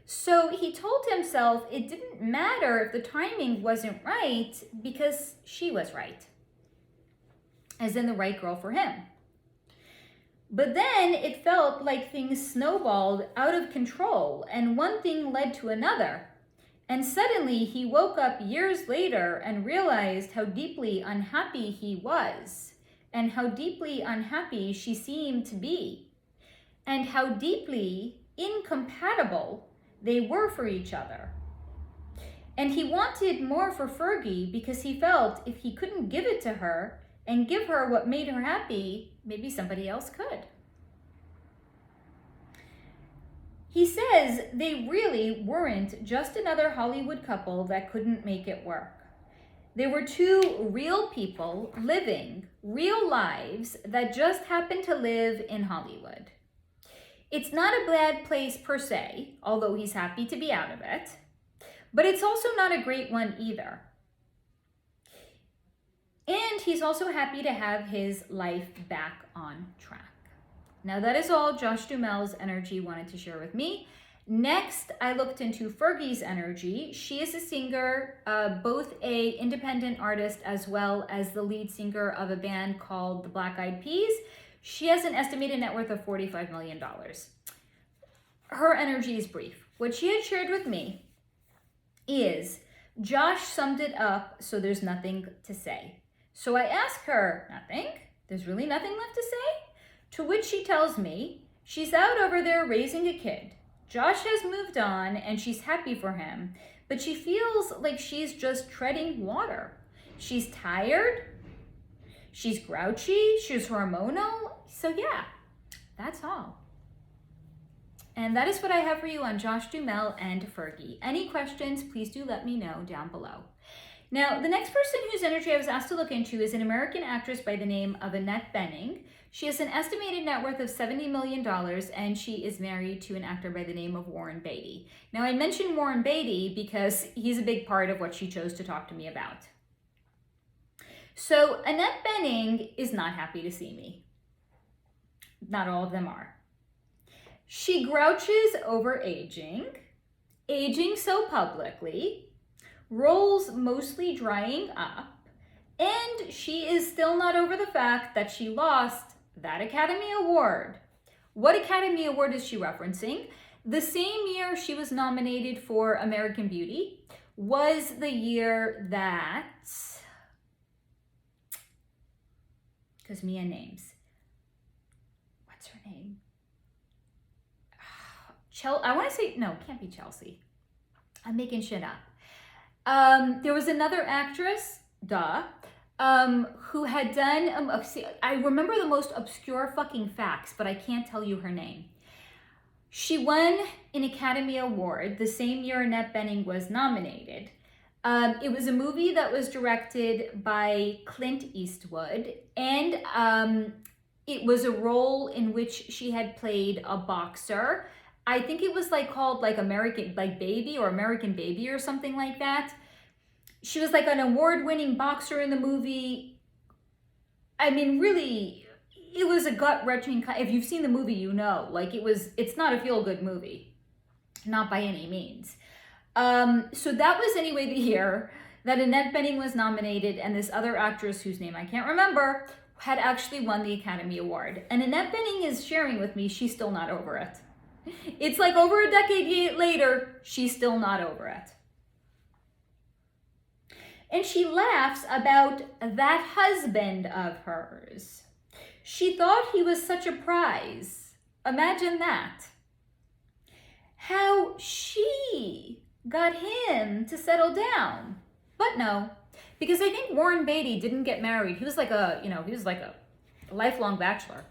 [SPEAKER 1] So he told himself it didn't matter if the timing wasn't right, because she was right. As in the right girl for him. But then it felt like things snowballed out of control, and one thing led to another. And suddenly he woke up years later and realized how deeply unhappy he was, and how deeply unhappy she seemed to be, and how deeply incompatible they were for each other. And he wanted more for Fergie because he felt if he couldn't give it to her and give her what made her happy, maybe somebody else could. He says they really weren't just another Hollywood couple that couldn't make it work. They were two real people living real lives that just happened to live in Hollywood. It's not a bad place per se, although he's happy to be out of it, but it's also not a great one either. And he's also happy to have his life back on track. Now that is all Josh Duhamel's energy wanted to share with me. Next, I looked into Fergie's energy. She is a singer, both a independent artist as well as the lead singer of a band called the Black Eyed Peas. She has an estimated net worth of $45 million. Her energy is brief. What she had shared with me is Josh summed it up, so there's nothing to say. So I ask her, nothing? There's really nothing left to say? To which she tells me she's out over there raising a kid. Josh has moved on and she's happy for him, but she feels like she's just treading water. She's tired, she's grouchy, she's hormonal. So yeah, that's all. And that is what I have for you on Josh Duhamel and Fergie. Any questions, please do let me know down below. Now, the next person whose energy I was asked to look into is an American actress by the name of Annette Bening. She has an estimated net worth of $70 million, and she is married to an actor by the name of Warren Beatty. Now, I mentioned Warren Beatty because he's a big part of what she chose to talk to me about. So, Annette Bening is not happy to see me. Not all of them are. She grouches over aging so publicly, roles mostly drying up, and she is still not over the fact that she lost that Academy Award. What Academy Award is she referencing? The same year she was nominated for American Beauty was the year that, because Mia names, what's her name? I want to say, no, it can't be Chelsea. I'm making shit up. There was another actress, who had done, I remember the most obscure fucking facts, but I can't tell you her name. She won an Academy Award the same year Annette Bening was nominated. It was a movie that was directed by Clint Eastwood, and it was a role in which she had played a boxer. I think it was called American Baby or American Baby or something like that. She was an award-winning boxer in the movie. I mean, really, it was a gut-wrenching. If you've seen the movie, you know. It's not a feel-good movie, not by any means. So that was anyway the year that Annette Bening was nominated and this other actress whose name I can't remember had actually won the Academy Award. And Annette Bening is sharing with me she's still not over it. It's like over a decade later, she's still not over it. And she laughs about that husband of hers. She thought he was such a prize. Imagine that. How she got him to settle down. But no, because I think Warren Beatty didn't get married. He was like a lifelong bachelor.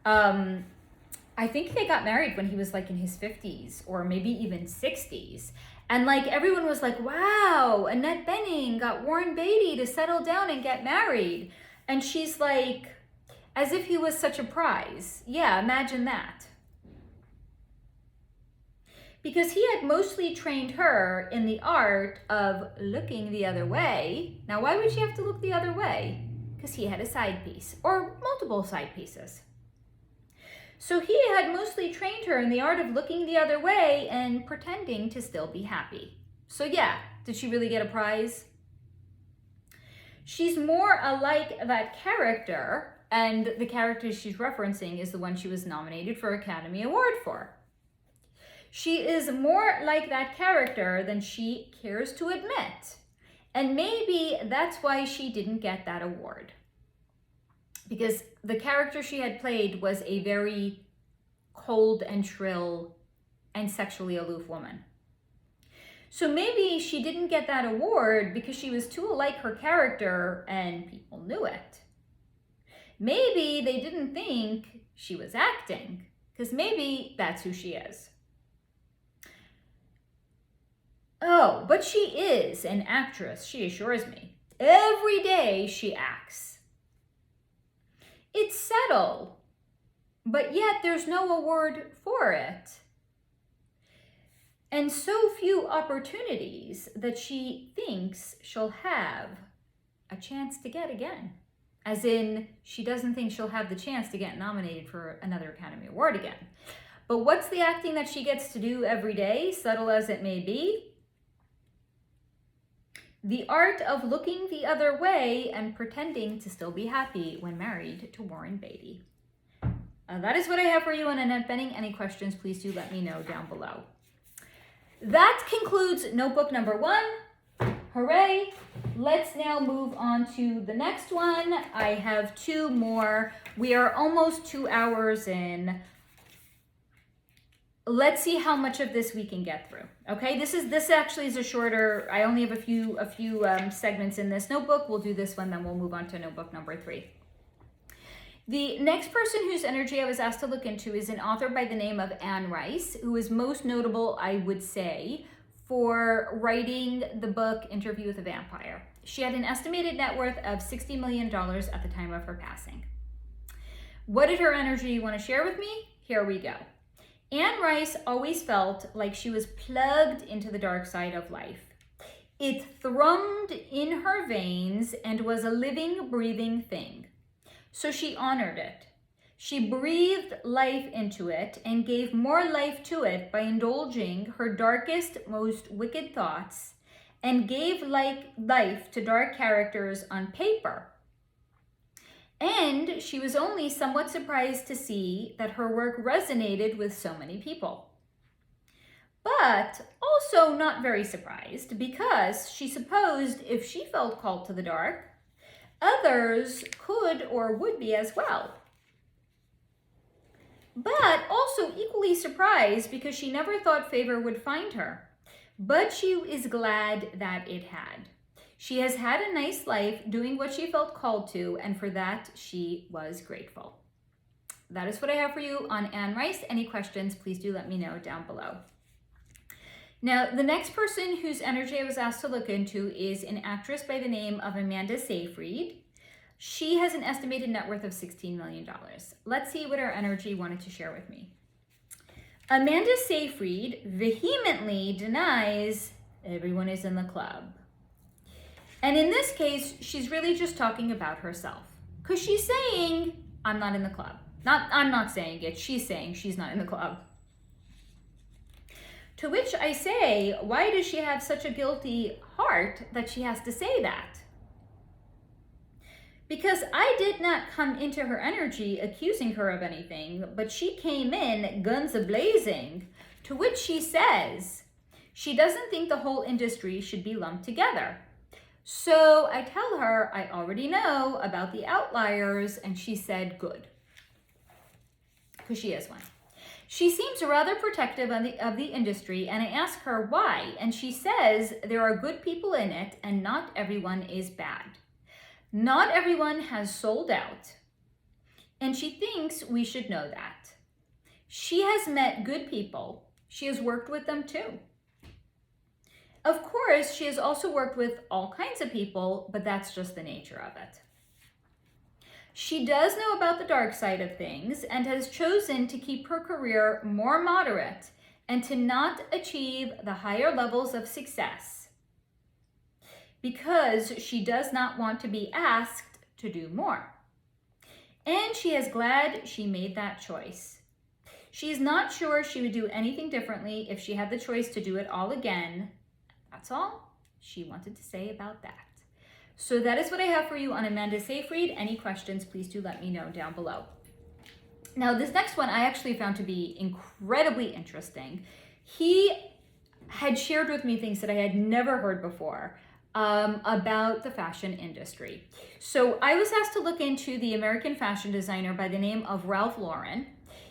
[SPEAKER 1] I think they got married when he was like in his 50s or maybe even 60s. And like everyone was like, wow, Annette Bening got Warren Beatty to settle down and get married. And she's like, as if he was such a prize. Yeah, imagine that. Because he had mostly trained her in the art of looking the other way. Now, why would she have to look the other way? Because he had a side piece or multiple side pieces. So he had mostly trained her in the art of looking the other way and pretending to still be happy. So yeah, did she really get a prize? She's more alike that character, and the character she's referencing is the one she was nominated for Academy Award for. She is more like that character than she cares to admit. And maybe that's why she didn't get that award. Because the character she had played was a very cold and shrill and sexually aloof woman. So maybe she didn't get that award because she was too alike her character and people knew it. Maybe they didn't think she was acting, because maybe that's who she is. Oh, but she is an actress, she assures me. Every day she acts. It's subtle, but yet there's no award for it. And so few opportunities that she thinks she'll have a chance to get again. As in, she doesn't think she'll have the chance to get nominated for another Academy Award again. But what's the acting that she gets to do every day, subtle as it may be? The art of looking the other way and pretending to still be happy when married to Warren Beatty. That is what I have for you on Annette Bening. Any questions, please do let me know down below. That concludes notebook number 1. Hooray! Let's now move on to the next one. I have 2 more. We are almost 2 hours in. Let's see how much of this we can get through. Okay, this actually is a shorter. I only have a few segments in this notebook. We'll do this one, then we'll move on to notebook number 3. The next person whose energy I was asked to look into is an author by the name of Anne Rice, who is most notable, I would say, for writing the book Interview with a Vampire. She had an estimated net worth of $60 million at the time of her passing. What did her energy want to share with me? Here we go. Anne Rice always felt like she was plugged into the dark side of life. It thrummed in her veins and was a living, breathing thing. So she honored it. She breathed life into it and gave more life to it by indulging her darkest, most wicked thoughts, and gave life to dark characters on paper. And she was only somewhat surprised to see that her work resonated with so many people. But also not very surprised, because she supposed if she felt called to the dark, others could or would be as well. But also equally surprised because she never thought favor would find her. But she is glad that it had. She has had a nice life doing what she felt called to, and for that she was grateful. That is what I have for you on Anne Rice. Any questions, please do let me know down below. Now, the next person whose energy I was asked to look into is an actress by the name of Amanda Seyfried. She has an estimated net worth of $16 million. Let's see what her energy wanted to share with me. Amanda Seyfried vehemently denies everyone is in the club. And in this case, she's really just talking about herself. Because she's saying, I'm not in the club. I'm not saying it, she's saying she's not in the club. To which I say, why does she have such a guilty heart that she has to say that? Because I did not come into her energy accusing her of anything, but she came in guns a-blazing, to which she says she doesn't think the whole industry should be lumped together. So I tell her I already know about the outliers, and she said good, because she is one. She seems rather protective of the industry, and I ask her why, and she says there are good people in it and not everyone is bad. Not everyone has sold out, and she thinks we should know that. She has met good people. She has worked with them too. Of course, she has also worked with all kinds of people, but that's just the nature of it. She does know about the dark side of things and has chosen to keep her career more moderate and to not achieve the higher levels of success because she does not want to be asked to do more. And she is glad she made that choice. She is not sure she would do anything differently if she had the choice to do it all again. That's all she wanted to say about that. So that is what I have for you on Amanda Seyfried. Any questions, please do let me know down below. Now, this next one I actually found to be incredibly interesting. He had shared with me things that I had never heard before about the fashion industry. So I was asked to look into the American fashion designer by the name of Ralph Lauren.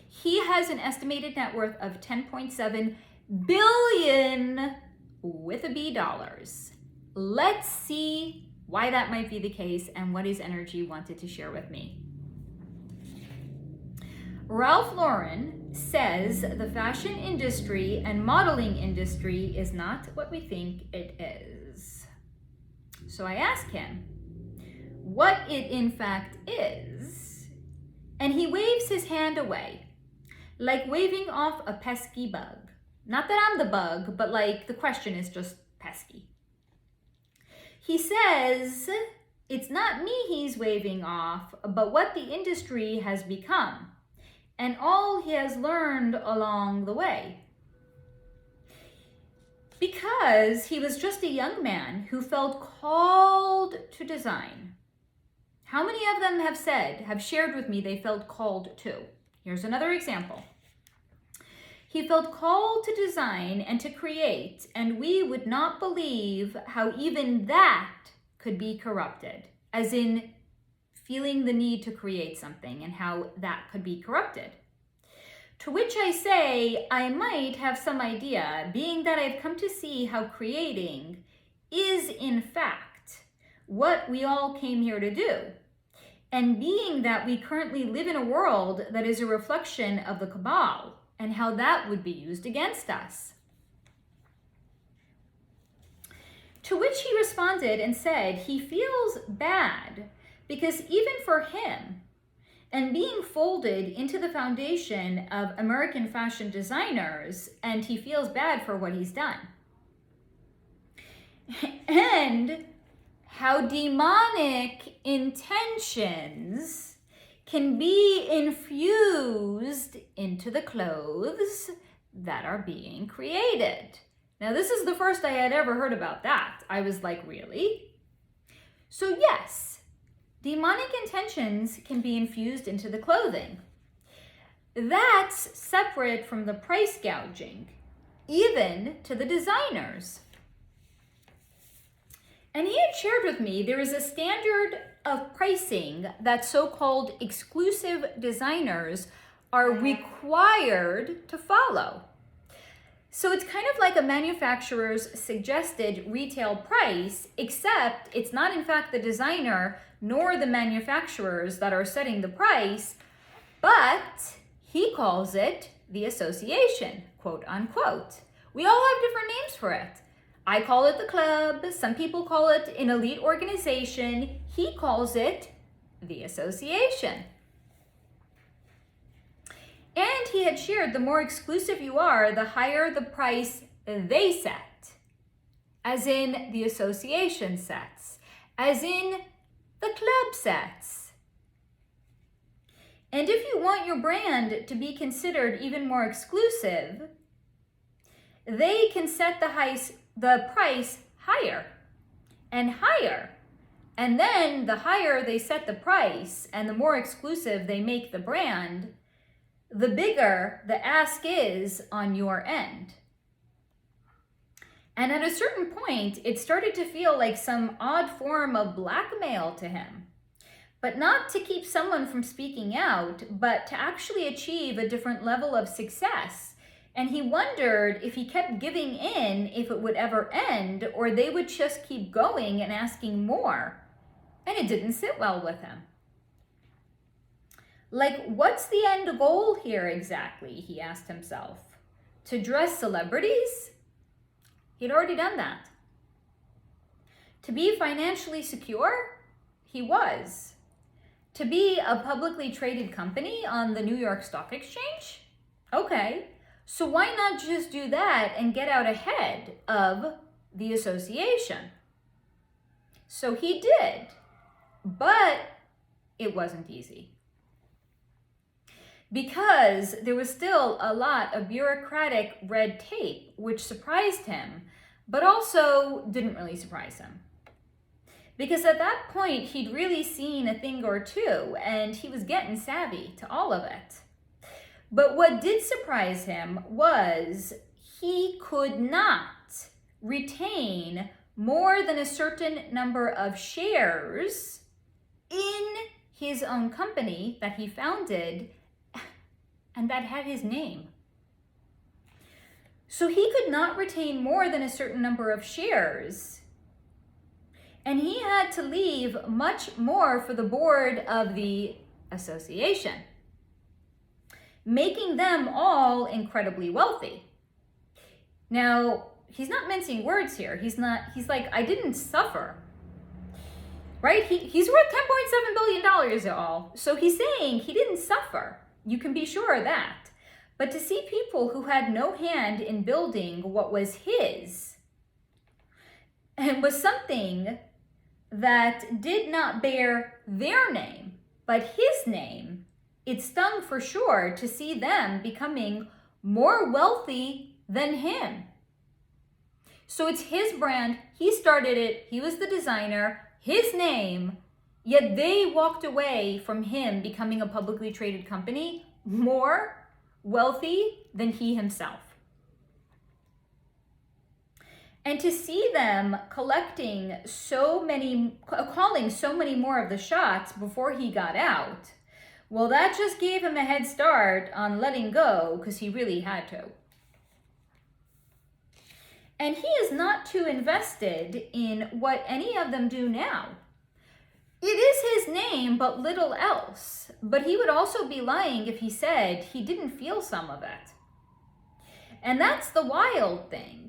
[SPEAKER 1] He has an estimated net worth of $10.7 billion with a B dollars. Let's see why that might be the case and what his energy wanted to share with me. Ralph Lauren says the fashion industry and modeling industry is not what we think it is. So I ask him what it in fact is, and he waves his hand away, like waving off a pesky bug. Not that I'm the bug, but like the question is just pesky. He says it's not me he's waving off, but what the industry has become and all he has learned along the way. Because he was just a young man who felt called to design. How many of them have shared with me they felt called to? Here's another example. He felt called to design and to create, and we would not believe how even that could be corrupted, as in feeling the need to create something and how that could be corrupted. To which I say, I might have some idea, being that I've come to see how creating is in fact what we all came here to do. And being that we currently live in a world that is a reflection of the cabal, and how that would be used against us. To which he responded and said he feels bad because even for him, and being folded into the foundation of American fashion designers, and he feels bad for what he's done. And how demonic intentions can be infused into the clothes that are being created. Now, this is the first I had ever heard about that. I was like, really? So yes, demonic intentions can be infused into the clothing. That's separate from the price gouging, even to the designers. And he had shared with me there is a standard of pricing that so-called exclusive designers are required to follow. So it's kind of like a manufacturer's suggested retail price, except it's not in fact the designer nor the manufacturers that are setting the price, but he calls it the association, quote unquote. We all have different names for it. I call it the club, some people call it an elite organization, he calls it the association. And he had shared the more exclusive you are, the higher the price they set, as in the association sets, as in the club sets. And if you want your brand to be considered even more exclusive, they can set the price higher and higher. And then the higher they set the price and the more exclusive they make the brand, the bigger the ask is on your end. And at a certain point, it started to feel like some odd form of blackmail to him. But not to keep someone from speaking out, but to actually achieve a different level of success. And he wondered if he kept giving in, if it would ever end, or they would just keep going and asking more. And it didn't sit well with him. Like, what's the end goal here exactly, he asked himself. To dress celebrities? He'd already done that. To be financially secure? He was. To be a publicly traded company on the New York Stock Exchange? Okay, so why not just do that and get out ahead of the association? So he did, but it wasn't easy. Because there was still a lot of bureaucratic red tape, which surprised him, but also didn't really surprise him. Because at that point, he'd really seen a thing or two, and he was getting savvy to all of it. But what did surprise him was he could not retain more than a certain number of shares in his own company that he founded and that had his name. So he could not retain more than a certain number of shares. And he had to leave much more for the board of the association, making them all incredibly wealthy. Now, he's not mincing words here. He's like, I didn't suffer. Right? He's worth $10.7 billion all. So he's saying he didn't suffer. You can be sure of that. But to see people who had no hand in building what was his, and was something that did not bear their name, but his name, it stung for sure to see them becoming more wealthy than him. So it's his brand, he started it, he was the designer, his name, yet they walked away from him becoming a publicly traded company more wealthy than he himself. And to see them calling so many more of the shots before he got out, well, that just gave him a head start on letting go because he really had to. And he is not too invested in what any of them do now. It is his name, but little else. But he would also be lying if he said he didn't feel some of it. And that's the wild thing.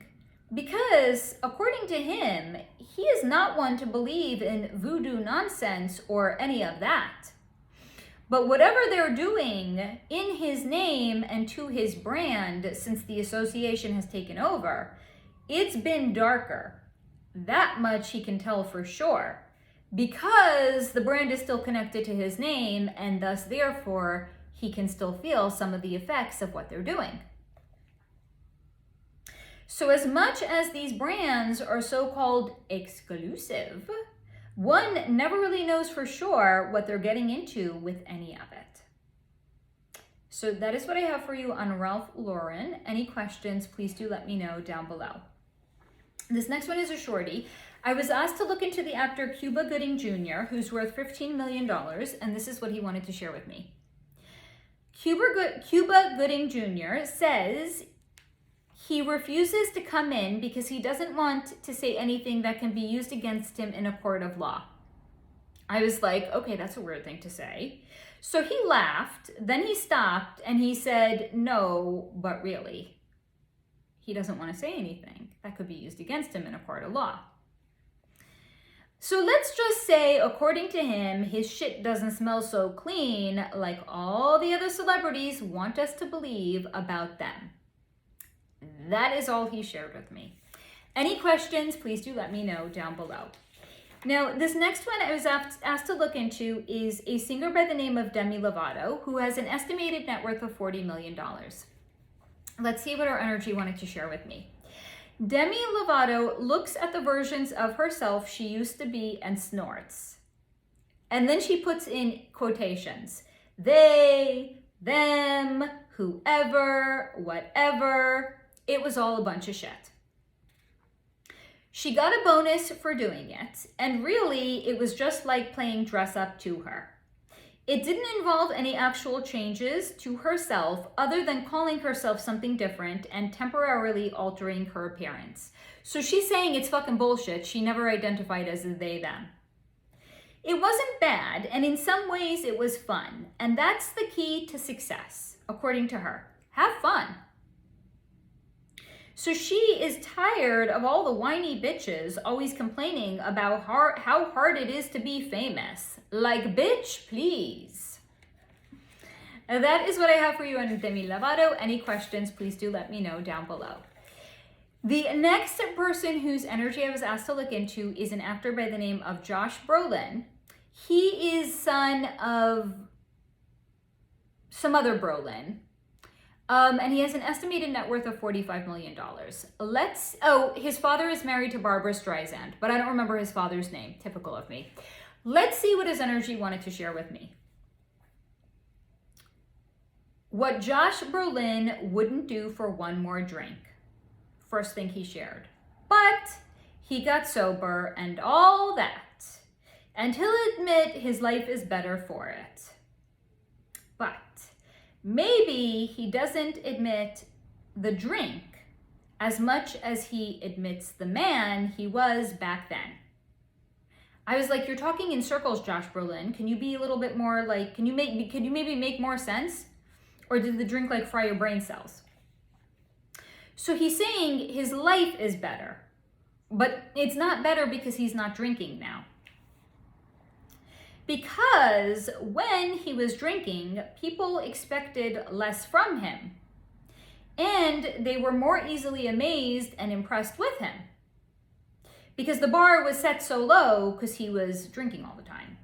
[SPEAKER 1] Because, according to him, he is not one to believe in voodoo nonsense or any of that. But whatever they're doing in his name and to his brand since the association has taken over, it's been darker. That much he can tell for sure. Because the brand is still connected to his name, and thus, therefore, he can still feel some of the effects of what they're doing. So as much as these brands are so-called exclusive, one never really knows for sure what they're getting into with any of it. So that is what I have for you on Ralph Lauren. Any questions, please do let me know down below. This next one is a shorty. I was asked to look into the actor Cuba Gooding Jr., who's worth $15 million, and this is what he wanted to share with me. Cuba Gooding Jr. says he refuses to come in because he doesn't want to say anything that can be used against him in a court of law. I was like, okay, that's a weird thing to say. So he laughed, then he stopped, and he said, no, but really. He doesn't want to say anything that could be used against him in a court of law. So let's just say, according to him, his shit doesn't smell so clean like all the other celebrities want us to believe about them. That is all he shared with me. Any questions, please do let me know down below. Now, this next one I was asked to look into is a singer by the name of Demi Lovato, who has an estimated net worth of $40 million. Let's see what our energy wanted to share with me. Demi Lovato looks at the versions of herself she used to be and snorts. And then she puts in quotations. They, them, whoever, whatever. It was all a bunch of shit. She got a bonus for doing it, and really it was just like playing dress up to her. It didn't involve any actual changes to herself other than calling herself something different and temporarily altering her appearance. So she's saying it's fucking bullshit. She never identified as a they, them. It wasn't bad, and in some ways it was fun, and that's the key to success, according to her. Have fun. So she is tired of all the whiny bitches always complaining about how hard it is to be famous. Like, bitch, please. That is what I have for you on Demi Lovato. Any questions, please do let me know down below. The next person whose energy I was asked to look into is an actor by the name of Josh Brolin. He is son of some other Brolin. And he has an estimated net worth of $45 million. His father is married to Barbara Streisand, but I don't remember his father's name. Typical of me. Let's see what his energy wanted to share with me. What Josh Brolin wouldn't do for one more drink. First thing he shared. But he got sober and all that. And he'll admit his life is better for it. But maybe he doesn't admit the drink as much as he admits the man he was back then. I was like, you're talking in circles, Josh Brolin. Can you be a little bit more like, can you maybe make more sense? Or did the drink like fry your brain cells? So he's saying his life is better, but it's not better because he's not drinking now. Because when he was drinking, people expected less from him. And they were more easily amazed and impressed with him. Because the bar was set so low because he was drinking all the time.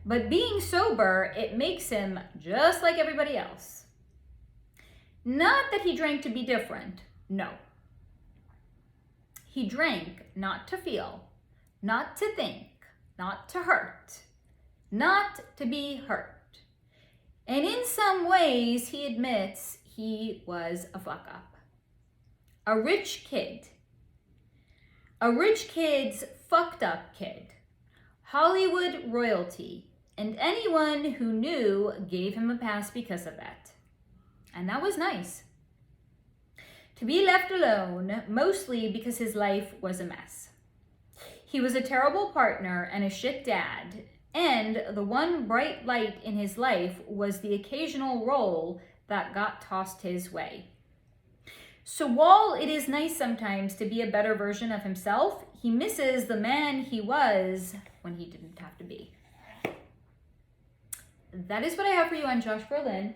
[SPEAKER 1] But being sober, it makes him just like everybody else. Not that he drank to be different, no. He drank not to feel, not to think, not to hurt. Not to be hurt. And in some ways, he admits he was a fuck up. A rich kid. A rich kid's fucked up kid. Hollywood royalty. And anyone who knew gave him a pass because of it. And that was nice. To be left alone, mostly because his life was a mess. He was a terrible partner and a shit dad. And the one bright light in his life was the occasional role that got tossed his way. So while it is nice sometimes to be a better version of himself, he misses the man he was when he didn't have to be. That is what I have for you on Josh Brolin.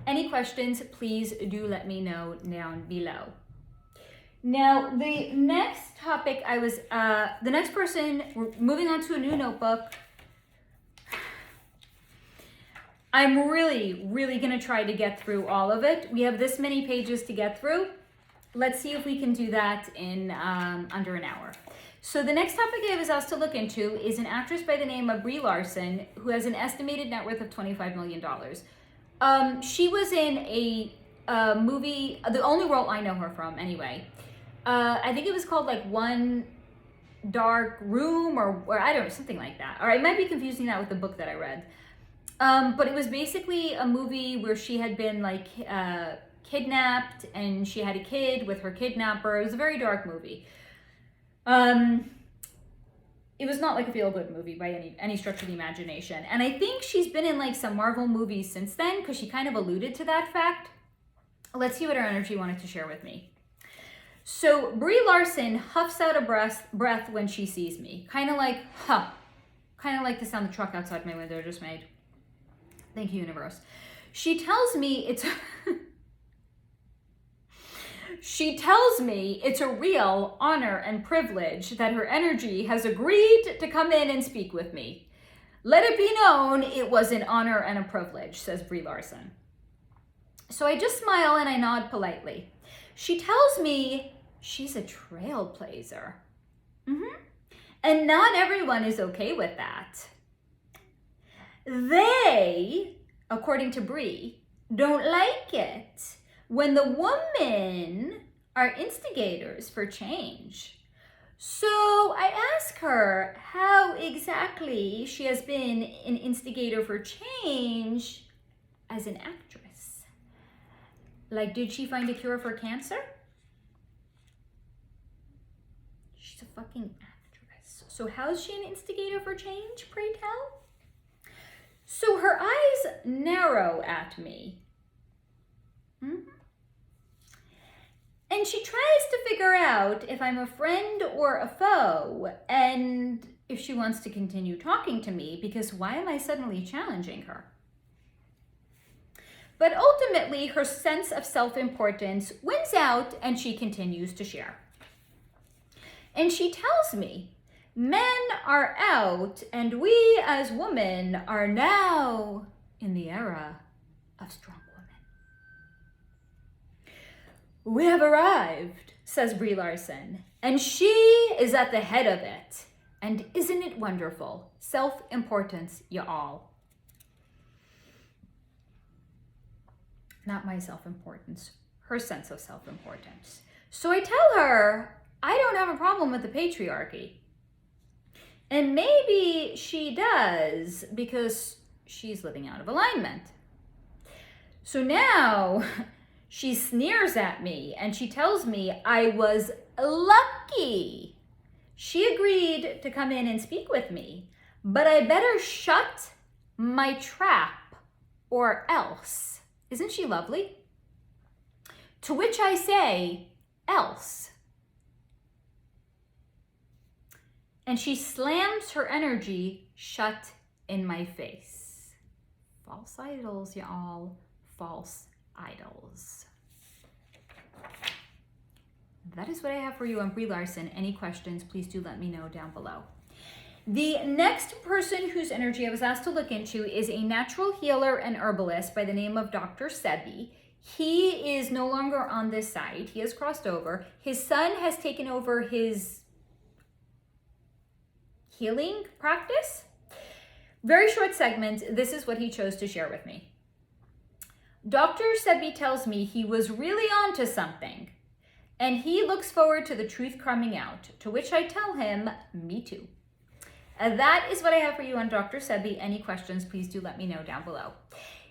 [SPEAKER 1] Any questions, please do let me know down below. Now, the next topic the next person, we're moving on to a new notebook. I'm really going to try to get through all of it. We have this many pages to get through. Let's see if we can do that in under an hour. So the next topic I was asked to look into is an actress by the name of Brie Larson, who has an estimated net worth of $25 million. She was in a movie, the only role I know her from anyway. I think it was called like One Dark Room or I don't know, something like that. Or I might be confusing that with the book that I read. But it was basically a movie where she had been like kidnapped and she had a kid with her kidnapper. It was a very dark movie. It was not like a feel-good movie by any stretch of the imagination. And I think she's been in like some Marvel movies since then because she kind of alluded to that fact. Let's see what her energy wanted to share with me. So Brie Larson huffs out a breath when she sees me. Kind of like, huh. Kind of like the sound the truck outside my window just made. Thank you, universe. She tells me it's a real honor and privilege that her energy has agreed to come in and speak with me. Let it be known it was an honor and a privilege, says Brie Larson. So I just smile and I nod politely. She tells me she's a trailblazer. And not everyone is okay with that. They, according to Bree, don't like it when the women are instigators for change. So I ask her how exactly she has been an instigator for change as an actress. Like, did she find a cure for cancer? She's a fucking actress. So how's she an instigator for change, pray tell? So her eyes narrow at me. And she tries to figure out if I'm a friend or a foe, and if she wants to continue talking to me, because why am I suddenly challenging her? But ultimately, her sense of self-importance wins out, and she continues to share. And she tells me, men are out, and we as women are now in the era of strong women. We have arrived, says Brie Larson, and she is at the head of it. And isn't it wonderful? Self-importance, y'all. Not my self-importance, her sense of self-importance. So I tell her, I don't have a problem with the patriarchy. And maybe she does because she's living out of alignment. So now she sneers at me and she tells me I was lucky. She agreed to come in and speak with me, but I better shut my trap or else. Isn't she lovely? To which I say, else. And she slams her energy shut in my face. False idols, y'all. False idols. That is what I have for you on Brie Larson. Any questions, please do let me know down below. The next person whose energy I was asked to look into is a natural healer and herbalist by the name of Dr. Sebi. He is no longer on this side. He has crossed over. His son has taken over his healing practice. Very short segment. This is what he chose to share with me. Dr. Sebi tells me he was really onto something, and he looks forward to the truth coming out, to which I tell him, me too. That is what I have for you on Dr. Sebi. Any questions, please do let me know down below.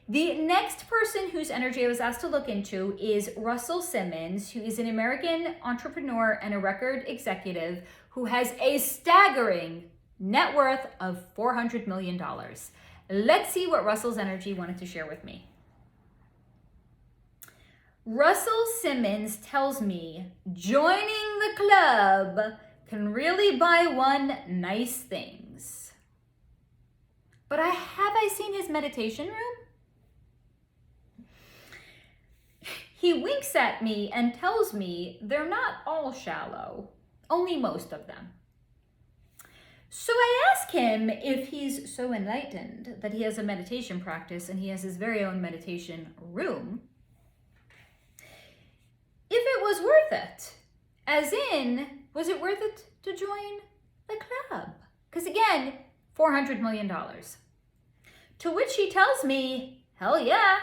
[SPEAKER 1] The next person whose energy I was asked to look into is Russell Simmons, who is an American entrepreneur and a record executive who has a staggering net worth of $400 million. Let's see what Russell's energy wanted to share with me. Russell Simmons tells me joining the club can really buy one nice things. But have I seen his meditation room? He winks at me and tells me they're not all shallow, only most of them. So I ask him if he's so enlightened that he has a meditation practice and he has his very own meditation room, if it was worth it. As in, was it worth it to join the club? Because again, $400 million. To which he tells me, hell yeah.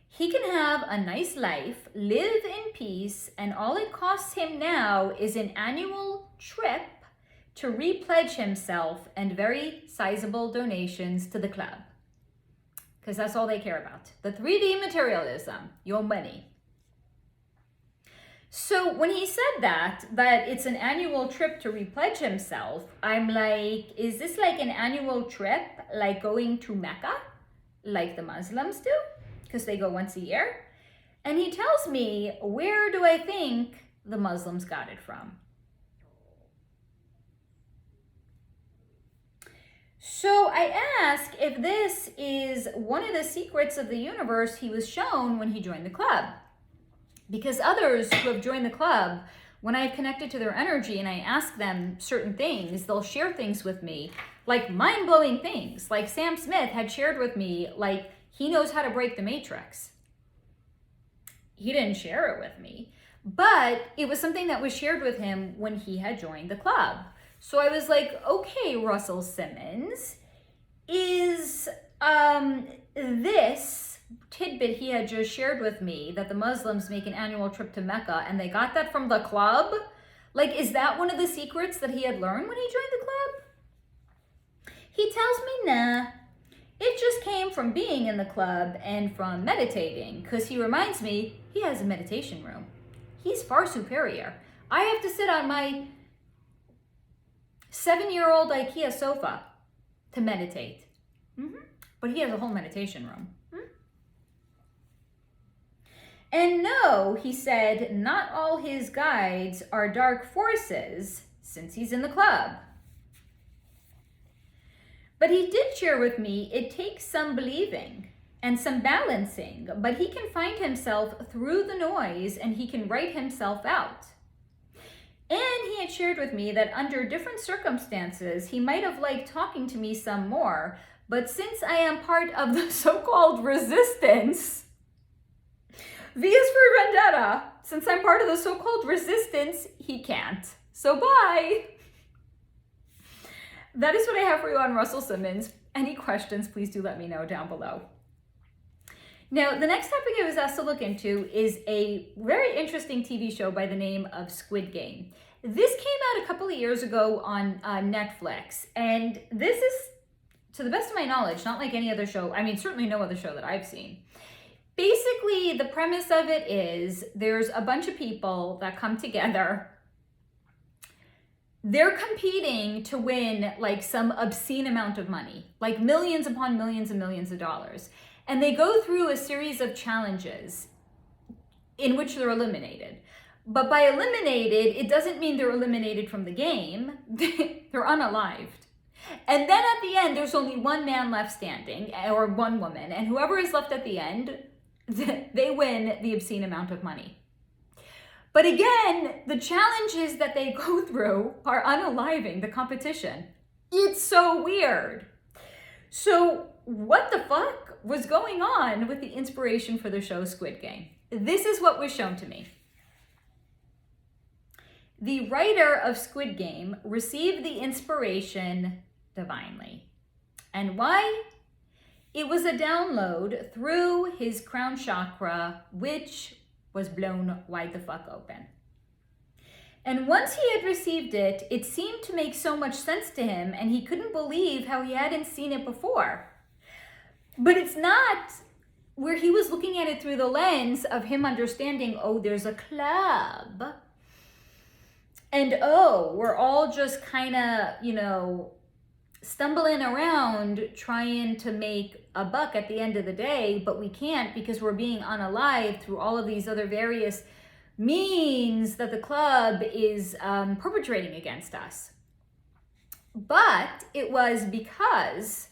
[SPEAKER 1] He can have a nice life, live in peace, and all it costs him now is an annual trip to repledge himself and very sizable donations to the club. Because that's all they care about. The 3D materialism, your money. So when he said that it's an annual trip to repledge himself, I'm like, is this like an annual trip, like going to Mecca, like the Muslims do? Because they go once a year. And he tells me, where do I think the Muslims got it from? So I ask if this is one of the secrets of the universe he was shown when he joined the club. Because others who have joined the club, when I've connected to their energy and I ask them certain things, they'll share things with me, like mind-blowing things. Like Sam Smith had shared with me, like he knows how to break the matrix. he didn't share it with me, but it was something that was shared with him when he had joined the club. So I was like, okay, Russell Simmons, is this tidbit he had just shared with me that the Muslims make an annual trip to Mecca and they got that from the club? Like, is that one of the secrets that he had learned when he joined the club? He tells me, nah, it just came from being in the club and from meditating, because he reminds me he has a meditation room. He's far superior. I have to sit on my 7-year-old IKEA sofa to meditate. But he has a whole meditation room. And no, he said, not all his guides are dark forces since he's in the club. But he did share with me it takes some believing and some balancing, but he can find himself through the noise and he can write himself out. And he had shared with me that under different circumstances, he might have liked talking to me some more, but since I am part of the so-called resistance, V is for vendetta, since I'm part of the so-called resistance, he can't. So bye. That is what I have for you on Russell Simmons. Any questions, please do let me know down below. Now, the next topic I was asked to look into is a very interesting TV show by the name of Squid Game. This came out a couple of years ago on Netflix, and this is, to the best of my knowledge, not like any other show. I mean, certainly no other show that I've seen. Basically, the premise of it is there's a bunch of people that come together. They're competing to win like some obscene amount of money, like millions upon millions and millions of dollars. And they go through a series of challenges in which they're eliminated. But by eliminated, it doesn't mean they're eliminated from the game. They're unalived. And then at the end, there's only one man left standing, or one woman. And whoever is left at the end, they win the obscene amount of money. But again, the challenges that they go through are unaliving the competition. It's so weird. So what the fuck was going on with the inspiration for the show Squid Game? This is what was shown to me. The writer of Squid Game received the inspiration divinely. And why? It was a download through his crown chakra, which was blown wide the fuck open. And once he had received it, it seemed to make so much sense to him, and he couldn't believe how he hadn't seen it before. But it's not where he was looking at it through the lens of him understanding, oh, there's a club. And oh, we're all just kind of, stumbling around trying to make a buck at the end of the day, but we can't because we're being unalived through all of these other various means that the club is perpetrating against us. But it was because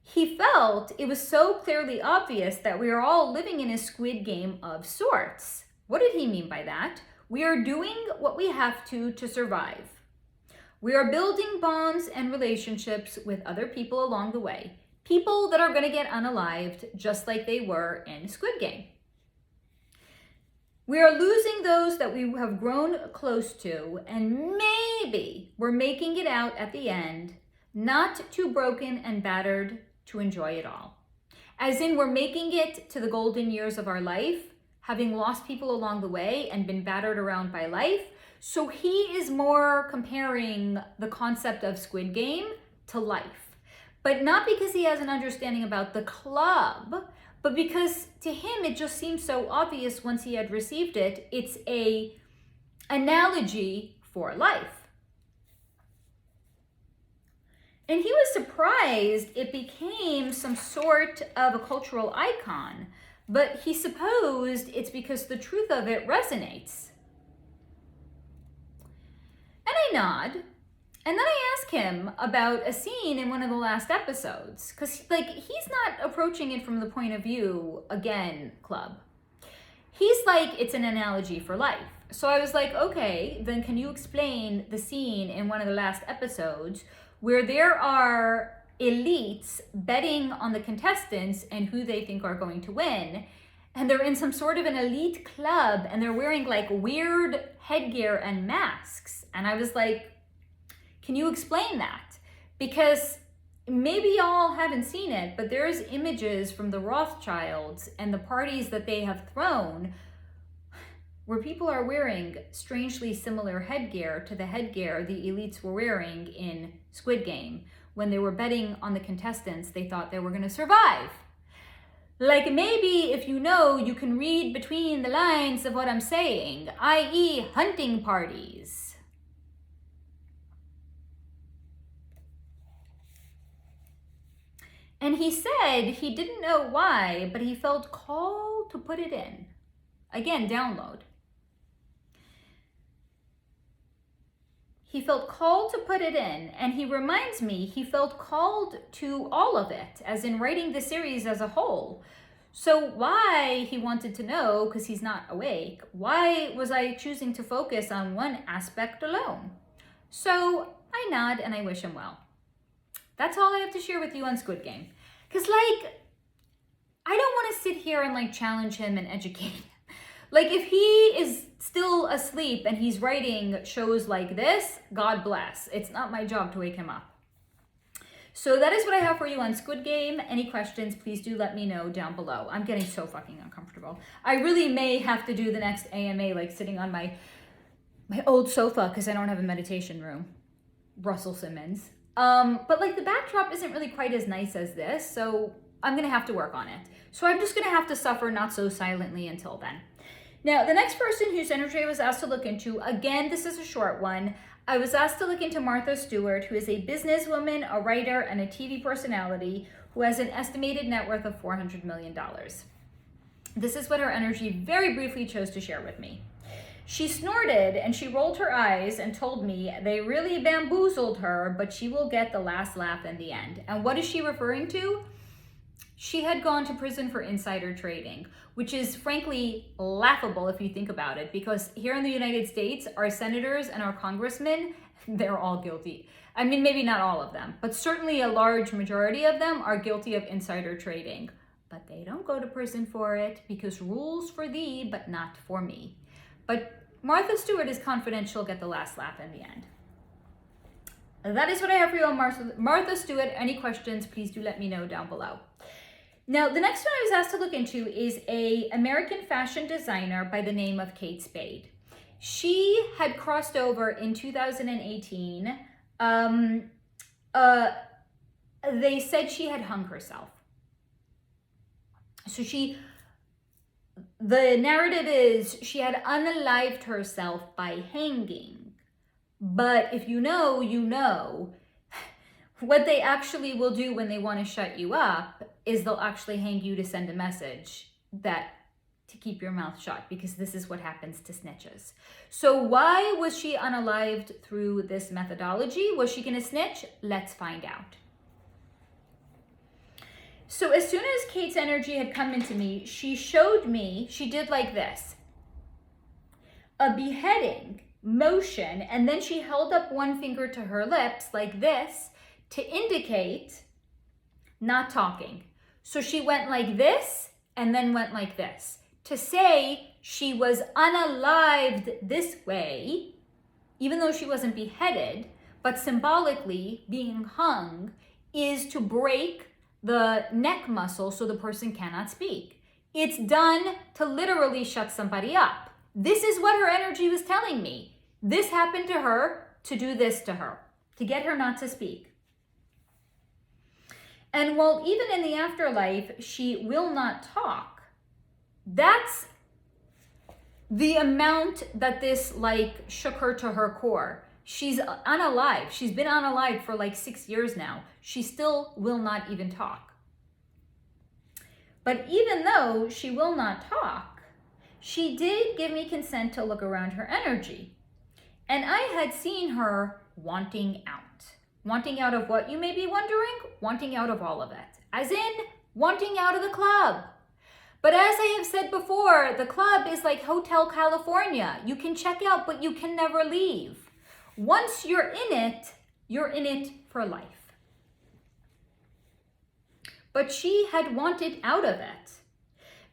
[SPEAKER 1] he felt it was so clearly obvious that we are all living in a squid game of sorts. What did he mean by that? We are doing what we have to survive. We are building bonds and relationships with other people along the way. People that are going to get unalived just like they were in Squid Game. We are losing those that we have grown close to, and maybe we're making it out at the end, not too broken and battered to enjoy it all. As in, we're making it to the golden years of our life, having lost people along the way and been battered around by life. So he is more comparing the concept of Squid Game to life, but not because he has an understanding about the club, but because to him it just seems so obvious once he had received it. It's a analogy for life. And he was surprised it became some sort of a cultural icon, but he supposed it's because the truth of it resonates. And I nod, and then I ask him about a scene in one of the last episodes, because he's not approaching it from the point of view, again, club. He's like, it's an analogy for life. So I was like, okay, then can you explain the scene in one of the last episodes where there are elites betting on the contestants and who they think are going to win? and they're in some sort of an elite club, and they're wearing like weird headgear and masks. And I was like, can you explain that? Because maybe y'all haven't seen it, but there's images from the Rothschilds and the parties that they have thrown where people are wearing strangely similar headgear to the headgear the elites were wearing in Squid Game when they were betting on the contestants they thought they were going to survive. Like, maybe if you know, you can read between the lines of what I'm saying, i.e. hunting parties. And he said he didn't know why, but he felt called to put it in. Again, download. He felt called to put it in, and he reminds me he felt called to all of it, as in writing the series as a whole. So why he wanted to know, because he's not awake, why was I choosing to focus on one aspect alone? So I nod and I wish him well. That's all I have to share with you on Squid Game. Because, like, I don't want to sit here and, like, challenge him and educate him. Like, if he is still asleep and he's writing shows like this, God bless. It's not my job to wake him up. So that is what I have for you on Squid Game. Any questions, please do let me know down below. I'm getting so fucking uncomfortable. I really may have to do the next AMA, like, sitting on my old sofa because I don't have a meditation room. Russell Simmons. But, like, the backdrop isn't really quite as nice as this, so I'm going to have to work on it. So I'm just going to have to suffer not so silently until then. Now, the next person whose energy I was asked to look into, again, this is a short one. I was asked to look into Martha Stewart, who is a businesswoman, a writer, and a TV personality who has an estimated net worth of $400 million. This is what her energy very briefly chose to share with me. She snorted and she rolled her eyes and told me they really bamboozled her, but she will get the last laugh in the end. And what is she referring to? She had gone to prison for insider trading, which is frankly laughable if you think about it, because here in the United States, our senators and our congressmen, they're all guilty. I mean, maybe not all of them, but certainly a large majority of them are guilty of insider trading. But they don't go to prison for it because rules for thee, but not for me. But Martha Stewart is confident she'll get the last laugh in the end. That is what I have for you on Martha Stewart. Any questions, please do let me know down below. Now, the next one I was asked to look into is an American fashion designer by the name of Kate Spade. She had crossed over in 2018. They said she had hung herself. So the narrative is she had unalived herself by hanging. But if you know, you know. What they actually will do when they want to shut you up is they'll actually hang you to send a message to keep your mouth shut, because this is what happens to snitches. So why was she unalived through this methodology? Was she going to snitch? Let's find out. So as soon as Kate's energy had come into me, she showed me, she did like this, a beheading motion, and then she held up one finger to her lips like this to indicate not talking. So she went like this and then went like this to say she was unalived this way, even though she wasn't beheaded, but symbolically being hung is to break the neck muscle so the person cannot speak. It's done to literally shut somebody up. This is what her energy was telling me. This happened to her to do this to her, to get her not to speak. And while even in the afterlife, she will not talk, that's the amount that this shook her to her core. She's unalive. She's been unalive for 6 years now. She still will not even talk. But even though she will not talk, she did give me consent to look around her energy. And I had seen her wanting out. Wanting out of what, you may be wondering? Wanting out of all of it. As in, wanting out of the club. But as I have said before, the club is like Hotel California. You can check out, but you can never leave. Once you're in it for life. But she had wanted out of it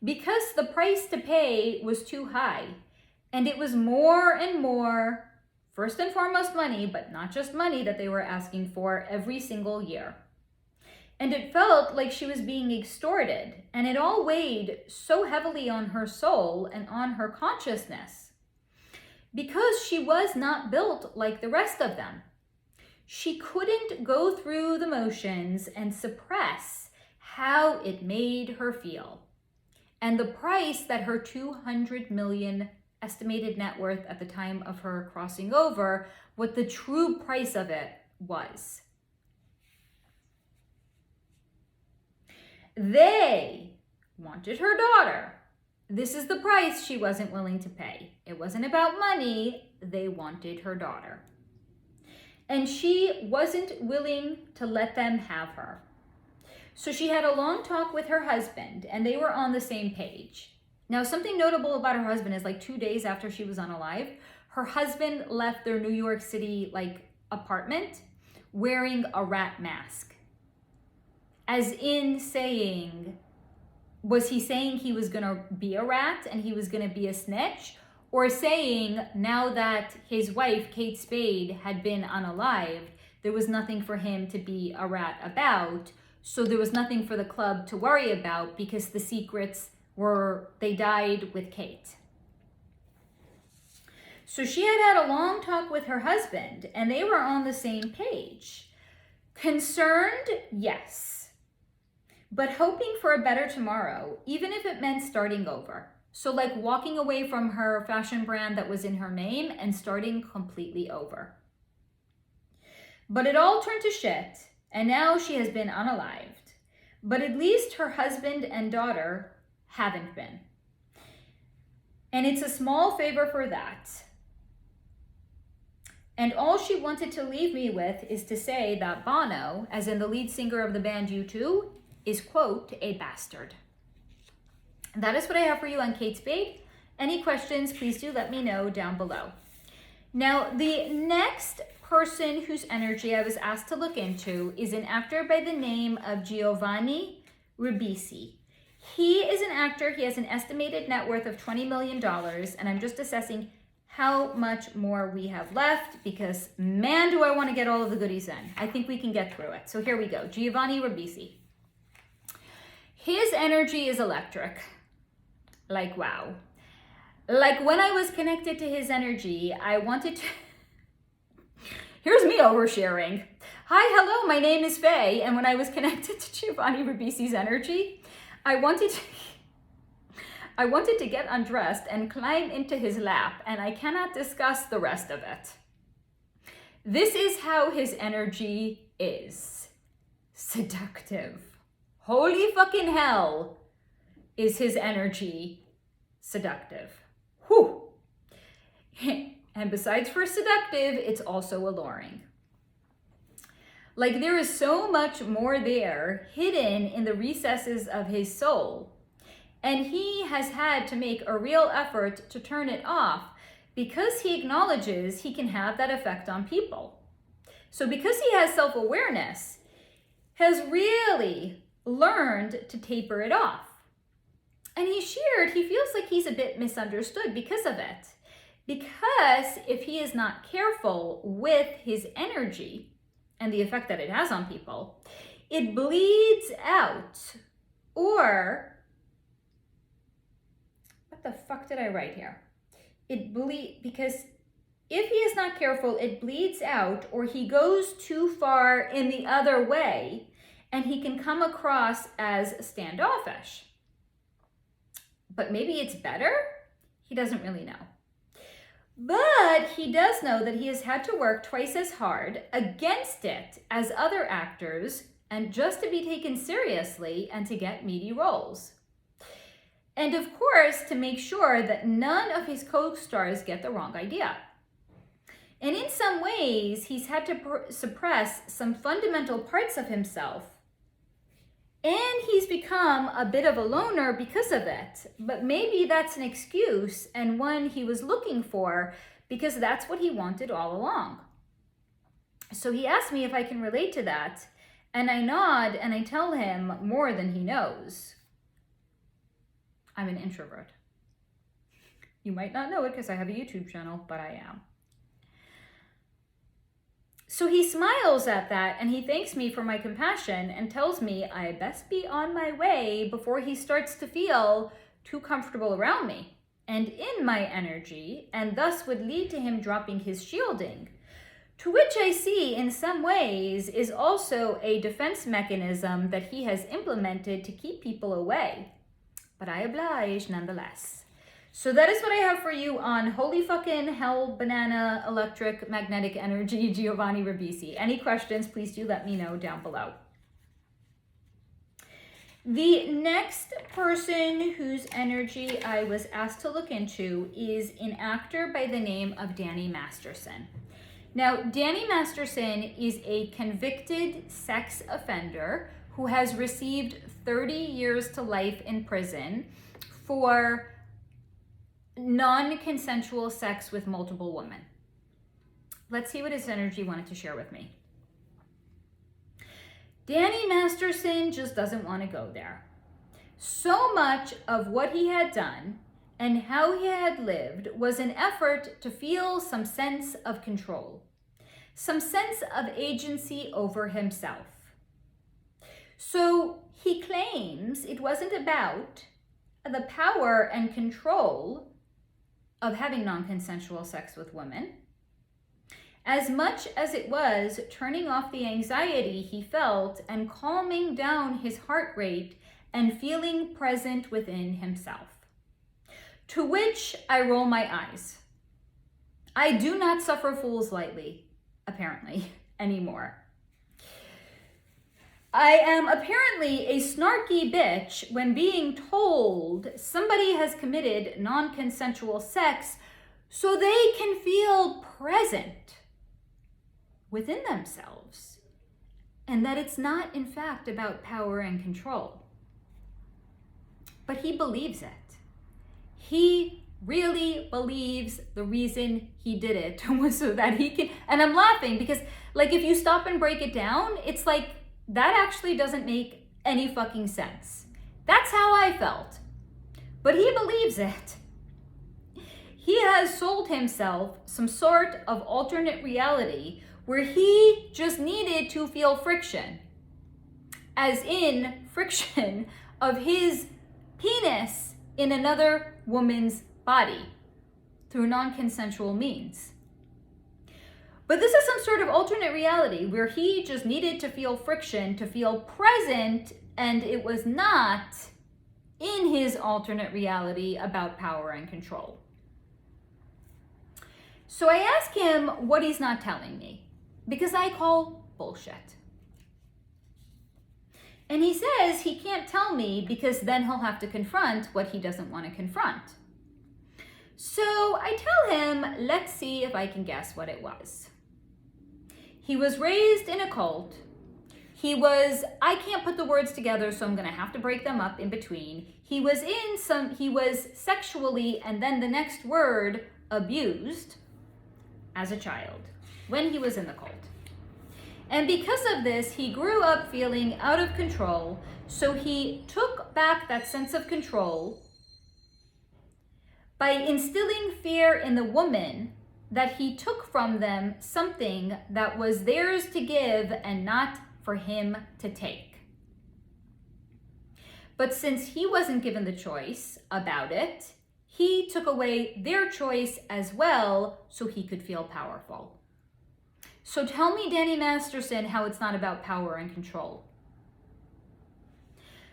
[SPEAKER 1] because the price to pay was too high. And it was more and more, first and foremost money, but not just money that they were asking for every single year. And it felt like she was being extorted, and it all weighed so heavily on her soul and on her consciousness because she was not built like the rest of them. She couldn't go through the motions and suppress how it made her feel. And the price that her 200 million estimated net worth at the time of her crossing over, what the true price of it was. They wanted her daughter. This is the price she wasn't willing to pay. It wasn't about money. They wanted her daughter. And she wasn't willing to let them have her. So she had a long talk with her husband, and they were on the same page. Now, something notable about her husband is like 2 days after she was unalive, her husband left their New York City apartment wearing a rat mask. As in saying, was he saying he was going to be a rat and he was going to be a snitch? Or saying now that his wife, Kate Spade, had been unalived, there was nothing for him to be a rat about. So there was nothing for the club to worry about because the secrets they died with Kate. So she had a long talk with her husband and they were on the same page. Concerned? Yes. But hoping for a better tomorrow, even if it meant starting over. So like walking away from her fashion brand that was in her name and starting completely over. But it all turned to shit, and now she has been unalived. But at least her husband and daughter haven't been. And it's a small favor for that. And all she wanted to leave me with is to say that Bono, as in the lead singer of the band U2, is, quote, a bastard. That is what I have for you on Kate Spade. Any questions, please do let me know down below. Now, the next person whose energy I was asked to look into is an actor by the name of Giovanni Ribisi. He is an actor. He has an estimated net worth of $20 million, and I'm just assessing how much more we have left because, man, do I want to get all of the goodies in. I think we can get through it. So here we go. Giovanni Ribisi. His energy is electric. Like, wow. Like when I was connected to his energy, I wanted to... Here's me oversharing. Hi, hello, my name is Faye. And when I was connected to Giovanni Ribisi's energy, I wanted to get undressed and climb into his lap, and I cannot discuss the rest of it. This is how his energy is. Seductive. Holy fucking hell is his energy seductive. Whew. And besides for seductive, it's also alluring. Like there is so much more there hidden in the recesses of his soul. And he has had to make a real effort to turn it off because he acknowledges he can have that effect on people. So because he has self-awareness, has really learned to taper it off. And he shared he feels like he's a bit misunderstood because of it. Because if he is not careful with his energy and the effect that it has on people, it bleeds out. Or, what the fuck did I write here? Because if he is not careful, it bleeds out, or he goes too far in the other way, and he can come across as standoffish. But maybe it's better? He doesn't really know. But he does know that he has had to work twice as hard against it as other actors, and just to be taken seriously and to get meaty roles. And of course, to make sure that none of his co-stars get the wrong idea. And in some ways, he's had to suppress some fundamental parts of himself. And he's become a bit of a loner because of it. But maybe that's an excuse and one he was looking for because that's what he wanted all along. So he asked me if I can relate to that. And I nod and I tell him more than he knows. I'm an introvert. You might not know it because I have a YouTube channel, but I am. So he smiles at that and he thanks me for my compassion and tells me I best be on my way before he starts to feel too comfortable around me and in my energy, and thus would lead to him dropping his shielding. To which I see in some ways is also a defense mechanism that he has implemented to keep people away. But I oblige nonetheless. So that is what I have for you on Holy Fucking Hell Banana Electric Magnetic Energy Giovanni Ribisi. Any questions, please do let me know down below. The next person whose energy I was asked to look into is an actor by the name of Danny Masterson. Now, Danny Masterson is a convicted sex offender who has received 30 years to life in prison for non-consensual sex with multiple women. Let's see what his energy wanted to share with me. Danny Masterson just doesn't want to go there. So much of what he had done and how he had lived was an effort to feel some sense of control, some sense of agency over himself. So he claims it wasn't about the power and control of having non-consensual sex with women, as much as it was turning off the anxiety he felt and calming down his heart rate and feeling present within himself. To which I roll my eyes. I do not suffer fools lightly, apparently, anymore. I am apparently a snarky bitch when being told somebody has committed non-consensual sex so they can feel present within themselves, and that it's not, in fact, about power and control. But he believes it. He really believes the reason he did it was so that he can, and I'm laughing because, like, if you stop and break it down, it's like, that actually doesn't make any fucking sense. That's how I felt. But he believes it. He has sold himself some sort of alternate reality where he just needed to feel friction. As in friction of his penis in another woman's body through non-consensual means. But this is some sort of alternate reality where he just needed to feel friction to feel present, and it was not in his alternate reality about power and control. So I ask him what he's not telling me, because I call bullshit. And he says he can't tell me because then he'll have to confront what he doesn't want to confront. So I tell him, let's see if I can guess what it was. He was raised in a cult. He was, I can't put the words together, so I'm going to have to break them up in between. He was sexually, and then the next word, abused as a child when he was in the cult. And because of this, he grew up feeling out of control. So he took back that sense of control by instilling fear in the woman that he took from them something that was theirs to give and not for him to take. But since he wasn't given the choice about it, he took away their choice as well so he could feel powerful. So tell me, Danny Masterson, how it's not about power and control.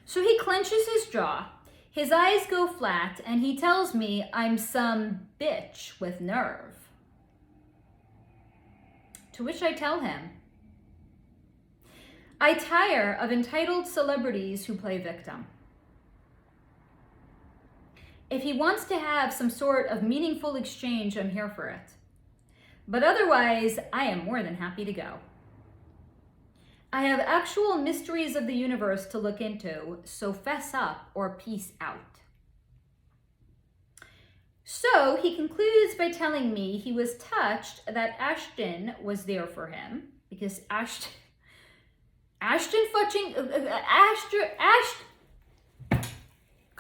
[SPEAKER 1] So he clenches his jaw, his eyes go flat, and he tells me I'm some bitch with nerve. To which I tell him, I tire of entitled celebrities who play victim. If he wants to have some sort of meaningful exchange, I'm here for it. But otherwise, I am more than happy to go. I have actual mysteries of the universe to look into, so fess up or peace out. So he concludes by telling me he was touched that Ashton was there for him, because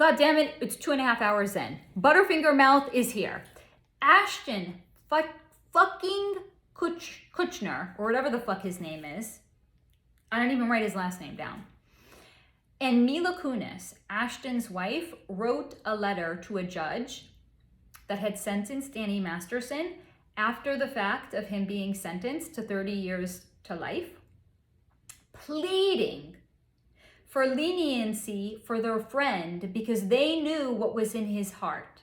[SPEAKER 1] God damn it, it's 2.5 hours in. Butterfinger Mouth is here. Ashton fucking Kutcher, or whatever the fuck his name is. I don't even write his last name down. And Mila Kunis, Ashton's wife, wrote a letter to a judge that had sentenced Danny Masterson after the fact of him being sentenced to 30 years to life, pleading for leniency for their friend because they knew what was in his heart.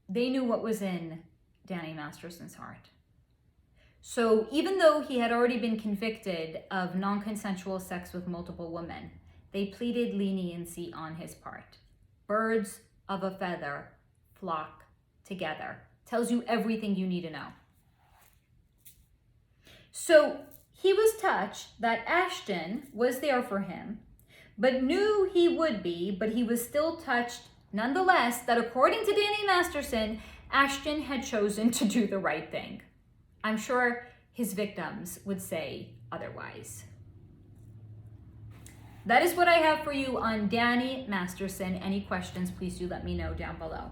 [SPEAKER 1] They knew what was in Danny Masterson's heart. So even though he had already been convicted of non-consensual sex with multiple women, they pleaded leniency on his part. Birds of a feather flock together. Tells you everything you need to know. So he was touched that Ashton was there for him, but knew he would be, but he was still touched nonetheless that according to Danny Masterson, Ashton had chosen to do the right thing. I'm sure his victims would say otherwise. That is what I have for you on Danny Masterson. Any questions, please do let me know down below.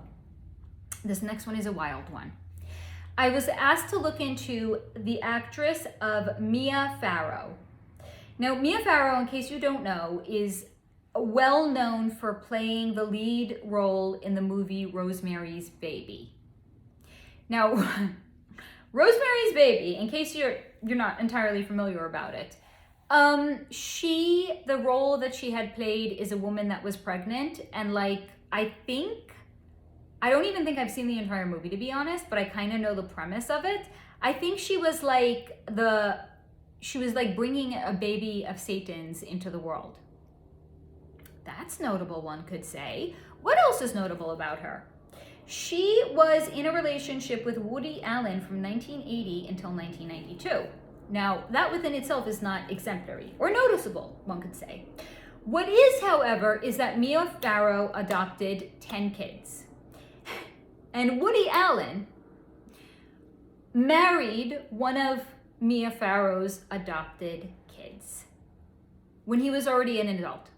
[SPEAKER 1] This next one is a wild one. I was asked to look into the actress of Mia Farrow. Now, Mia Farrow, in case you don't know, is well known for playing the lead role in the movie Rosemary's Baby. Now, Rosemary's Baby, in case you're not entirely familiar about it, the role that she had played is a woman that was pregnant, and I don't even think I've seen the entire movie, to be honest, but I kind of know the premise of it. I think she was like bringing a baby of Satan's into the world. That's notable, one could say. What else is notable about her? She was in a relationship with Woody Allen from 1980 until 1992. Now, that within itself is not exemplary or noticeable, one could say. What is, however, is that Mia Farrow adopted 10 kids. And Woody Allen married one of Mia Farrow's adopted kids when he was already an adult.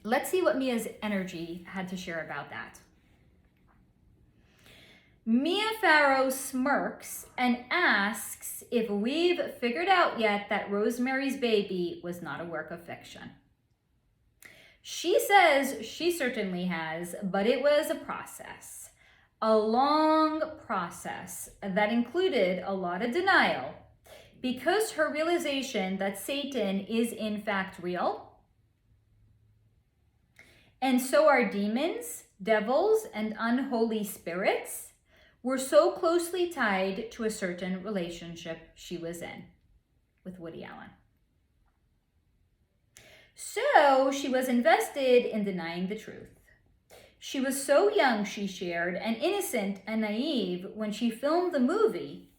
[SPEAKER 1] Let's see what Mia's energy had to share about that. Mia Farrow smirks and asks if we've figured out yet that Rosemary's Baby was not a work of fiction. She says she certainly has, but it was a process. A long process that included a lot of denial because her realization that Satan is in fact real, and so are demons, devils, and unholy spirits, were so closely tied to a certain relationship she was in with Woody Allen. So she was invested in denying the truth. She was so young, she shared, and innocent and naive when she filmed the movie,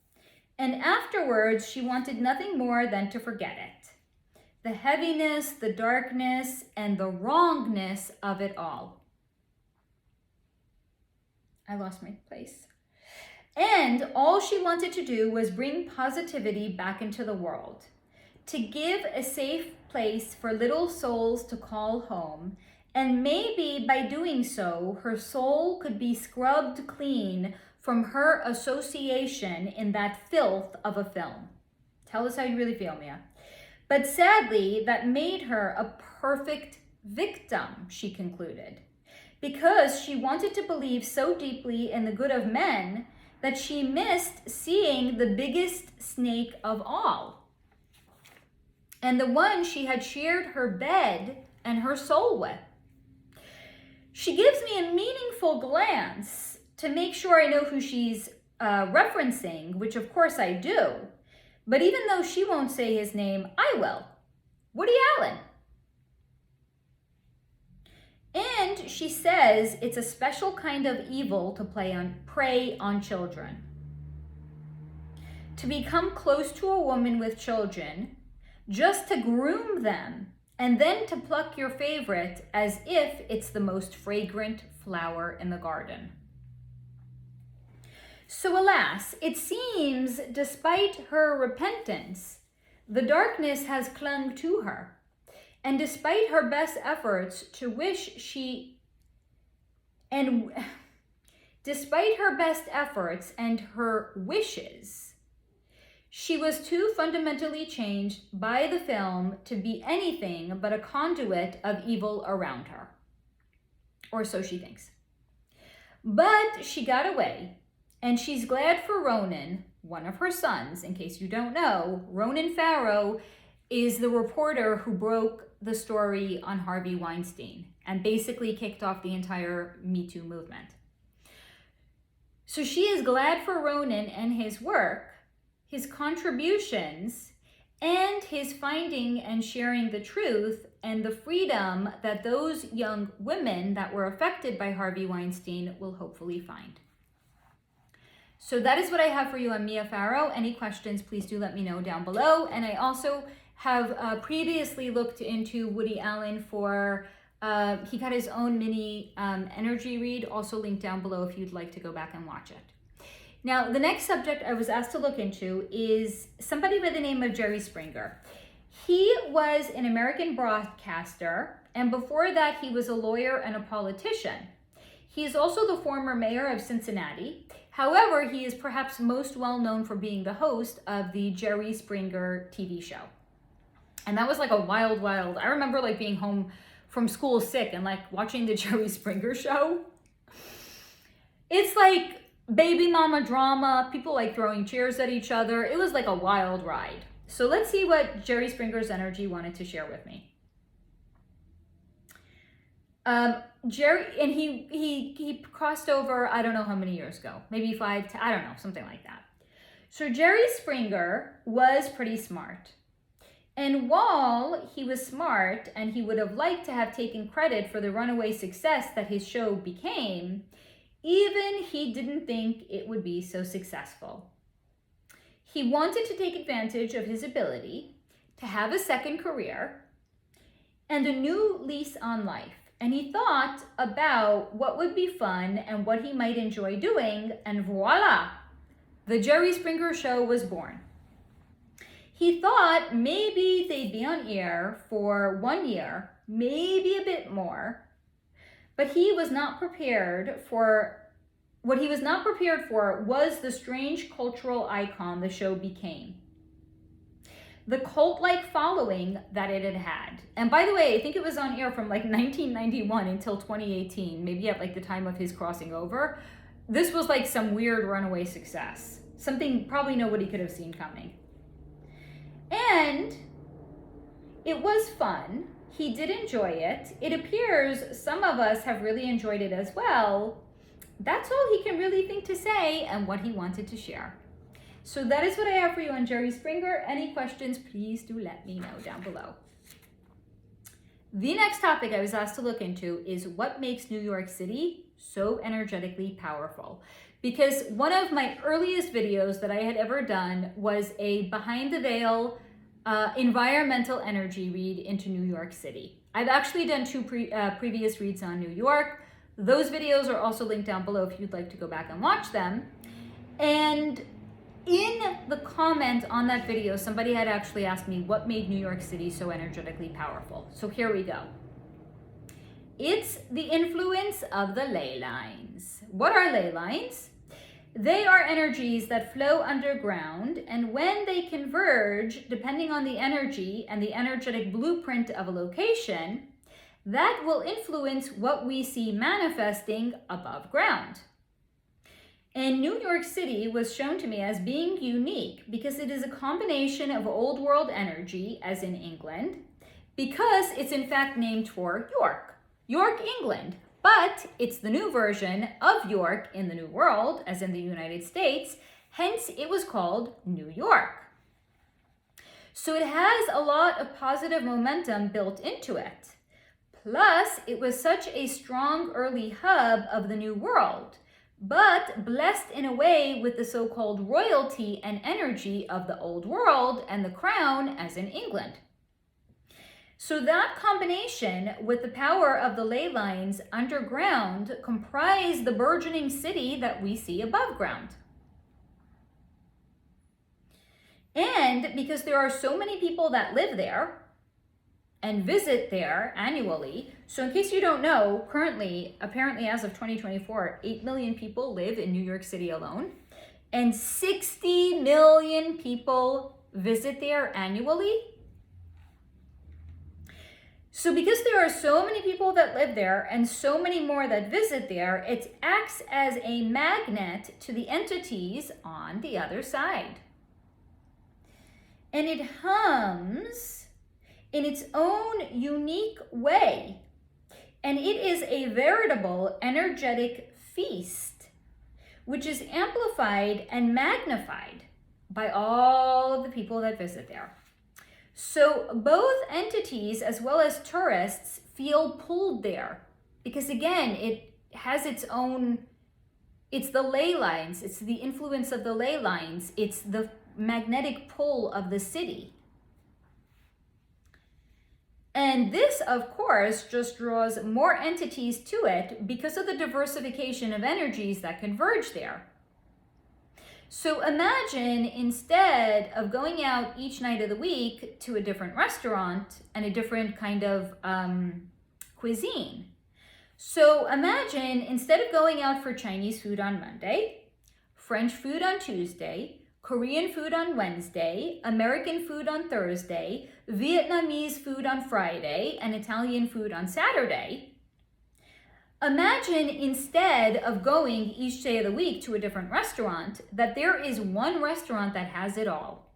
[SPEAKER 1] and afterwards she wanted nothing more than to forget it. The heaviness, the darkness, and the wrongness of it all. I lost my place. And all she wanted to do was bring positivity back into the world, to give a safe place for little souls to call home, and maybe by doing so, her soul could be scrubbed clean from her association in that filth of a film. Tell us how you really feel, Mia. But sadly, that made her a perfect victim, she concluded, because she wanted to believe so deeply in the good of men that she missed seeing the biggest snake of all, and the one she had shared her bed and her soul with. She gives me a meaningful glance to make sure I know who she's referencing, which of course I do. But even though she won't say his name, I will. Woody Allen. And she says it's a special kind of evil to prey on children. To become close to a woman with children, just to groom them, and then to pluck your favorite as if it's the most fragrant flower in the garden. So alas, it seems, despite her repentance, The darkness has clung to her. And despite her best efforts to wish she, and despite her best efforts and her wishes, she was too fundamentally changed by the film to be anything but a conduit of evil around her. Or so she thinks. But she got away, and she's glad for Ronan, one of her sons. In case you don't know, Ronan Farrow is the reporter who broke the story on Harvey Weinstein and basically kicked off the entire Me Too movement. So she is glad for Ronan and his work, his contributions, and his finding and sharing the truth and the freedom that those young women that were affected by Harvey Weinstein will hopefully find. So that is what I have for you on Mia Farrow. Any questions, please do let me know down below. And I also have previously looked into Woody Allen for, he got his own mini energy read, also linked down below if you'd like to go back and watch it. Now, the next subject I was asked to look into is somebody by the name of Jerry Springer. He was an American broadcaster, and before that, he was a lawyer and a politician. He is also the former mayor of Cincinnati. However, he is perhaps most well known for being the host of the Jerry Springer TV show. And that was like a wild, I remember like being home from school sick and like watching the Jerry Springer show. It's like baby mama drama, people like throwing chairs at each other. It was like a wild ride. So let's see what Jerry Springer's energy wanted to share with me. Jerry, and he crossed over, I don't know how many years ago, maybe 5, I don't know, something like that. So Jerry Springer was pretty smart. And while he was smart and he would have liked to have taken credit for the runaway success that his show became, even he didn't think it would be so successful. He wanted to take advantage of his ability to have a second career and a new lease on life. And he thought about what would be fun and what he might enjoy doing, and voila, the Jerry Springer Show was born. He thought maybe they'd be on air for 1 year, maybe a bit more, but he was not prepared for, what he was not prepared for was the strange cultural icon the show became. The cult-like following that it had had. And by the way, I think it was on air from like 1991 until 2018, maybe at like the time of his crossing over. This was like some weird runaway success. Something probably nobody could have seen coming. And it was fun. He did enjoy it. It appears some of us have really enjoyed it as well. That's all he can really think to say and what he wanted to share. So that is what I have for you on Jerry Springer. Any questions, please do let me know down below. The next topic I was asked to look into is what makes New York City so energetically powerful. Because one of my earliest videos that I had ever done was a behind the veil environmental energy read into New York City. I've actually done two previous reads on New York. Those videos are also linked down below if you'd like to go back and watch them. And in the comment on that video, somebody had actually asked me what made New York City so energetically powerful. So here we go. It's the influence of the ley lines. What are ley lines? They are energies that flow underground, and when they converge, depending on the energy and the energetic blueprint of a location, that will influence what we see manifesting above ground. And New York City was shown to me as being unique because it is a combination of old world energy, as in England, because it's in fact named for York, England. But it's the new version of York in the New World, as in the United States, hence it was called New York. So it has a lot of positive momentum built into it. Plus, it was such a strong early hub of the New World, but blessed in a way with the so-called royalty and energy of the Old World and the crown, as in England. So that combination with the power of the ley lines underground comprise the burgeoning city that we see above ground. And And because there are so many people that live there and visit there annually, so in case you don't know, currently, apparently as of 2024, 8 million people live in New York City alone, and 60 million people visit there annually. So because there are so many people that live there and so many more that visit there, it acts as a magnet to the entities on the other side. And it hums in its own unique way. And it is a veritable energetic feast, which is amplified and magnified by all of the people that visit there. So both entities as well as tourists feel pulled there because, again, it has its own, it's the ley lines, it's the influence of the ley lines, it's the magnetic pull of the city. And this, of course, just draws more entities to it because of the diversification of energies that converge there. So imagine instead of going out each night of the week to a different restaurant and a different kind of cuisine. So imagine instead of going out for Chinese food on Monday, French food on Tuesday, Korean food on Wednesday, American food on Thursday, Vietnamese food on Friday, and Italian food on Saturday. Imagine instead of going each day of the week to a different restaurant, that there is one restaurant that has it all.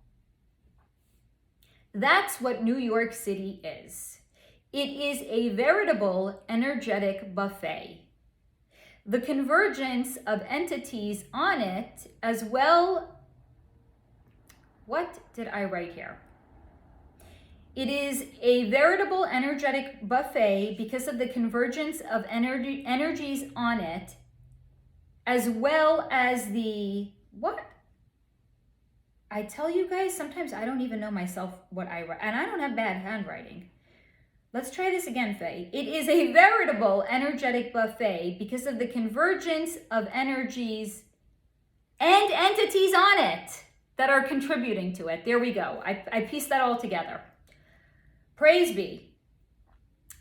[SPEAKER 1] That's what New York City is. It is a veritable energetic buffet. The convergence of entities on it as well. What did I write here? It is a veritable energetic buffet because of the convergence of energies on it, as well as the, what? I tell you guys, sometimes I don't even know myself what I write, and I don't have bad handwriting. Let's try this again, Faye. It is a veritable energetic buffet because of the convergence of energies and entities on it that are contributing to it. There we go. I pieced that all together. Praise be.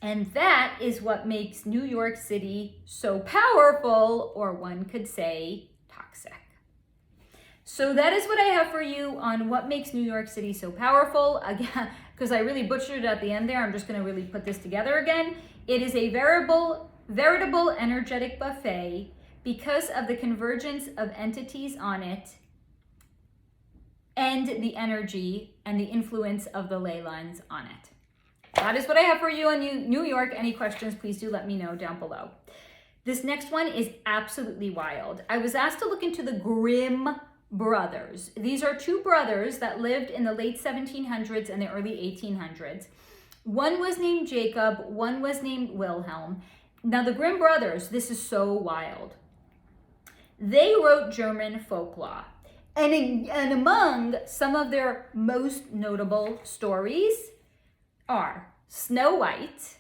[SPEAKER 1] And that is what makes New York City so powerful, or one could say toxic. So that is what I have for you on what makes New York City so powerful. Again, because I really butchered it at the end there, I'm just going to really put this together again. It is a veritable energetic buffet because of the convergence of entities on it and the energy and the influence of the ley lines on it. That is what I have for you on New York. Any questions, please do let me know down below. This next one is absolutely wild. I was asked to look into the Grimm brothers. These are two brothers that lived in the late 1700s and the early 1800s. One was named Jacob, one was named Wilhelm. Now the Grimm brothers, this is so wild. They wrote German folklore. And among some of their most notable stories are Snow White,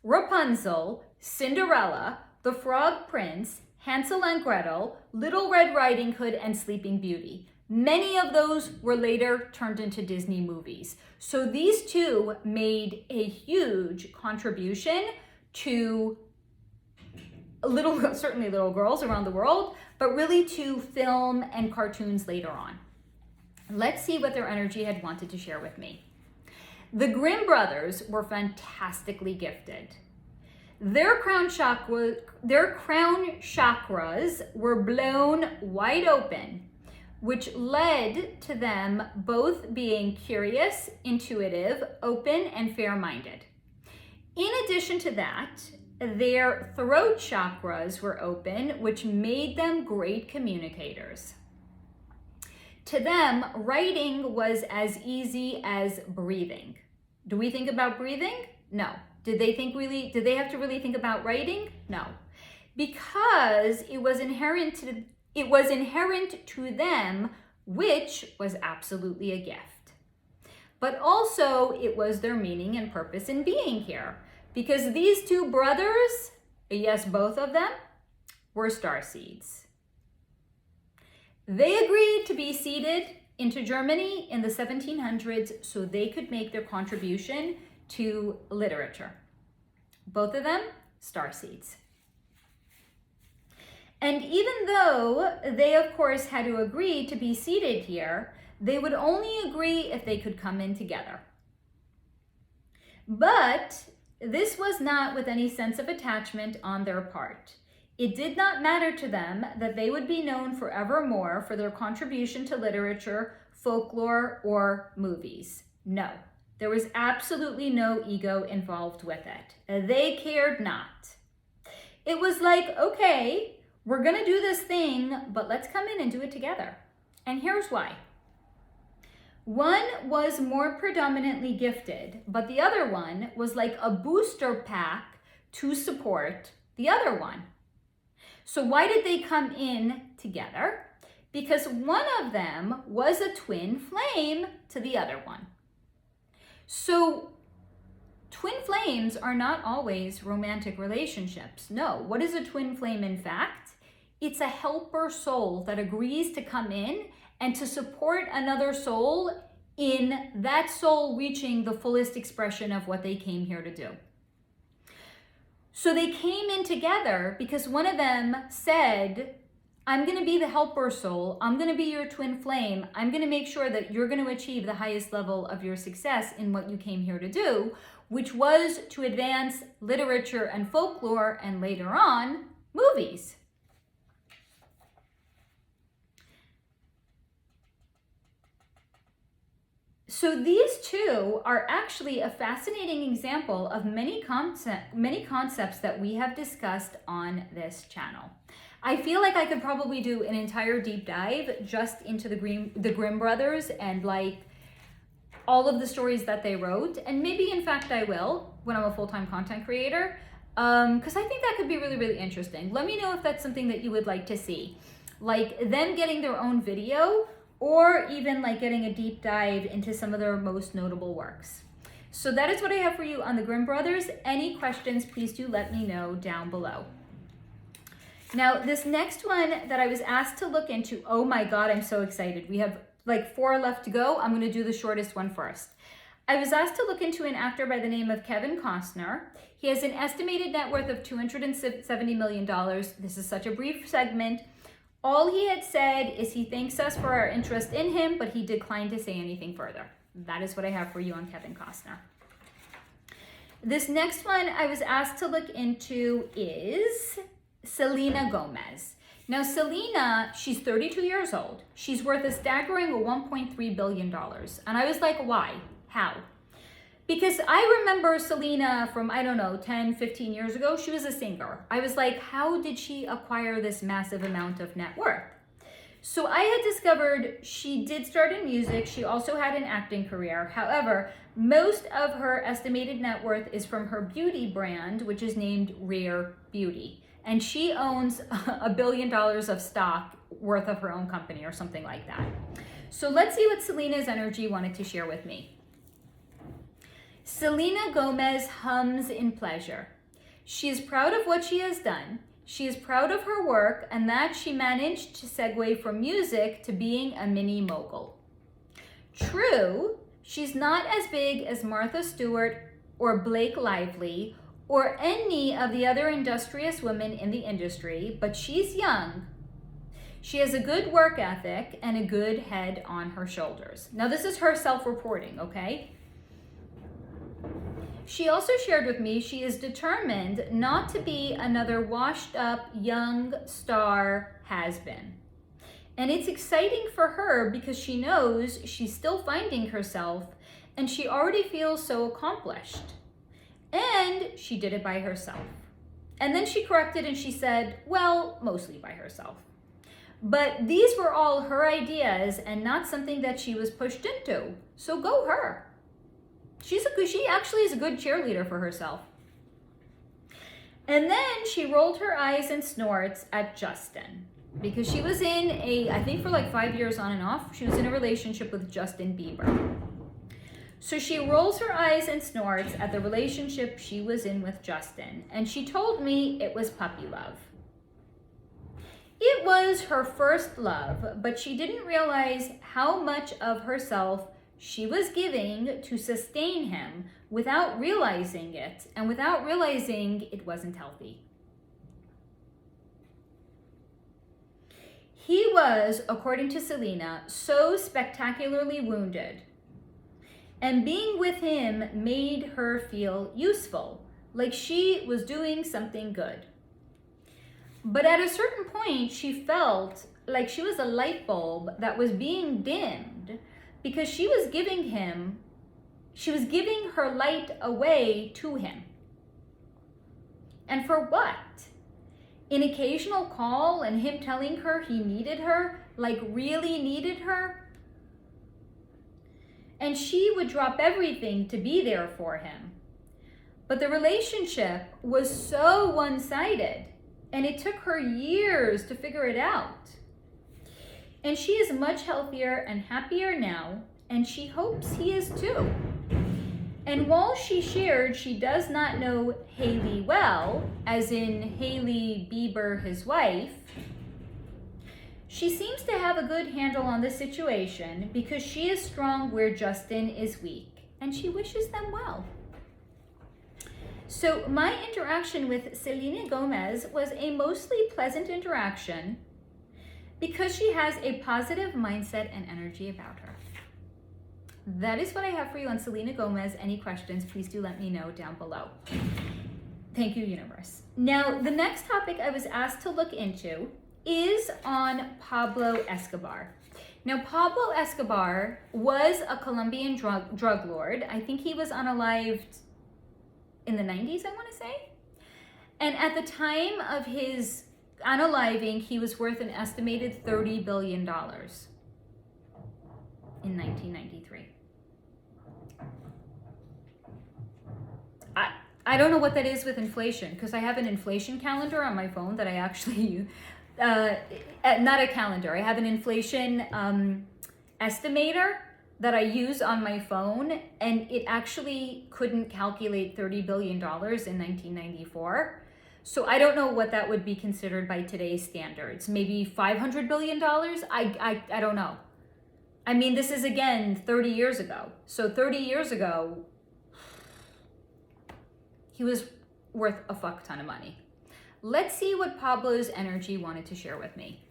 [SPEAKER 1] Rapunzel, Cinderella, The Frog Prince, Hansel and Gretel, Little Red Riding Hood, and Sleeping Beauty. Many of those were later turned into Disney movies. So these two made a huge contribution to certainly little girls around the world, but really to film and cartoons later on. Let's see what their energy had wanted to share with me. The Grimm brothers were fantastically gifted. Their crown chakras were blown wide open, which led to them both being curious, intuitive, open, and fair-minded. In addition to that, their throat chakras were open, which made them great communicators. To them, writing was as easy as breathing. Do we think about breathing? No. Did they have to really think about writing? No. Because it was inherent to them, which was absolutely a gift. But also it was their meaning and purpose in being here. Because these two brothers, yes, both of them, were starseeds. They agreed to be seated into Germany in the 1700s so they could make their contribution to literature. Both of them, starseeds. And even though they, of course, had to agree to be seated here, they would only agree if they could come in together. But this was not with any sense of attachment on their part. It did not matter to them that they would be known forevermore for their contribution to literature, folklore, or movies. No, there was absolutely no ego involved with it. They cared not. It was like, okay, we're gonna do this thing, but let's come in and do it together. And here's why. One was more predominantly gifted, but the other one was like a booster pack to support the other one. So why did they come in together? Because one of them was a twin flame to the other one. So twin flames are not always romantic relationships. No, what is a twin flame in fact? It's a helper soul that agrees to come in and to support another soul in that soul reaching the fullest expression of what they came here to do. So they came in together because one of them said, I'm going to be the helper soul. I'm going to be your twin flame. I'm going to make sure that you're going to achieve the highest level of your success in what you came here to do, which was to advance literature and folklore and later on, movies. So these two are actually a fascinating example of many concepts that we have discussed on this channel. I feel like I could probably do an entire deep dive just into the Grimm brothers and like all of the stories that they wrote. And maybe in fact I will when I'm a full-time content creator, because I think that could be really, really interesting. Let me know if that's something that you would like to see. Like them getting their own video, or even like getting a deep dive into some of their most notable works. So that is what I have for you on the Grimm brothers. Any questions, please do let me know down below. Now, this next one that I was asked to look into, oh my God, I'm so excited. We have like 4 left to go. I'm gonna do the shortest one first. I was asked to look into an actor by the name of Kevin Costner. He has an estimated net worth of $270 million. This is such a brief segment. All he had said is he thanks us for our interest in him, but he declined to say anything further. That is what I have for you on Kevin Costner. This next one I was asked to look into is Selena Gomez. Now Selena, she's 32 years old. She's worth a staggering $1.3 billion. And I was like, why? How? Because I remember Selena from, I don't know, 10, 15 years ago, she was a singer. I was like, how did she acquire this massive amount of net worth? So I had discovered she did start in music. She also had an acting career. However, most of her estimated net worth is from her beauty brand, which is named Rare Beauty. And she owns $1 billion of stock worth of her own company or something like that. So let's see what Selena's energy wanted to share with me. Selena Gomez hums in pleasure. She is proud of what she has done. She is proud of her work and that she managed to segue from music to being a mini mogul. True, she's not as big as Martha Stewart or Blake Lively or any of the other industrious women in the industry, but she's young. She has a good work ethic and a good head on her shoulders. Now this is her self-reporting, okay? She also shared with me she is determined not to be another washed up young star has-been. And it's exciting for her because she knows she's still finding herself and she already feels so accomplished. And she did it by herself. And then she corrected and she said, well, mostly by herself. But these were all her ideas and not something that she was pushed into. So go her. She actually is a good cheerleader for herself. And then she rolled her eyes and snorts at Justin because she was in I think for like 5 years on and off, she was in a relationship with Justin Bieber. So she rolls her eyes and snorts at the relationship she was in with Justin. And she told me it was puppy love. It was her first love, but she didn't realize how much of herself she was giving to sustain him without realizing it, and without realizing it wasn't healthy. He was, according to Selena, so spectacularly wounded, and being with him made her feel useful, like she was doing something good. But at a certain point, she felt like she was a light bulb that was being dimmed because she was giving her light away to him. And for what? An occasional call and him telling her he needed her, like really needed her? And she would drop everything to be there for him. But the relationship was so one-sided, and it took her years to figure it out. And she is much healthier and happier now, and she hopes he is too. And while she shared she does not know Hailey well, as in Hailey Bieber, his wife, she seems to have a good handle on the situation because she is strong where Justin is weak, and she wishes them well. So my interaction with Selena Gomez was a mostly pleasant interaction because she has a positive mindset and energy about her. That is what I have for you on Selena Gomez. Any questions, please do let me know down below. Thank you, universe. Now, the next topic I was asked to look into is on Pablo Escobar. Now, Pablo Escobar was a Colombian drug lord. I think he was unalived in the 90s, I want to say. And at the time of his unaliving, he was worth an estimated $30 billion in 1993. I don't know what that is with inflation, because I have an inflation calendar on my phone that I actually, not a calendar, I have an inflation estimator that I use on my phone, and it actually couldn't calculate $30 billion in 1994. So I don't know what that would be considered by today's standards. Maybe $500 billion? I don't know. I mean, this is again 30 years ago. So 30 years ago, he was worth a fuck ton of money. Let's see what Pablo's energy wanted to share with me.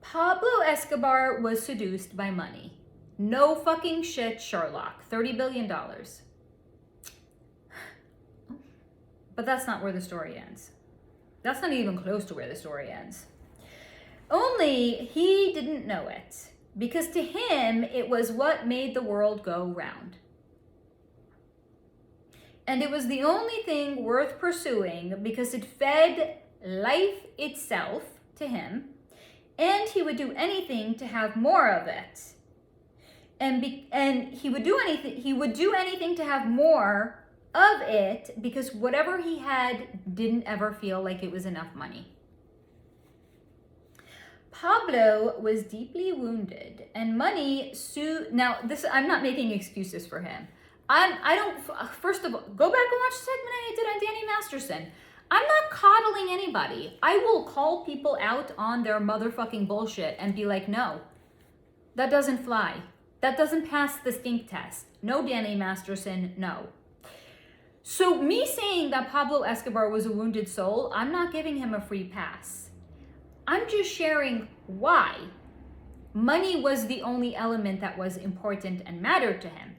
[SPEAKER 1] Pablo Escobar was seduced by money. No fucking shit, Sherlock. $30 billion. But that's not where the story ends. That's not even close to where the story ends. Only he didn't know it, because to him, it was what made the world go round. And it was the only thing worth pursuing because it fed life itself to him, and he would do anything to have more of it. And he would do anything to have more of it because whatever he had didn't ever feel like it was enough money. Pablo was deeply wounded, and money now this, I'm not making excuses for him. First of all, go back and watch the segment I did on Danny Masterson. I'm not coddling anybody. I will call people out on their motherfucking bullshit and be like, no, that doesn't fly. That doesn't pass the stink test. No, Danny Masterson, no. So me saying that Pablo Escobar was a wounded soul, I'm not giving him a free pass. I'm just sharing why. Money was the only element that was important and mattered to him.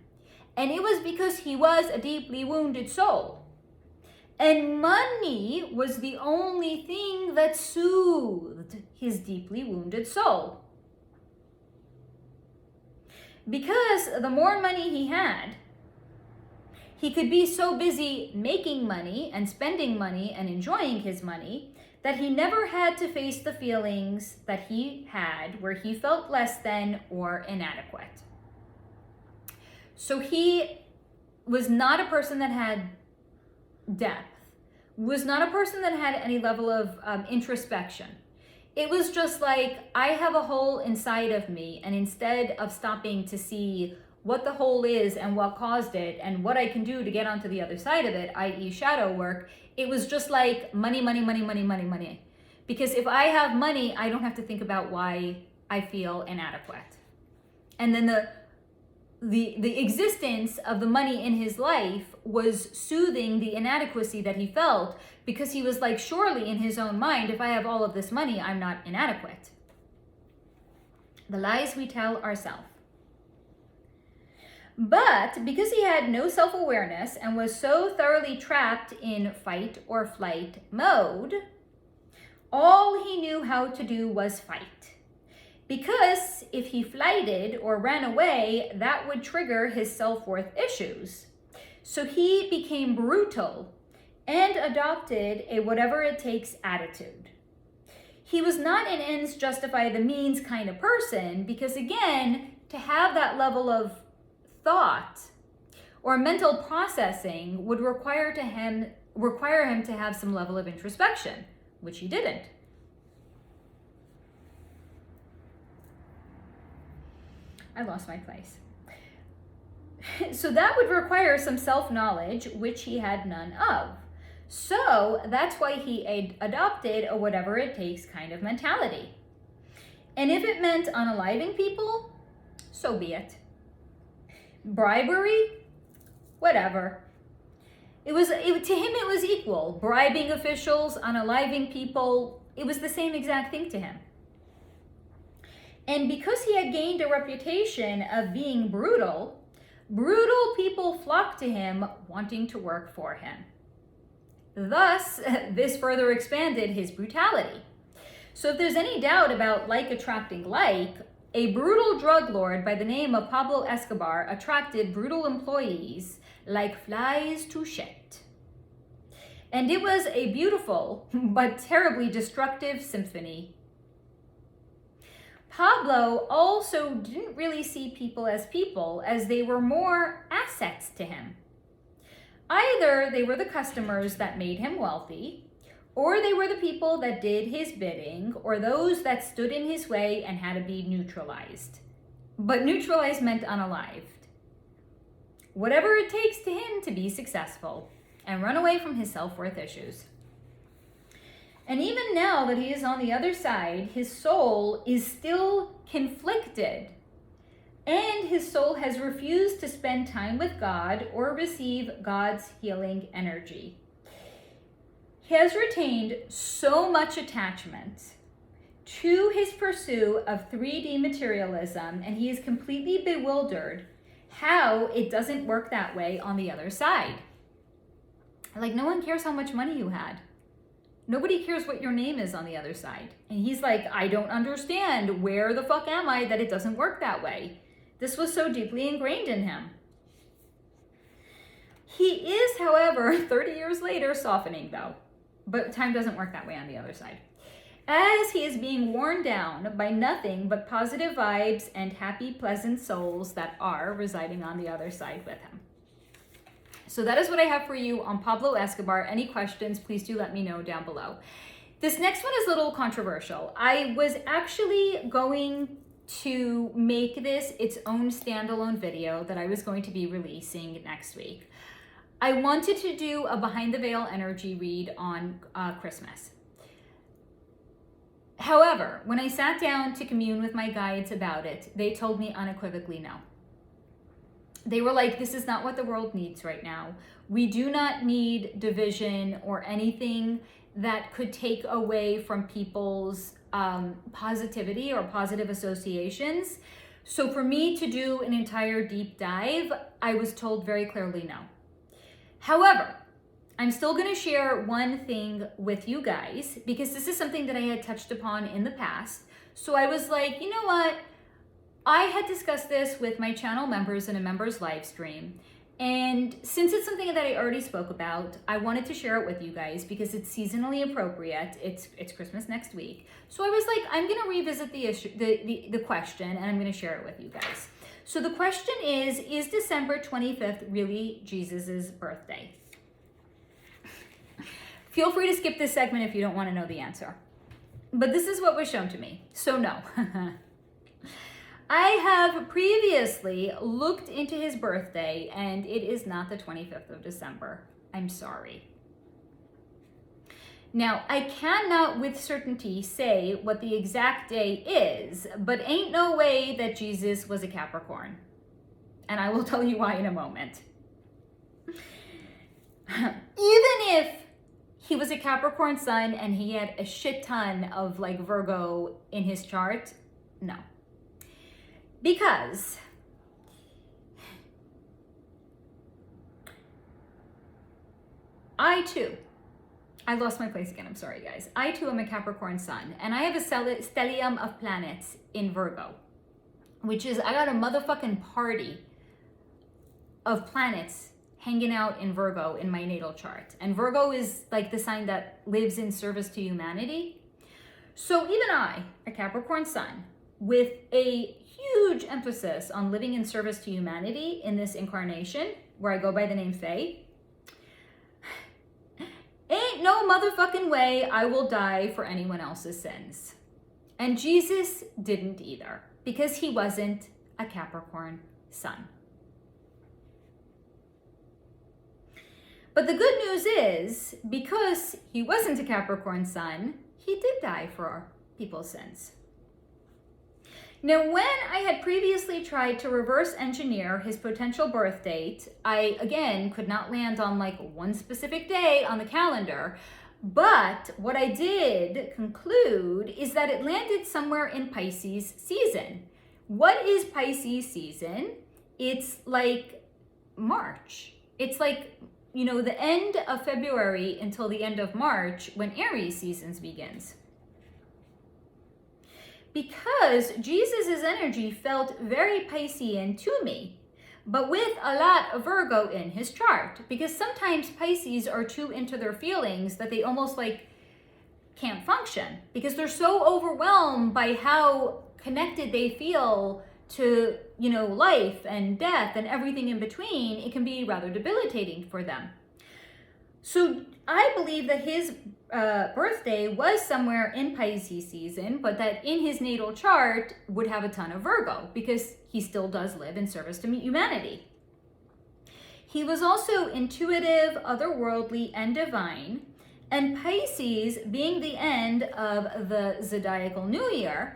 [SPEAKER 1] And it was because he was a deeply wounded soul. And money was the only thing that soothed his deeply wounded soul. Because the more money he had, he could be so busy making money and spending money and enjoying his money that he never had to face the feelings that he had where he felt less than or inadequate. So he was not a person that had depth, was not a person that had any level of introspection. It was just like, I have a hole inside of me, and instead of stopping to see what the hole is and what caused it and what I can do to get onto the other side of it, i.e. shadow work, it was just like money, money, money, money, money, money. Because if I have money, I don't have to think about why I feel inadequate. And then the existence of the money in his life was soothing the inadequacy that he felt, because he was like, surely in his own mind, if I have all of this money, I'm not inadequate. The lies we tell ourselves. But because he had no self-awareness and was so thoroughly trapped in fight or flight mode, all he knew how to do was fight. Because if he flighted or ran away, that would trigger his self-worth issues. So he became brutal and adopted a whatever-it-takes attitude. He was not an ends justify the means kind of person, because again, to have that level of thought or mental processing would require him to have some level of introspection, which he didn't. I lost my place. So that would require some self-knowledge, which he had none of. So that's why he adopted a whatever it takes kind of mentality. And if it meant unaliving people, so be it. Bribery, whatever. To him it was equal. Bribing officials, unaliving people, it was the same exact thing to him. And because he had gained a reputation of being brutal, brutal people flocked to him wanting to work for him. Thus, this further expanded his brutality. So if there's any doubt about like attracting like, a brutal drug lord by the name of Pablo Escobar attracted brutal employees like flies to shit. And it was a beautiful but terribly destructive symphony. Pablo also didn't really see people, as they were more assets to him. Either they were the customers that made him wealthy, or they were the people that did his bidding, or those that stood in his way and had to be neutralized. But neutralized meant unalived. Whatever it takes to him to be successful and run away from his self-worth issues. And even now that he is on the other side, his soul is still conflicted. And his soul has refused to spend time with God or receive God's healing energy. He has retained so much attachment to his pursuit of 3D materialism, and he is completely bewildered how it doesn't work that way on the other side. Like, no one cares how much money you had. Nobody cares what your name is on the other side. And he's like, I don't understand. Where the fuck am I that it doesn't work that way? This was so deeply ingrained in him. He is, however, 30 years later, softening though. But time doesn't work that way on the other side. As he is being worn down by nothing but positive vibes and happy, pleasant souls that are residing on the other side with him. So that is what I have for you on Pablo Escobar. Any questions, please do let me know down below. This next one is a little controversial. I was actually going to make this its own standalone video that I was going to be releasing next week. I wanted to do a behind the veil energy read on Christmas. However, when I sat down to commune with my guides about it, they told me unequivocally no. They were like, this is not what the world needs right now. We do not need division or anything that could take away from people's positivity or positive associations. So for me to do an entire deep dive, I was told very clearly no. However, I'm still going to share one thing with you guys because this is something that I had touched upon in the past. So I was like, you know what? I had discussed this with my channel members in a members live stream. And since it's something that I already spoke about, I wanted to share it with you guys because it's seasonally appropriate. It's Christmas next week. So I was like, I'm going to revisit the issue, the question, and I'm going to share it with you guys. So the question is December 25th really Jesus's birthday? Feel free to skip this segment if you don't want to know the answer. But this is what was shown to me. So no. I have previously looked into his birthday, and it is not the 25th of December. I'm sorry. Now, I cannot with certainty say what the exact day is, but ain't no way that Jesus was a Capricorn. And I will tell you why in a moment. Even if he was a Capricorn sun and he had a shit ton of like Virgo in his chart, no. Because I lost my place again, I'm sorry guys. I too am a Capricorn sun, and I have a stellium of planets in Virgo, which is, I got a motherfucking party of planets hanging out in Virgo in my natal chart. And Virgo is like the sign that lives in service to humanity. So even I, a Capricorn sun, with a huge emphasis on living in service to humanity in this incarnation, where I go by the name Faye, ain't no motherfucking way I will die for anyone else's sins. And Jesus didn't either, because he wasn't a Capricorn sun. But the good news is, because he wasn't a Capricorn sun, he did die for people's sins. Now, when I had previously tried to reverse engineer his potential birth date, I, again, could not land on like one specific day on the calendar. But what I did conclude is that it landed somewhere in Pisces season. What is Pisces season? It's like March. It's like, you know, the end of February until the end of March when Aries season begins. Because Jesus's energy felt very Piscean to me, but with a lot of Virgo in his chart. Because sometimes Pisces are too into their feelings that they almost like can't function, because they're so overwhelmed by how connected they feel to, you know, life and death and everything in between. It can be rather debilitating for them. So I believe that his birthday was somewhere in Pisces season, but that in his natal chart would have a ton of Virgo, because he still does live in service to humanity. He was also intuitive, otherworldly, and divine, and Pisces being the end of the zodiacal new year,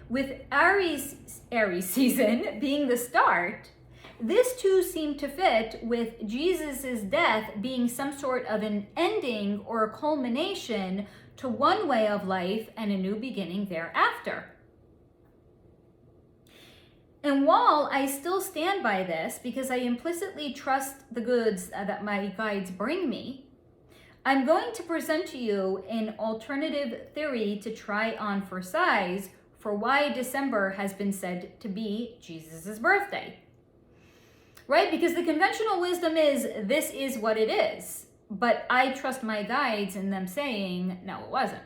[SPEAKER 1] with Aries season being the start, this too seemed to fit with Jesus's death being some sort of an ending or a culmination to one way of life and a new beginning thereafter. And while I still stand by this, because I implicitly trust the goods that my guides bring me, I'm going to present to you an alternative theory to try on for size for why December has been said to be Jesus's birthday. Right? Because the conventional wisdom is, this is what it is. But I trust my guides in them saying, no, it wasn't.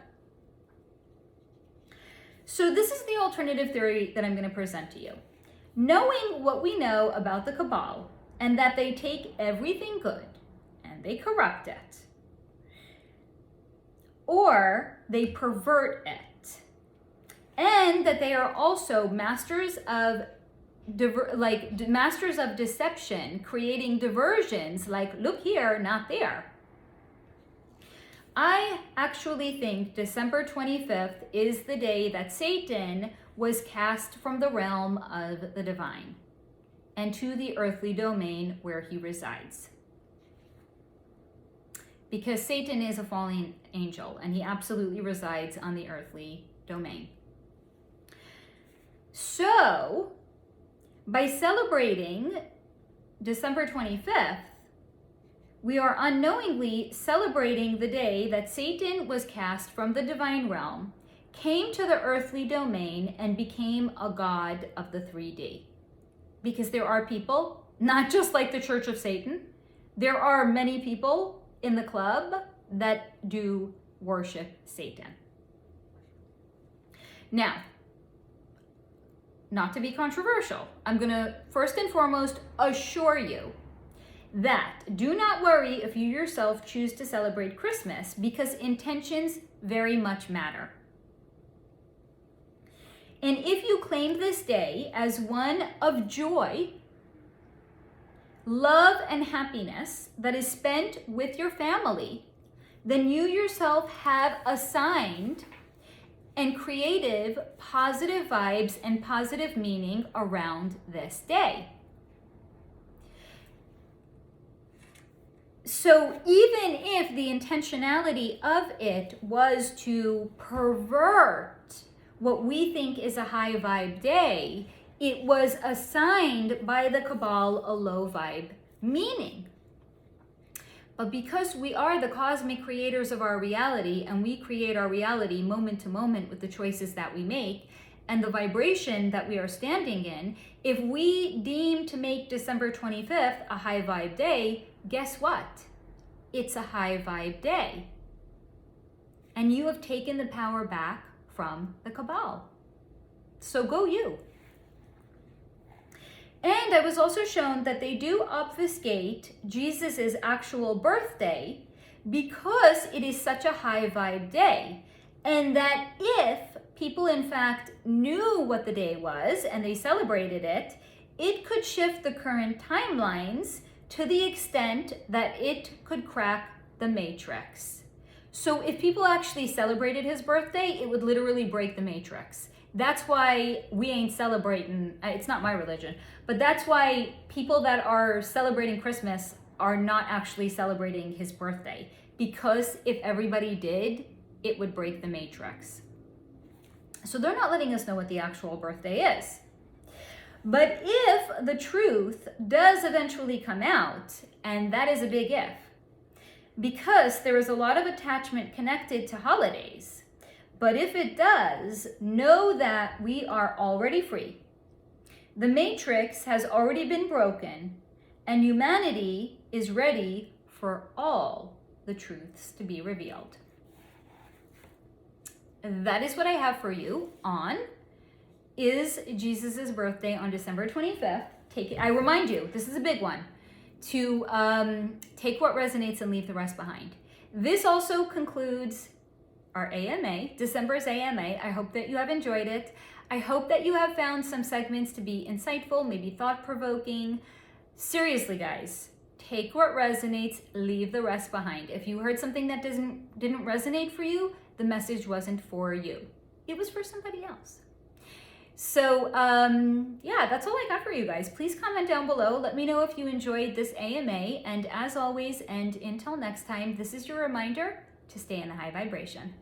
[SPEAKER 1] So this is the alternative theory that I'm going to present to you. Knowing what we know about the Cabal, and that they take everything good and they corrupt it, or they pervert it, and that they are also masters of deception, creating diversions like, look here, not there. I actually think December 25th is the day that Satan was cast from the realm of the divine and to the earthly domain where he resides. Because Satan is a fallen angel and he absolutely resides on the earthly domain. So, by celebrating December 25th, we are unknowingly celebrating the day that Satan was cast from the divine realm, came to the earthly domain, and became a god of the 3D. Because there are people, not just like the Church of Satan, there are many people in the club that do worship Satan. Now, not to be controversial, I'm going to first and foremost assure you that do not worry if you yourself choose to celebrate Christmas, because intentions very much matter. And if you claim this day as one of joy, love, and happiness that is spent with your family, then you yourself have assigned and creative positive vibes and positive meaning around this day. So even if the intentionality of it was to pervert what we think is a high vibe day, it was assigned by the Cabal a low vibe meaning. But because we are the cosmic creators of our reality, and we create our reality moment to moment with the choices that we make and the vibration that we are standing in, if we deem to make December 25th a high vibe day, guess what? It's a high vibe day. And you have taken the power back from the Cabal. So go you. And I was also shown that they do obfuscate Jesus's actual birthday because it is such a high vibe day. And that if people in fact knew what the day was and they celebrated it, it could shift the current timelines to the extent that it could crack the matrix. So if people actually celebrated his birthday, it would literally break the matrix. That's why we ain't celebrating, it's not my religion, but that's why people that are celebrating Christmas are not actually celebrating his birthday. Because if everybody did, it would break the matrix. So they're not letting us know what the actual birthday is. But if the truth does eventually come out, and that is a big if, because there is a lot of attachment connected to holidays, but if it does, know that we are already free. The matrix has already been broken, and humanity is ready for all the truths to be revealed. That is what I have for you on Is Jesus's birthday on December 25th. Take it. I remind you, this is a big one, to take what resonates and leave the rest behind. This also concludes our AMA, December's AMA. I hope that you have enjoyed it. I hope that you have found some segments to be insightful, maybe thought-provoking. Seriously, guys, take what resonates, leave the rest behind. If you heard something that didn't resonate for you, the message wasn't for you. It was for somebody else. So yeah, that's all I got for you guys. Please comment down below. Let me know if you enjoyed this AMA. And as always, and until next time, this is your reminder to stay in the high vibration.